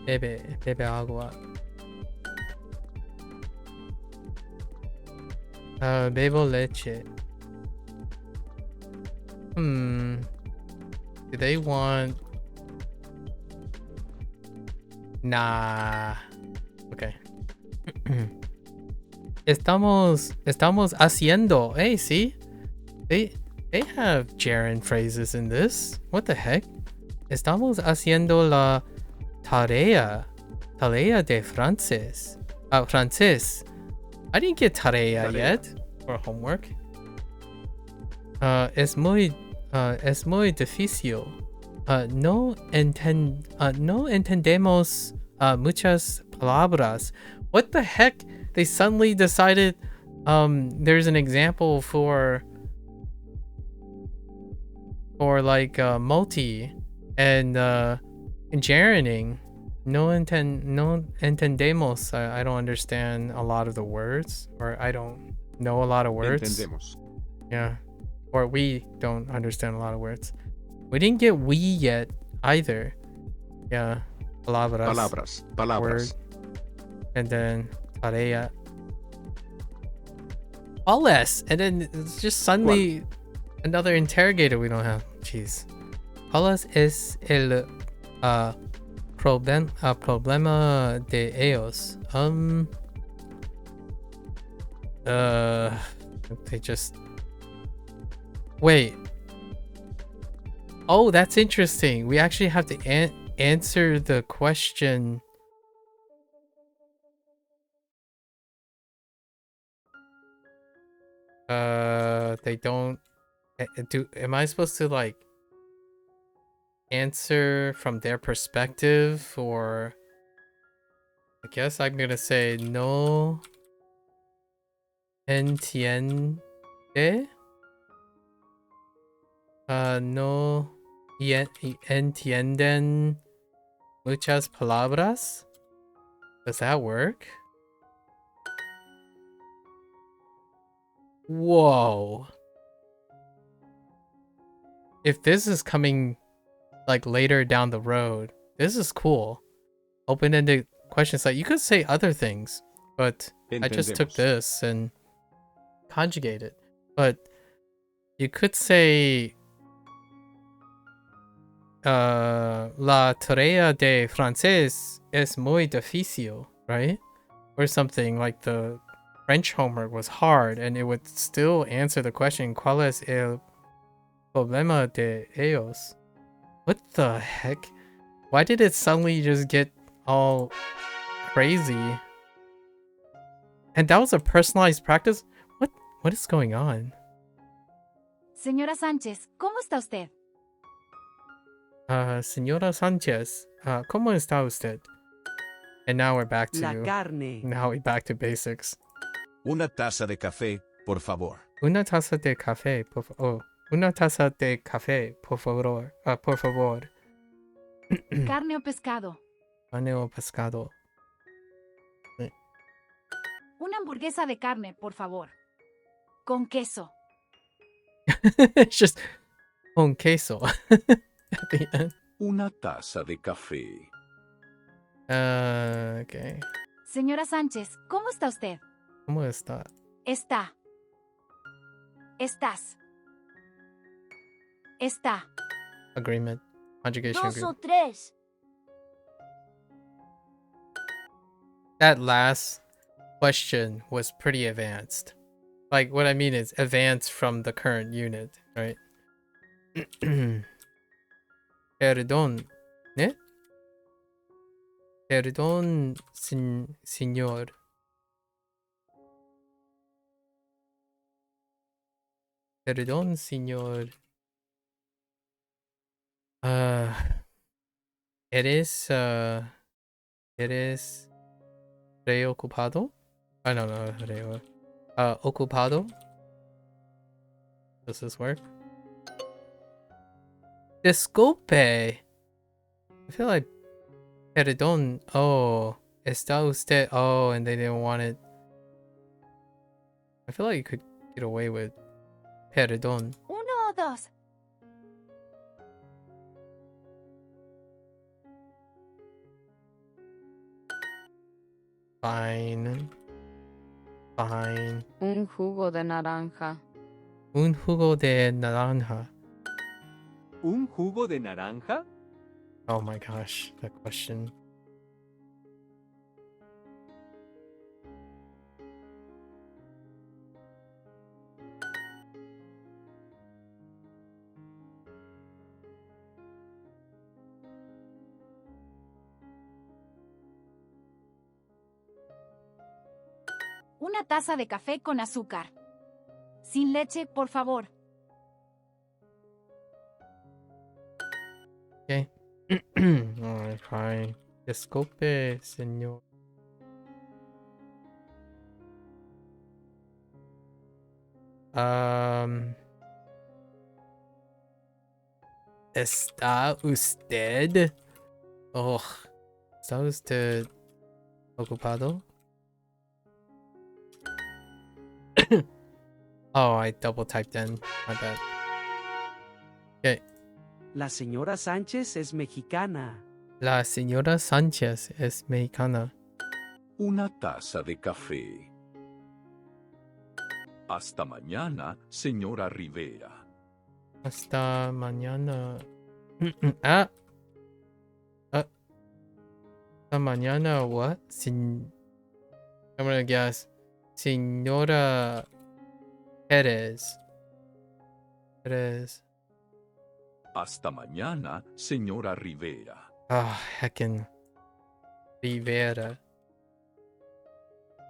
bebe agua. Bebo leche. Do they want? Nah. Okay. Estamos haciendo. Hey, see? They have gerund phrases in this. What the heck? Estamos haciendo la tarea de francés. Francés. I didn't get tarea yet for homework. Es muy difícil. No entendemos muchas palabras. What the heck? They suddenly decided there's an example for like multi and gerunding. No entendemos. I don't understand a lot of the words, or I don't know a lot of words. Entendemos. Yeah. Or we don't understand a lot of words. We didn't get we yet either. Yeah. Palabras. Palabras. Word. And then tarea. ¿Cuáles? And then it's just suddenly another interrogator we don't have. Jeez. ¿Cuáles es el problema de ellos? They just... Wait. Oh, that's interesting. We actually have to answer the question. They don't... Am I supposed to, like, answer from their perspective, or... I guess I'm gonna say no entiende. No entienden muchas palabras. Does that work? Whoa. If this is coming like later down the road, this is cool. Open-ended questions. Like, you could say other things, but I just took this and conjugated. But you could say la tarea de francés es muy difícil, right? Or something like the French homework was hard, and it would still answer the question, ¿Cuál es el problema de ellos? What the heck? Why did it suddenly just get all crazy? And that was a personalized practice? What is going on? Señora Sánchez, ¿cómo está usted? Señora Sánchez, ¿cómo está usted? And now we're back to... La carne. Now we're back to basics. Una taza de café, por favor. Una taza de café, por favor. Una taza de café, por favor. Por favor. Carne o pescado. Carne o pescado. Una hamburguesa de carne, por favor. Con queso. It's just con queso. At the end. Una taza de café. Okay. Señora Sánchez, ¿cómo está usted? ¿Cómo está? Está. Estás. Está. Agreement. Conjugation Dos o agreement. tres. That last question was pretty advanced. Like, what I mean is advanced from the current unit, right? Perdón, ¿eh? Perdón, señor. Perdón, señor. ¿Eres preocupado? No, reo. Ocupado? Does this work? Disculpe. I feel like perdón. Oh, está usted. Oh, and they didn't want it. I feel like you could get away with perdón. Uno o dos. Fine. Fine. Un jugo de naranja. Un jugo de naranja. ¿Un jugo de naranja? Oh my gosh, that question. Una taza de café con azúcar. Sin leche, por favor. Okay. Alright, fine. Disculpe, señor. ¿Está usted? Oh, ¿está usted ocupado? Oh, I double typed in. My bad. Okay. La señora Sánchez es mexicana. La señora Sánchez es mexicana. Una taza de café. Hasta mañana, señora Rivera. Hasta mañana. Ah. Hasta mañana, what? I'm gonna guess. Señora Perez. Perez. Hasta mañana, señora Rivera. Ah, heckin' Rivera.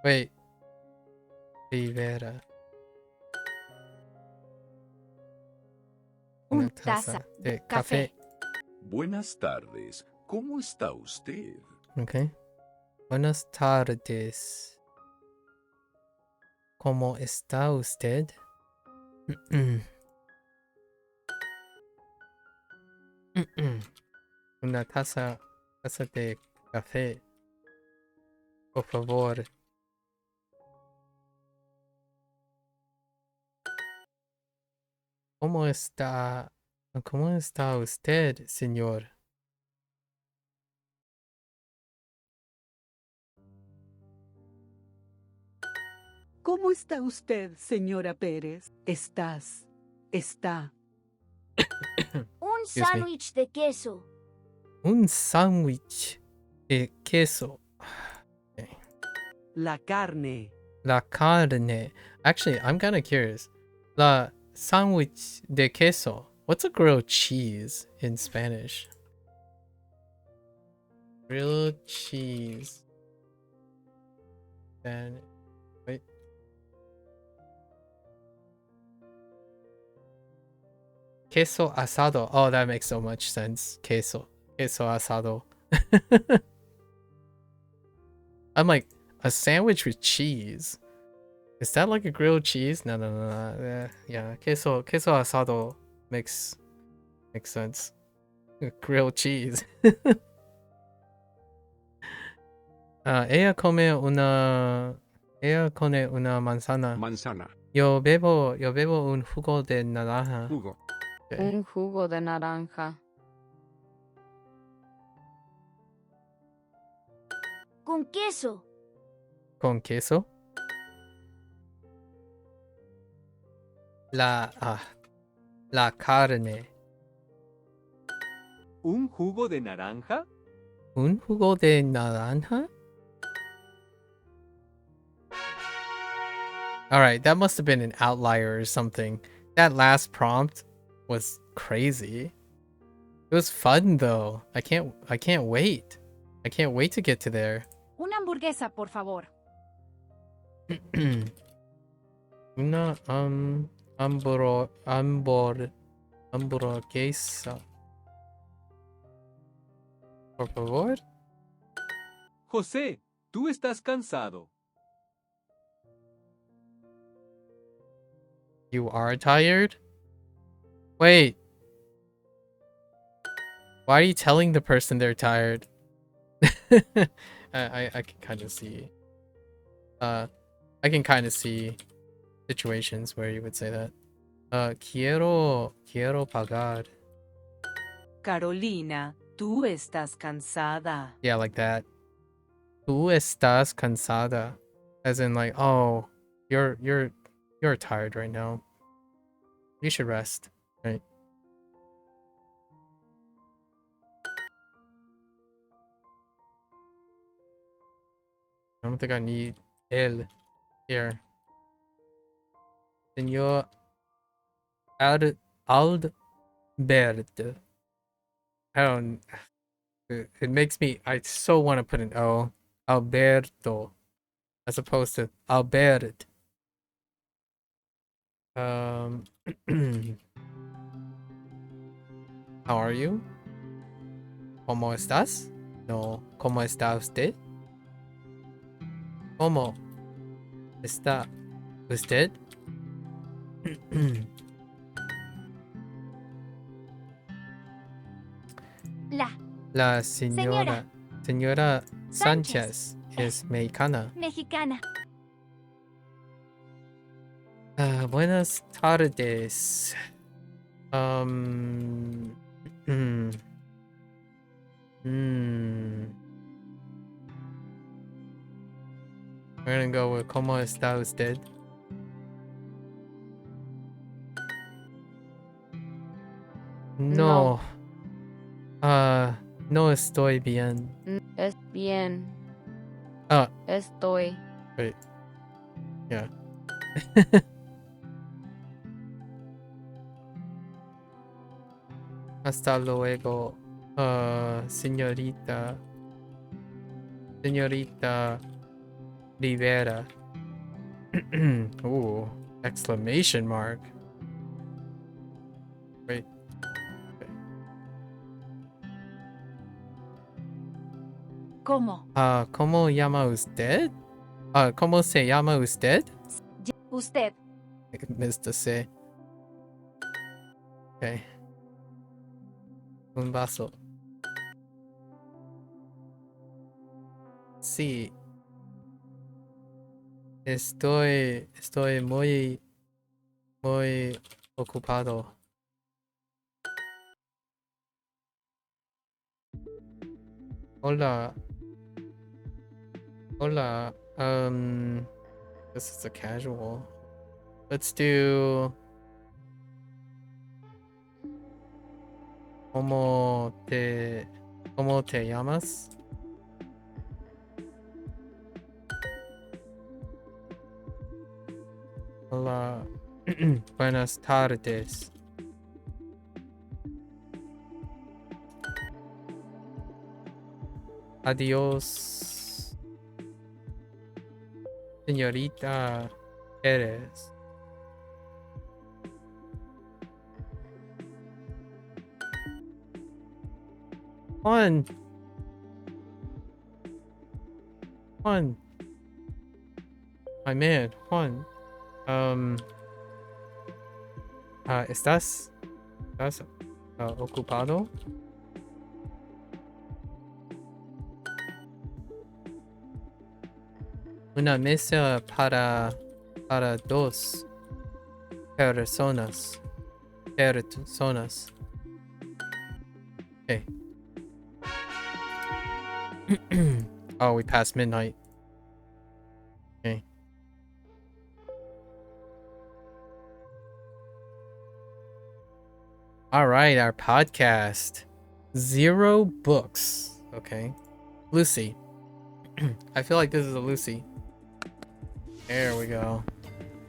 Wait. Rivera. Una taza de café. Buenas tardes. ¿Cómo está usted? Okay. Buenas tardes. ¿Cómo está usted? Una taza de café. Por favor. ¿Cómo está usted, señor? ¿Cómo está usted, señora Pérez? Está. Un Excuse me. sándwich de queso. Un sándwich de queso. Okay. La carne. La carne. Actually, I'm kind of curious. La sándwich de queso. What's a grilled cheese in Spanish? Grilled cheese. Then, wait. Queso asado. Oh, that makes so much sense. Queso asado. I'm like, a sandwich with cheese. Is that like a grilled cheese? No. Yeah, queso asado makes sense. Grilled cheese. Ella come una manzana. Manzana. Yo bebo un jugo de naranja. Jugo. Okay. Un jugo de naranja. Con queso. Con queso. La carne. ¿Un jugo de naranja? Un jugo de naranja? Alright, that must have been an outlier or something. That last prompt was crazy. It was fun though. I can't wait. I can't wait to get to there. Una hamburguesa, por favor. Una hamburguesa. Por favor. José, tú estás cansado. You are tired? Wait. Why are you telling the person they're tired? I can kind of see. I can kind of see situations where you would say that. Quiero pagar. Carolina, tú estás cansada. Yeah, like that. Tú estás cansada. As in like, oh, you're tired right now. You should rest, right? I don't think I need el here. Señor Albert. I don't. It makes me. I so want to put an O. Alberto, as opposed to Albert. How are you? ¿Cómo estás? No. ¿Cómo está usted? ¿Cómo está usted? La señora Sánchez es mexicana. Mexicana. Buenas tardes. Hmm. Hmm. We're gonna go with ¿Cómo está usted? No. No estoy bien. Es bien. Ah. Estoy. Wait. Yeah. Hasta luego, señorita. Señorita Rivera. Ooh, exclamation mark. Wait. Okay. ¿Cómo? ¿Cómo llama usted? ¿Cómo se llama usted? Usted. Mr. C. Okay. Un vaso. Sí. Estoy muy ocupado. Hola. Hola. This is a casual. Let's do ¿Cómo te llamas? Hola. Buenas tardes. Adiós. Señorita Pérez. Juan. My man, Juan. ¿Estás ocupado? Una mesa para dos personas. Okay. Oh, we passed midnight. Okay. All right, our podcast. 0 books. Okay. Lucy. I feel like this is a Lucy. There we go.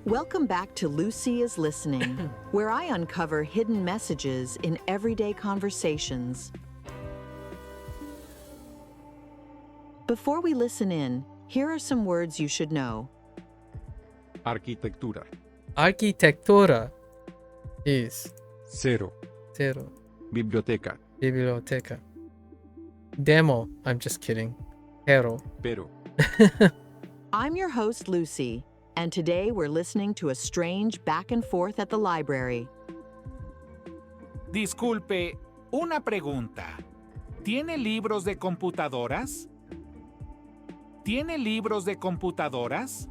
Welcome back to Lucy is Listening, where I uncover hidden messages in everyday conversations. Before we listen in, here are some words you should know. Arquitectura. Arquitectura is 0. Biblioteca. Biblioteca. Demo. I'm just kidding. Pero. I'm your host, Lucy, and today we're listening to a strange back and forth at the library. Disculpe, una pregunta. ¿Tiene libros de computadoras? ¿Tiene libros de computadoras?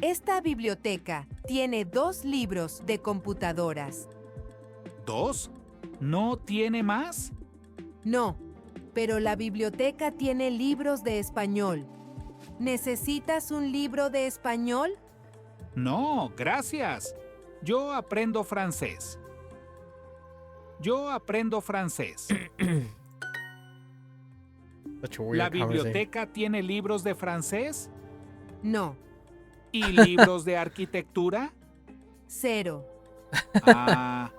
Esta biblioteca tiene 2 libros de computadoras. ¿2? ¿No tiene más? No, pero la biblioteca tiene libros de español. ¿Necesitas un libro de español? No, gracias. Yo aprendo francés. ¿La biblioteca tiene libros de francés? No. ¿Y libros de arquitectura? 0. Ah,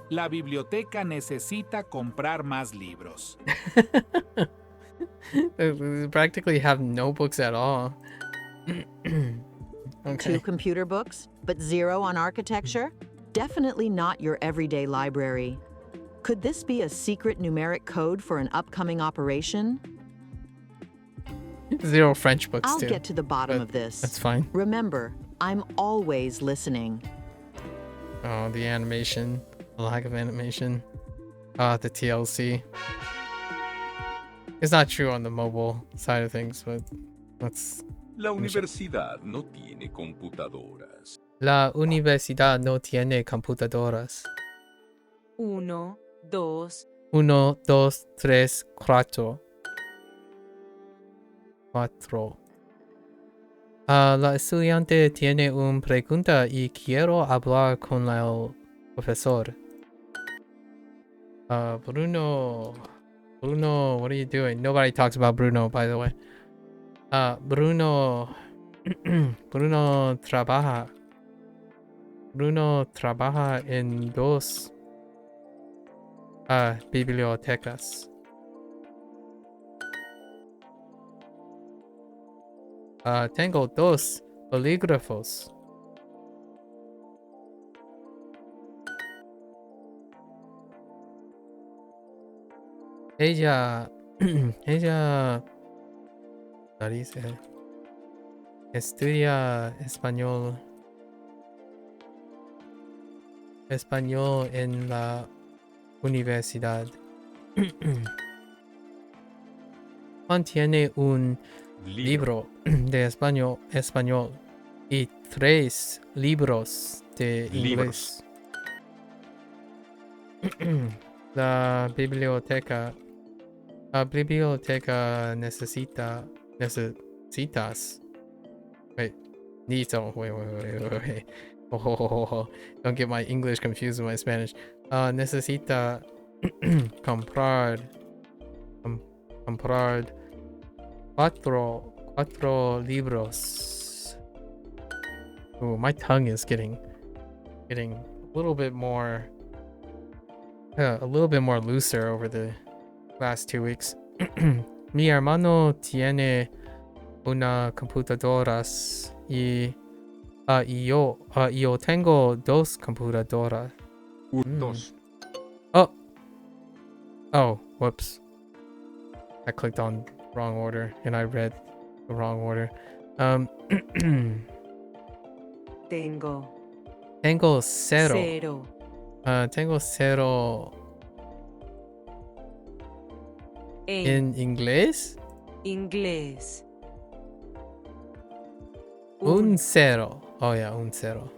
la biblioteca necesita comprar más libros. We practically have no books at all. Okay. 2 computer books, but 0 on architecture? Definitely not your everyday library. Could this be a secret numeric code for an upcoming operation? 0 French books I'll too. get to the bottom of this. That's fine. Remember, I'm always listening. Oh, the animation. The lack of animation. The TLC. It's not true on the mobile side of things, but let's... La universidad no tiene computadoras. La universidad no tiene computadoras. 1, 2, 1, 2, 3, 4. 4. La estudiante tiene una pregunta y quiero hablar con el profesor. Bruno, what are you doing? Nobody talks about Bruno, by the way. Bruno, Bruno trabaja en 2 bibliotecas. Tengo 2 bolígrafos. Ella dice, estudia español en la universidad. Juan tiene un libro de español y 3 libros de inglés. La biblioteca necesitas. Wait. Oh, don't get my English confused with my Spanish. Necesita comprar 4 libros. Ooh, my tongue is getting a little bit more looser over the last 2 weeks. Mi hermano tiene una computadora y yo tengo 2 computadoras. 2. Oh, whoops. I clicked on wrong order and I read the wrong order. Tengo 0. Tengo 0 en inglés. Inglés. Un 0. Oh yeah, un 0.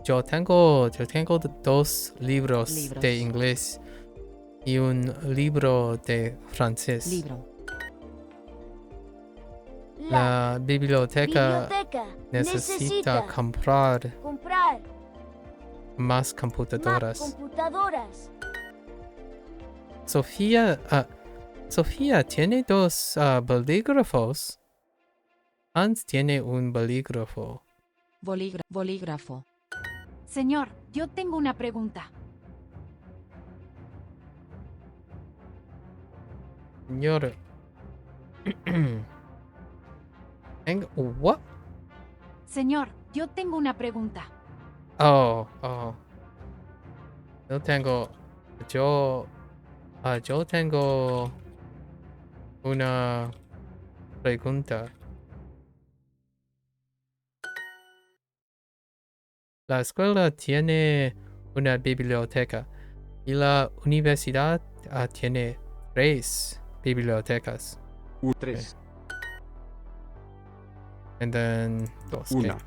Yo tengo 2 libros de inglés y un libro de francés. La biblioteca necesita comprar más computadoras. Sofía tiene 2 bolígrafos. Hans tiene un bolígrafo. Bolígrafo. Señor, yo tengo una pregunta. Señor. What? Señor, yo tengo una pregunta. Oh. Yo tengo una pregunta. La escuela tiene una biblioteca y la universidad tiene 3 bibliotecas. 3. And then 2. Una.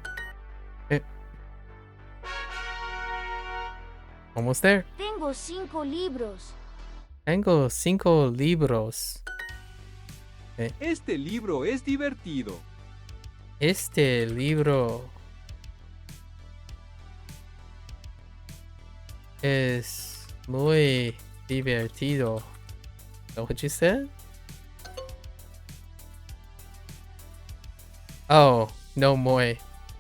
Almost there. Tengo 5 libros. Tengo 5 libros. Este libro es divertido. Este libro es muy divertido. Is that what you said? Oh, no muy.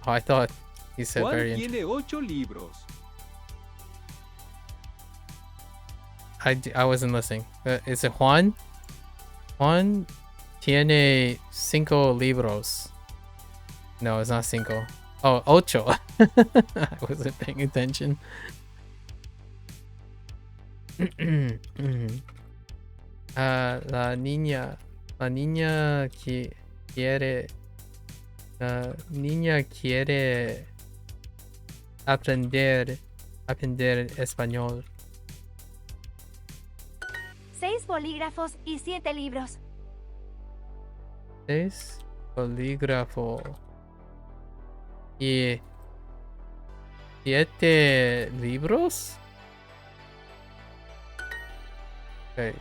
Oh, I thought you said Juan very tiene 8 libros. I wasn't listening. Is it Juan? Juan tiene 5 libros. No, it's not 5. Oh, 8. I wasn't paying attention. La niña quiere aprender español. 6 bolígrafos y 7 libros. 6 bolígrafos y 7 libros. Okay.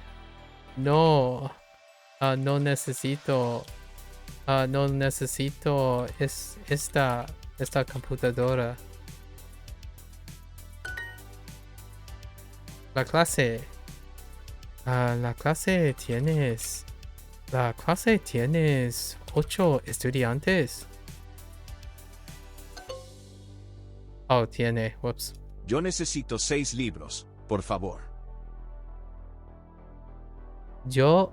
No, no necesito, no necesito esta computadora. La clase tienes 8 estudiantes. Oh, tiene, whoops. Yo necesito 6 libros, por favor. Yo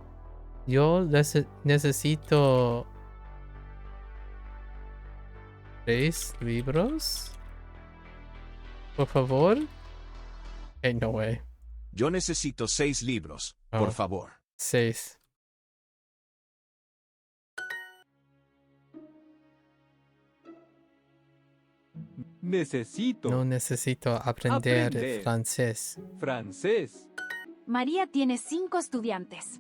necesito 3 libros. Por favor. Hey, no way. Yo necesito 6 libros, por favor. 6. No necesito aprender francés. Francés. María tiene 5 estudiantes.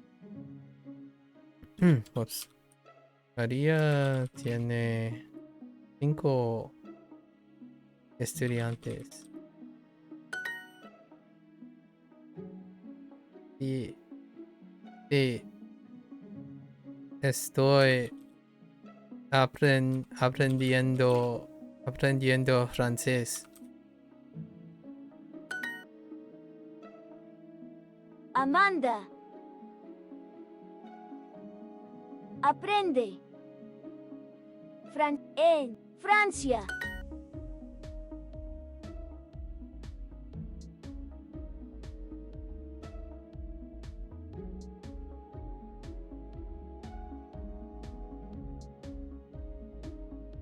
Ups. María tiene 5 estudiantes. Y estoy aprendiendo francés. Amanda. Aprende. En Francia.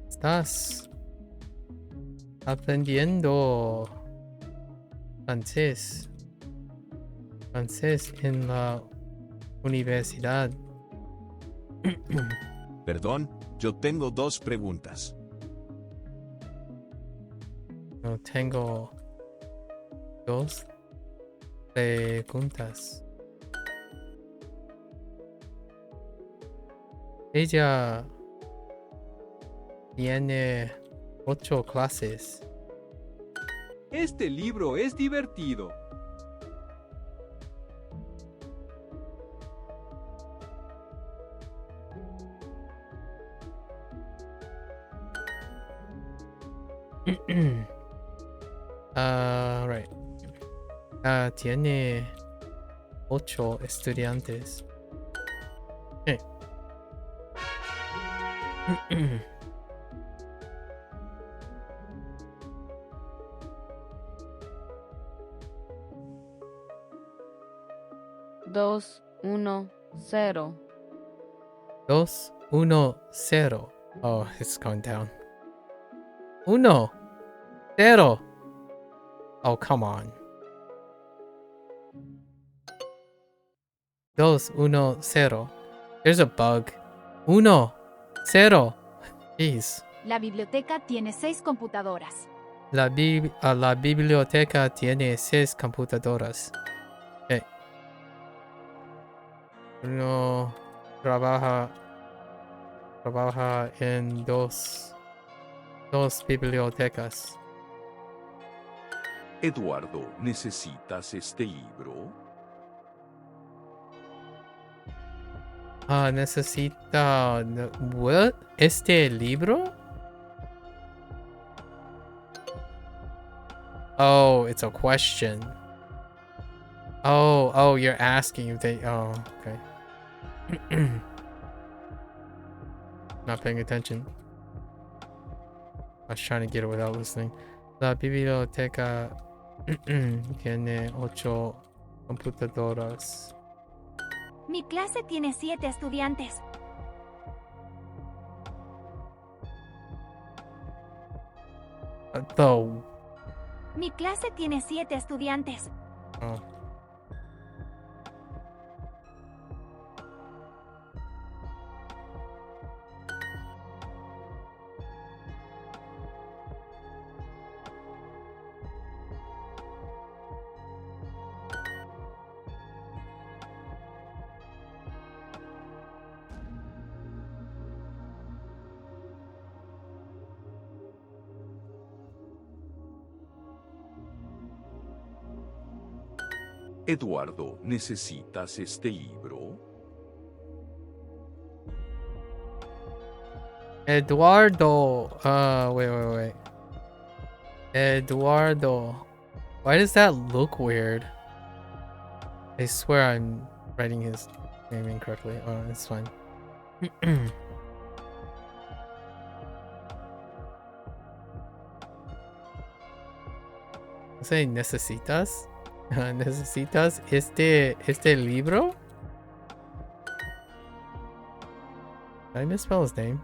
Estás aprendiendo francés en la universidad. Perdón, yo tengo 2 preguntas. No tengo 2 preguntas. Ella tiene 8 clases. Este libro es divertido. Right. Tiene 8 estudiantes. Okay. Dos, uno, cero. 2, 1, 0. Oh, it's going down. 1, 0. Oh, come on. 2, 1, 0. There's a bug. 1, 0. Jeez. La biblioteca tiene 6 computadoras. La biblioteca tiene 6 computadoras. Okay. Uno trabaja en dos bibliotecas. Eduardo, ¿necesitas este libro? Necesita... What? ¿Este libro? Oh, it's a question. Oh, you're asking if they... Oh, okay. Not paying attention. I was trying to get it without listening. La biblioteca tiene 8 computadoras. Mi clase tiene 7 estudiantes. Though. Mi clase tiene 7 estudiantes. Oh. Eduardo, ¿necesitas este libro? Eduardo. Wait. Eduardo. Why does that look weird? I swear I'm writing his name incorrectly. Oh, it's fine. Say necesitas. Necesitas este libro. Did I misspell his name?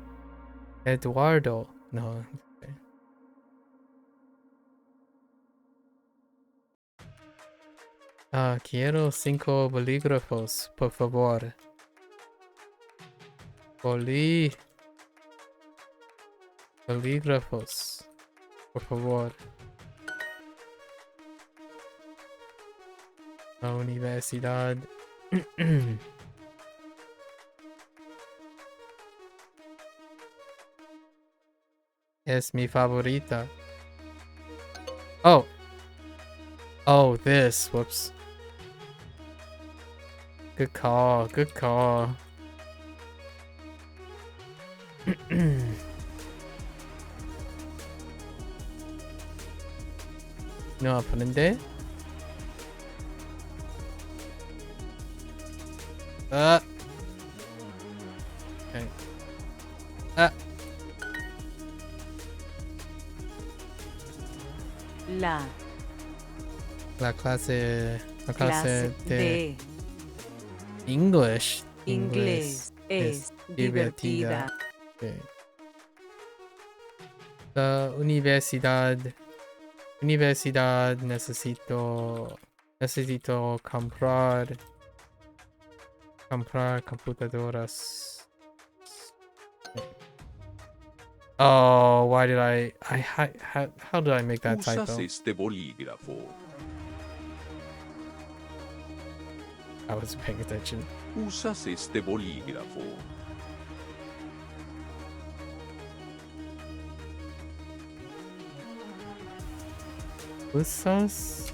Eduardo. No. Okay. Quiero 5 bolígrafos, por favor. Bolígrafos, por favor. La universidad. Es mi favorita. Oh, this. Whoops. Good call. No aprende. Okay. La clase de English es divertida. Okay. La universidad necesito comprar computadoras. Oh, why did how did I make that typo? Usas este bolígrafo. I was paying attention. Usas este bolígrafo. ¿Usas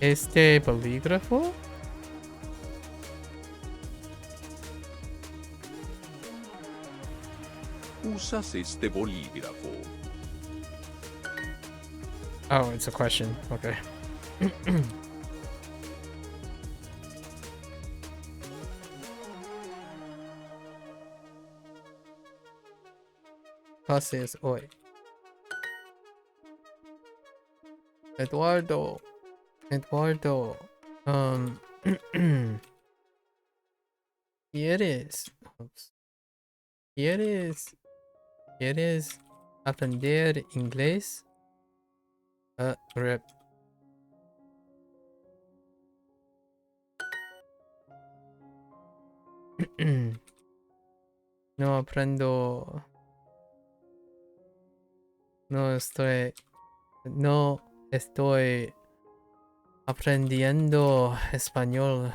este bolígrafo? Usas este bolígrafo. Oh, it's a question. Okay. Clases hoy. Eduardo. ¿Quieres aprender inglés? Rip. No aprendo. No estoy aprendiendo español.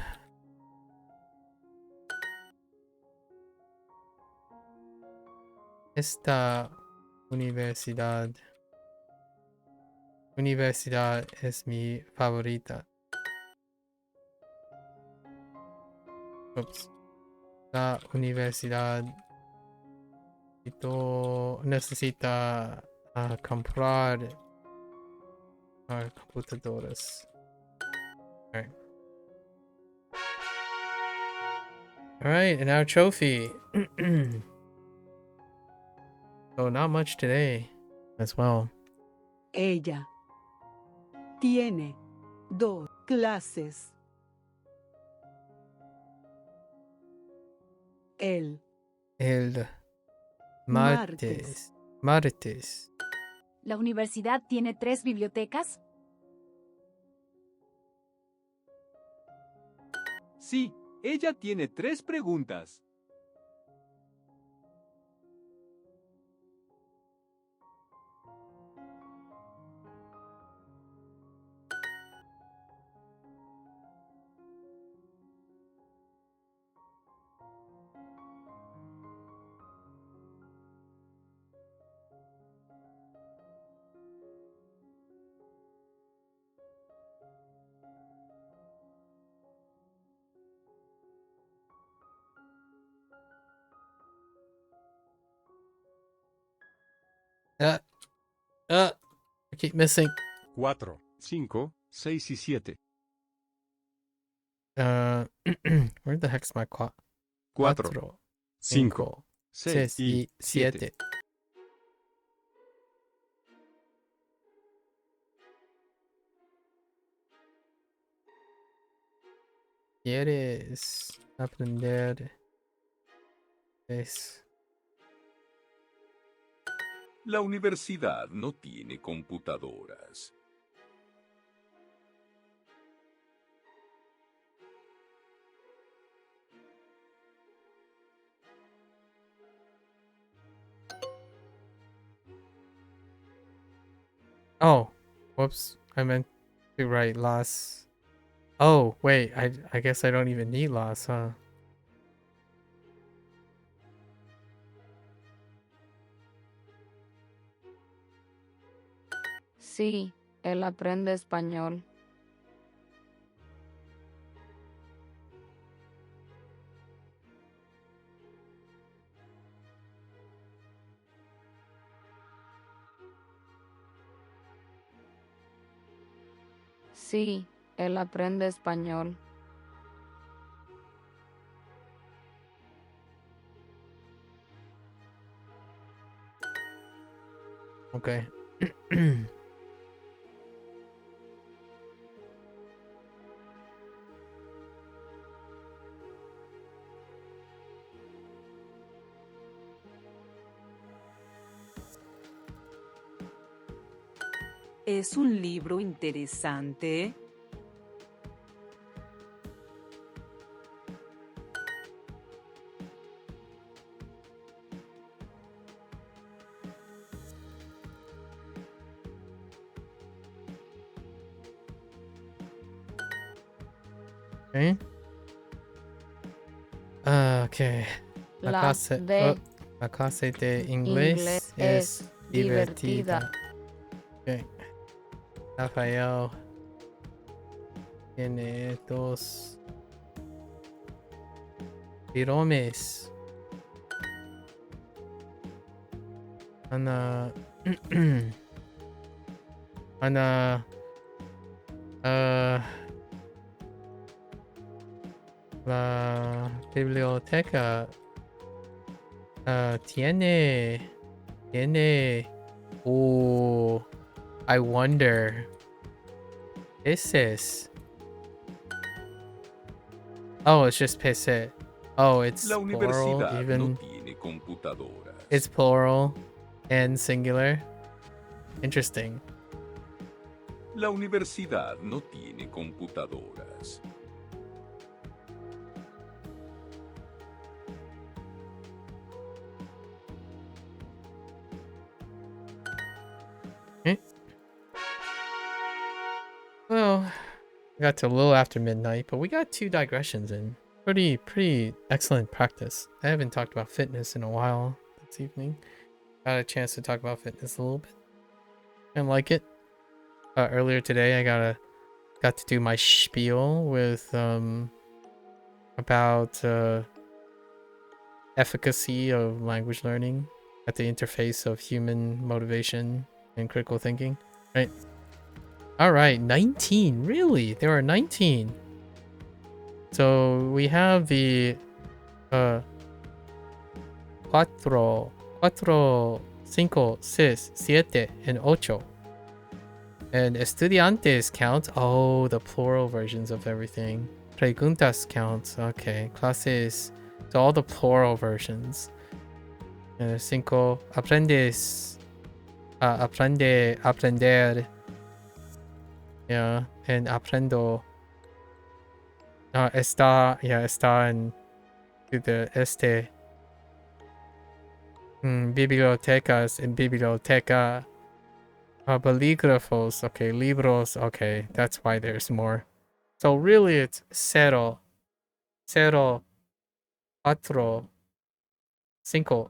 Esta universidad es mi favorita. Ups. La universidad necesita comprar computadoras. Alright, and our trophy. So not much today as well. Ella tiene 2 clases. El martes. ¿La universidad tiene 3 bibliotecas? Sí, ella tiene 3 preguntas. I keep missing. 4, 5, 6 y 7. Where the heck's my 4, 5, 5, 6 6 y y 7. 7. ¿Quieres aprender? Es... La universidad no tiene computadoras. Oh, whoops. I meant to write las. Oh, wait. I guess I don't even need las, huh? Sí, él aprende español. Sí, él aprende español. Okay. Es un libro interesante. Okay. Okay. La de la clase de inglés inglés es es divertida. divertida. Okay. Rafael tiene 2 piromes. Ana. Ana. La biblioteca tiene. I wonder. Peces. Oh, it's just pese. Oh, it's La plural universidad no even. tiene computadoras. It's plural and singular. Interesting. La universidad no tiene computadoras. Okay. Well, we got to a little after midnight, but we got 2 digressions in. Pretty excellent practice. I haven't talked about fitness in a while this evening. Got a chance to talk about fitness a little bit. And like it. Earlier today, I got to do my spiel with about efficacy of language learning at the interface of human motivation and critical thinking. Right. All right, 19. Really? There are 19. So we have the 4, 5, 6, 7, and 8. And estudiantes count. Oh, the plural versions of everything. Preguntas counts. Okay. Clases. So all the plural versions. 5. Aprendes. Aprender. Yeah. And aprendo. Está. Yeah, está en the este. Bibliotecas and biblioteca. Bolígrafos. Okay. Libros. Okay. That's why there's more. So really it's 0, 4, 5,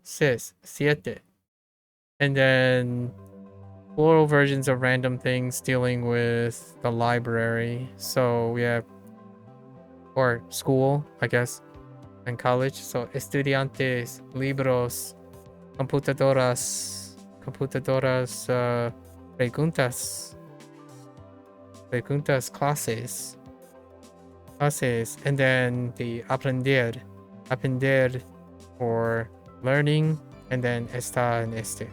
6, 7. And then plural versions of random things dealing with the library. So we have, or school, I guess, and college. So estudiantes, libros, computadoras, computadoras preguntas clases, and then the aprender for learning, and then está en este.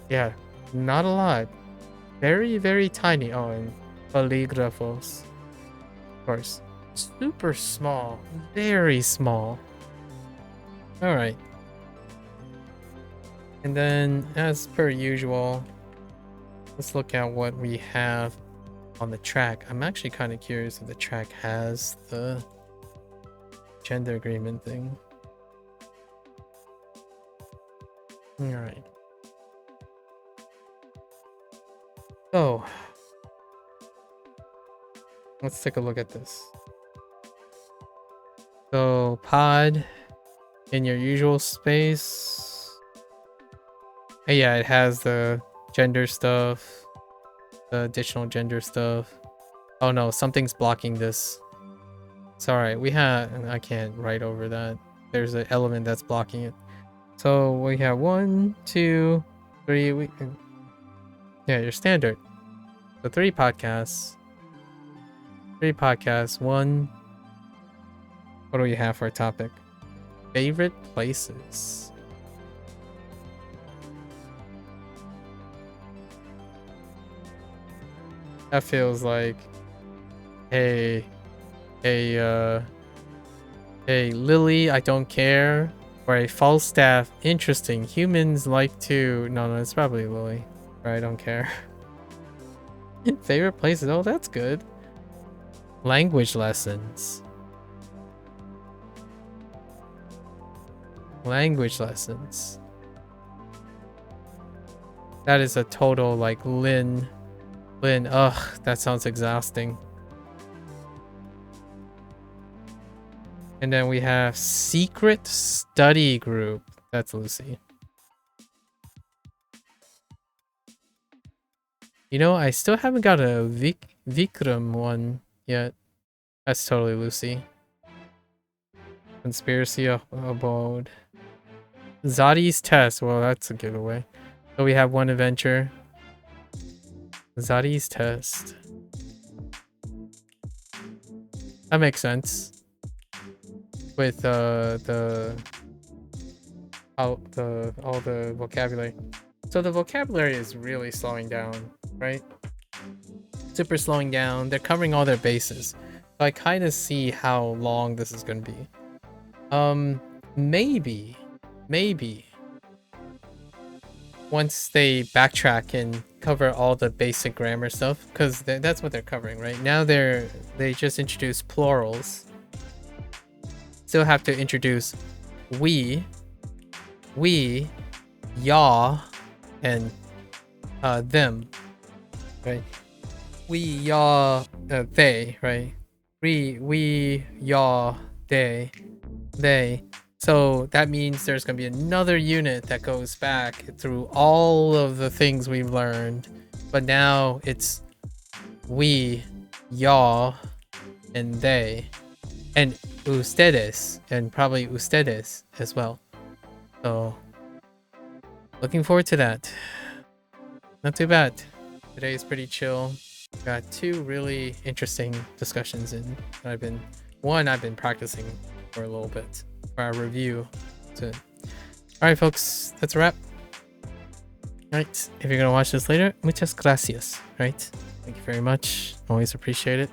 Yeah, not a lot. Very, very tiny. Oh, and polígrafos. Of course. Super small. Very small. Alright. And then, as per usual, let's look at what we have on the track. I'm actually kind of curious if the track has the gender agreement thing. Alright. So, let's take a look at this. So, pod in your usual space. Yeah, it has the gender stuff, the additional gender stuff. Oh no, something's blocking this. It's alright, I can't write over that. There's an element that's blocking it. So we have 1, 2, 3. Yeah, your standard. So 3 podcasts. 1. What do we have for a topic? Favorite places. That feels like hey Lily, I don't care, or a Falstaff, interesting. Humans like to... No, it's probably Lily, or I don't care. Favorite places? Oh, that's good. Language lessons. Language lessons. That is a total, like, Lynn, ugh, that sounds exhausting. And then we have secret study group. That's Lucy. You know, I still haven't got a Vikram one yet. That's totally Lucy. Conspiracy abode. Zadi's test. Well, that's a giveaway. So we have one adventure. Zadi's test. That makes sense. With all the vocabulary. So the vocabulary is really slowing down, right? Super slowing down. They're covering all their bases. So I kind of see how long this is going to be. Maybe once they backtrack and cover all the basic grammar stuff, because that's what they're covering right now. They just introduced plurals. Still have to introduce we, y'all, and them, right? We, y'all, they, right? We, y'all, they. So that means there's going to be another unit that goes back through all of the things we've learned. But now it's we, y'all, and they. And ustedes, and probably ustedes as well. So, looking forward to that. Not too bad. Today is pretty chill. Got 2 really interesting discussions in. I've been practicing for a little bit for our review. So, alright folks, that's a wrap. Alright, if you're gonna watch this later, muchas gracias, right? Thank you very much. Always appreciate it.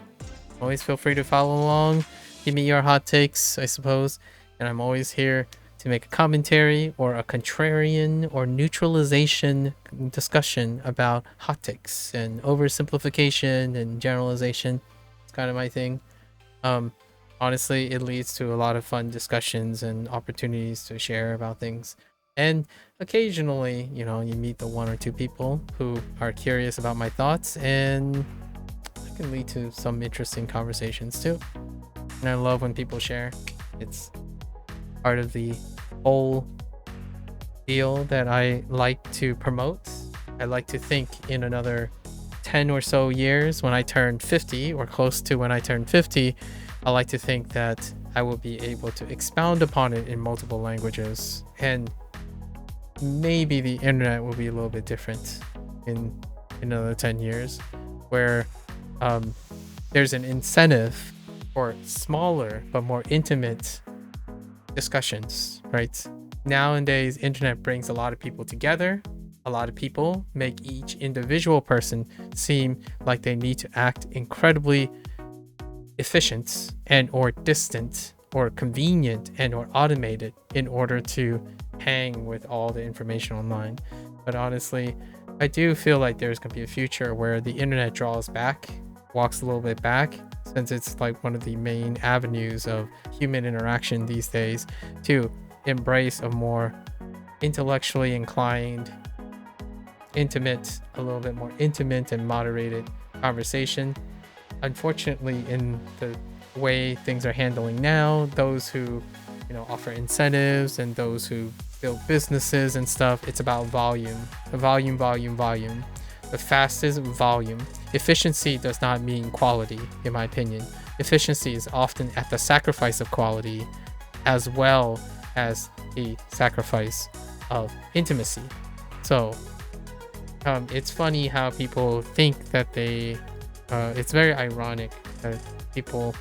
Always feel free to follow along. Give me your hot takes, I suppose. And I'm always here to make a commentary or a contrarian or neutralization discussion about hot takes and oversimplification and generalization. It's kind of my thing. Honestly, it leads to a lot of fun discussions and opportunities to share about things. And occasionally, you know, you meet the 1 or 2 people who are curious about my thoughts, and it can lead to some interesting conversations too. And I love when people share. It's part of the whole deal that I like to promote. I like to think in another 10 or so years, when I turn 50, or close to when I turn 50, I like to think that I will be able to expound upon it in multiple languages. And maybe the internet will be a little bit different in another 10 years, where there's an incentive for smaller but more intimate discussions, right? Nowadays, internet brings a lot of people together. A lot of people make each individual person seem like they need to act incredibly efficient and or distant or convenient and or automated in order to hang with all the information online. But honestly, I do feel like there's going to be a future where the internet draws back, walks a little bit back, since it's like one of the main avenues of human interaction these days, to embrace a more intellectually inclined, a little bit more intimate and moderated conversation. Unfortunately, in the way things are handling now, those who offer incentives and those who build businesses and stuff, it's about volume. The fastest volume. Efficiency does not mean quality, in my opinion. Efficiency is often at the sacrifice of quality, as well as the sacrifice of intimacy. So it's funny how people think that it's very ironic that people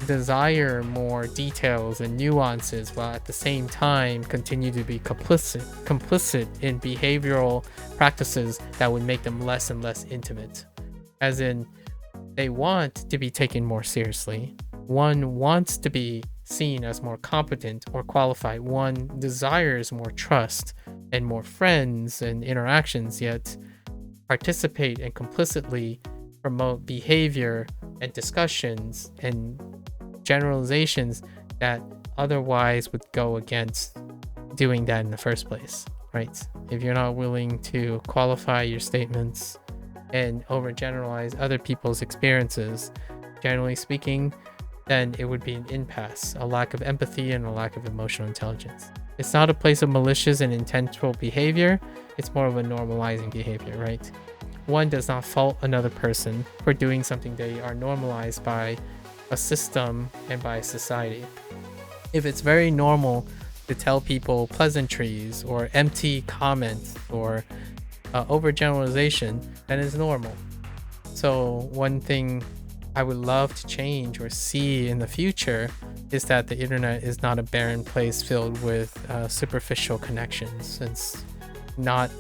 desire more details and nuances while at the same time continue to be complicit in behavioral practices that would make them less and less intimate. As in, they want to be taken more seriously. One wants to be seen as more competent or qualified. One desires more trust and more friends and interactions, yet participate and complicitly promote behavior and discussions and generalizations that otherwise would go against doing that in the first place, right? If you're not willing to qualify your statements and overgeneralize other people's experiences, generally speaking, then it would be an impasse, a lack of empathy and a lack of emotional intelligence. It's not a place of malicious and intentional behavior, it's more of a normalizing behavior, right? One does not fault another person for doing something they are normalized by a system and by society. If it's very normal to tell people pleasantries or empty comments or overgeneralization, then it's normal. So one thing I would love to change or see in the future is that the internet is not a barren place filled with superficial connections. It's not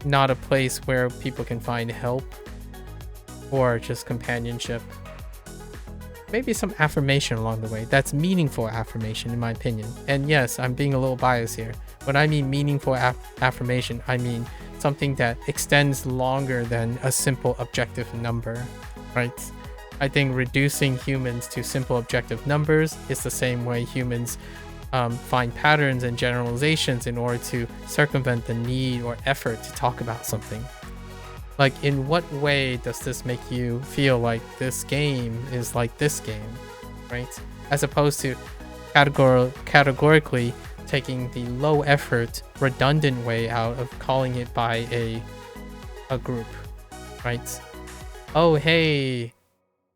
a place where people can find help or just companionship. Maybe some affirmation along the way. That's meaningful affirmation, in my opinion. And yes, I'm being a little biased here. When I mean meaningful affirmation, I mean something that extends longer than a simple objective number, right? I think reducing humans to simple objective numbers is the same way humans find patterns and generalizations in order to circumvent the need or effort to talk about something. Like, in what way does this make you feel like this game is like this game, right? As opposed to categorically taking the low effort, redundant way out of calling it by a group, right? Oh, hey,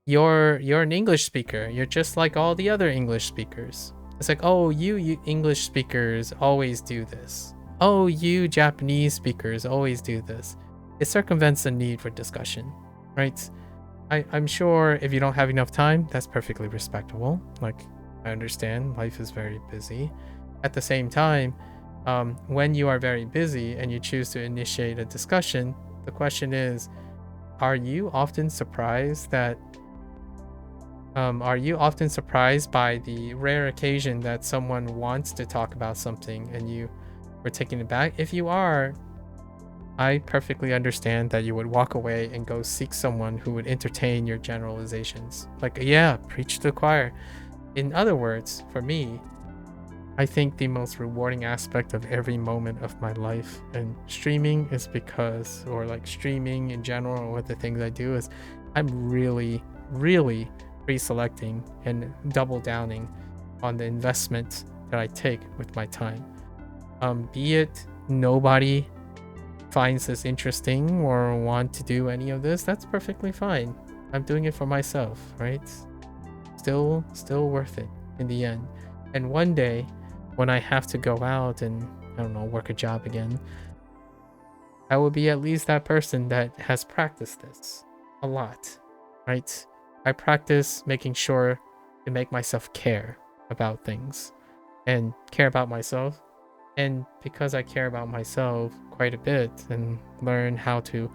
you're an English speaker. You're just like all the other English speakers. It's like, oh, you English speakers always do this. Oh, you Japanese speakers always do this. It circumvents the need for discussion, right? I'm sure if you don't have enough time, that's perfectly respectable. Like, I understand life is very busy. At the same time, when you are very busy and you choose to initiate a discussion, the question is, are you often surprised by the rare occasion that someone wants to talk about something and you were taken aback? If you are, I perfectly understand that you would walk away and go seek someone who would entertain your generalizations. Like, yeah, preach to the choir. In other words, for me, I think the most rewarding aspect of every moment of my life and streaming is because, or like streaming in general, or the things I do, is I'm really, really pre-selecting and double downing on the investment that I take with my time. Be it nobody finds this interesting or want to do any of this, that's perfectly fine. I'm doing it for myself, right? Still worth it in the end. And one day when I have to go out and I don't know, work a job again, I will be at least that person that has practiced this a lot, right? I practice making sure to make myself care about things and care about myself. And because I care about myself quite a bit and learn how to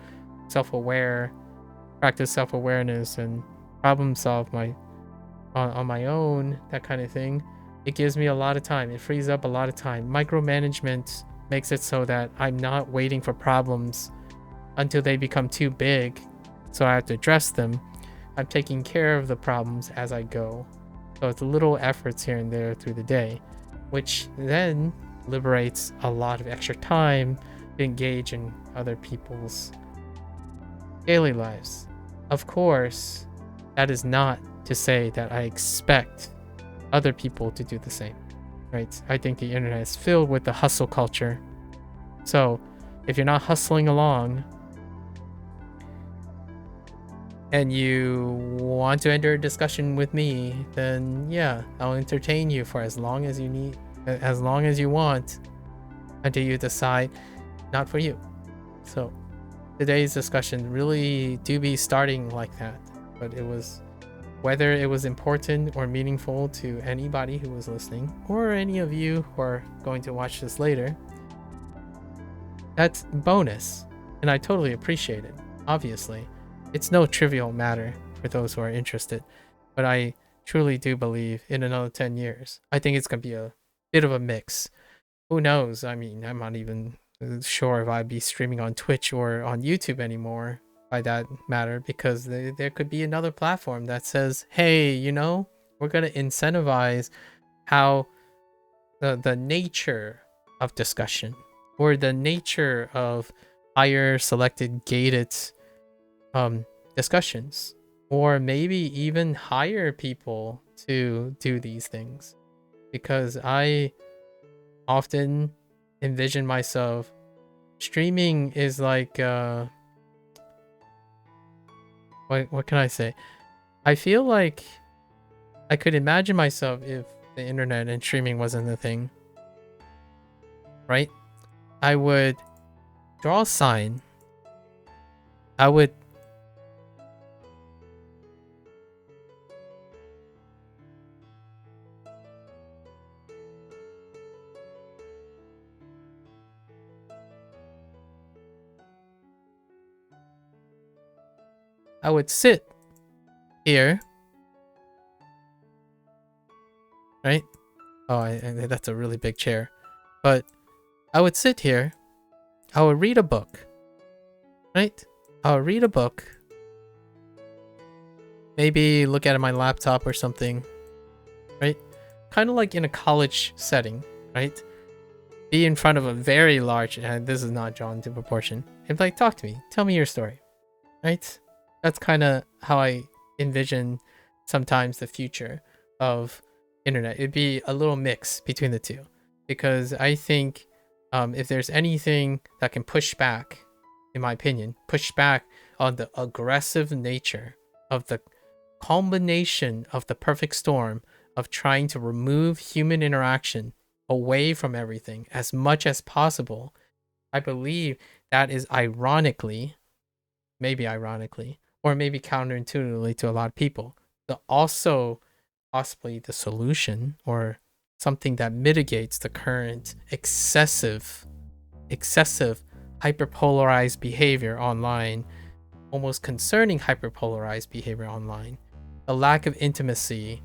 practice self-awareness and problem solve on my own, that kind of thing, it gives me a lot of time. It frees up a lot of time. Micromanagement makes it so that I'm not waiting for problems until they become too big, so I have to address them. I'm taking care of the problems as I go. So it's little efforts here and there through the day, which then liberates a lot of extra time to engage in other people's daily lives. Of course, that is not to say that I expect other people to do the same, right? I think the internet is filled with the hustle culture. So if you're not hustling along and you want to enter a discussion with me, then yeah, I'll entertain you for as long as you want, until you decide not for you. So today's discussion really do be starting like that, but whether it was important or meaningful to anybody who was listening, or any of you who are going to watch this later, that's bonus, and I totally appreciate it. Obviously, it's no trivial matter for those who are interested, but I truly do believe in another 10 years, I think it's going to be a bit of a mix. Who knows? I mean, I'm not even sure if I'd be streaming on Twitch or on YouTube anymore by that matter, because there could be another platform that says, hey, we're going to incentivize how the nature of discussion, or the nature of higher selected gated discussions, or maybe even hire people to do these things, because I often envision myself streaming is like what can I say? I feel like I could imagine myself if the internet and streaming wasn't a thing, right? I would draw a sign. I would sit here, right? Oh, that's a really big chair. But I would sit here, I would read a book, right? I would read a book, maybe look at my laptop or something, right? Kind of like in a college setting, right? Be in front of a very large, and this is not drawn to proportion, and like, talk to me, tell me your story, right? That's kind of how I envision sometimes the future of internet. It'd be a little mix between the two, because I think if there's anything that can push back, in my opinion, push back on the aggressive nature of the combination of the perfect storm of trying to remove human interaction away from everything as much as possible, I believe that is maybe ironically, or maybe counterintuitively to a lot of people, also possibly the solution, or something that mitigates the current excessive hyperpolarized behavior online, almost concerning hyperpolarized behavior online, the lack of intimacy,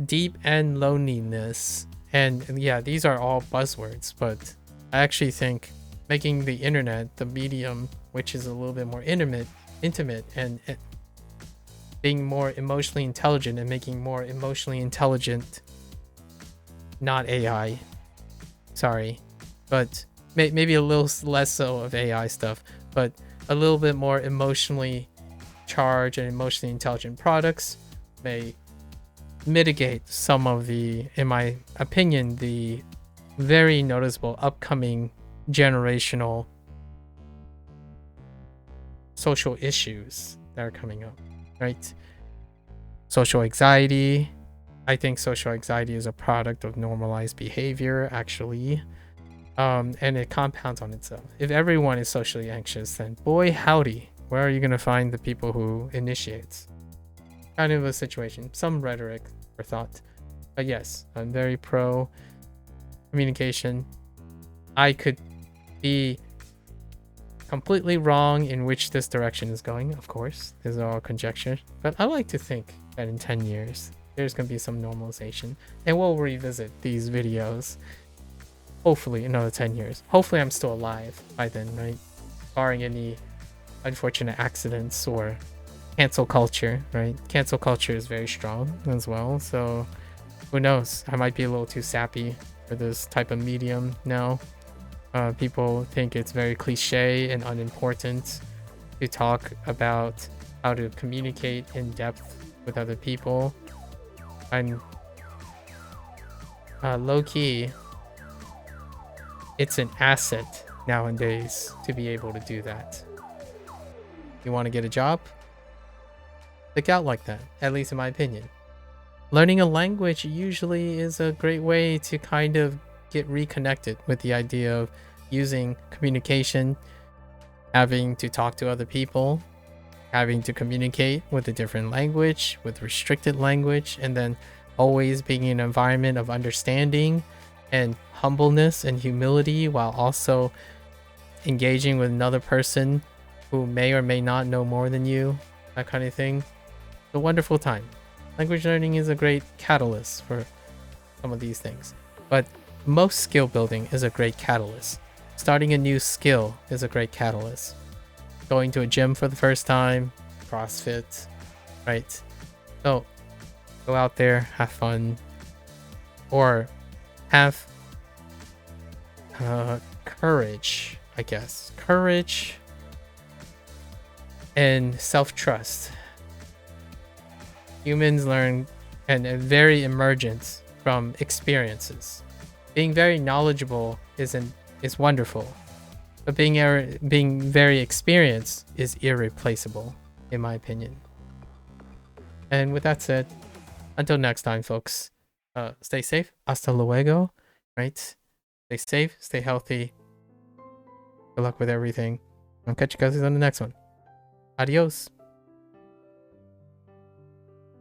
deep end loneliness, and yeah, these are all buzzwords, but I actually think making the internet the medium which is a little bit more intimate, and being more emotionally intelligent, and making more emotionally intelligent, not AI, sorry, but maybe a little less so of AI stuff, but a little bit more emotionally charged and emotionally intelligent products may mitigate some of the, in my opinion, the very noticeable upcoming generational social issues that are coming up, right? Social anxiety, I think social anxiety is a product of normalized behavior, actually. And it compounds on itself. If everyone is socially anxious, then boy howdy, where are you going to find the people who initiates? Kind of a situation. Some rhetoric or thought. But yes, I'm very pro communication. I could be completely wrong in which this direction is going, of course. These are all conjecture. But I like to think that in 10 years, there's going to be some normalization. And we'll revisit these videos, hopefully, another 10 years. Hopefully, I'm still alive by then, right? Barring any unfortunate accidents or cancel culture, right? Cancel culture is very strong as well. So who knows? I might be a little too sappy for this type of medium now. People think it's very cliche and unimportant to talk about how to communicate in depth with other people. And low-key, it's an asset nowadays to be able to do that. You want to get a job? Stick out like that, at least in my opinion. Learning a language usually is a great way to kind of get reconnected with the idea of using communication, having to talk to other people, having to communicate with a different language, with restricted language, and then always being in an environment of understanding and humbleness and humility, while also engaging with another person who may or may not know more than you, that kind of thing. It's a wonderful time. Language learning is a great catalyst for some of these things, but most skill building is a great catalyst. Starting a new skill is a great catalyst. Going to a gym for the first time, CrossFit, right? So go out there, have fun, or have courage, I guess. Courage and self-trust. Humans learn and are very emergent from experiences. Being very knowledgeable is wonderful, but being very experienced is irreplaceable, in my opinion. And with that said, until next time, folks, stay safe. Hasta luego, right? Stay safe, stay healthy. Good luck with everything. I'll catch you guys on the next one. Adios.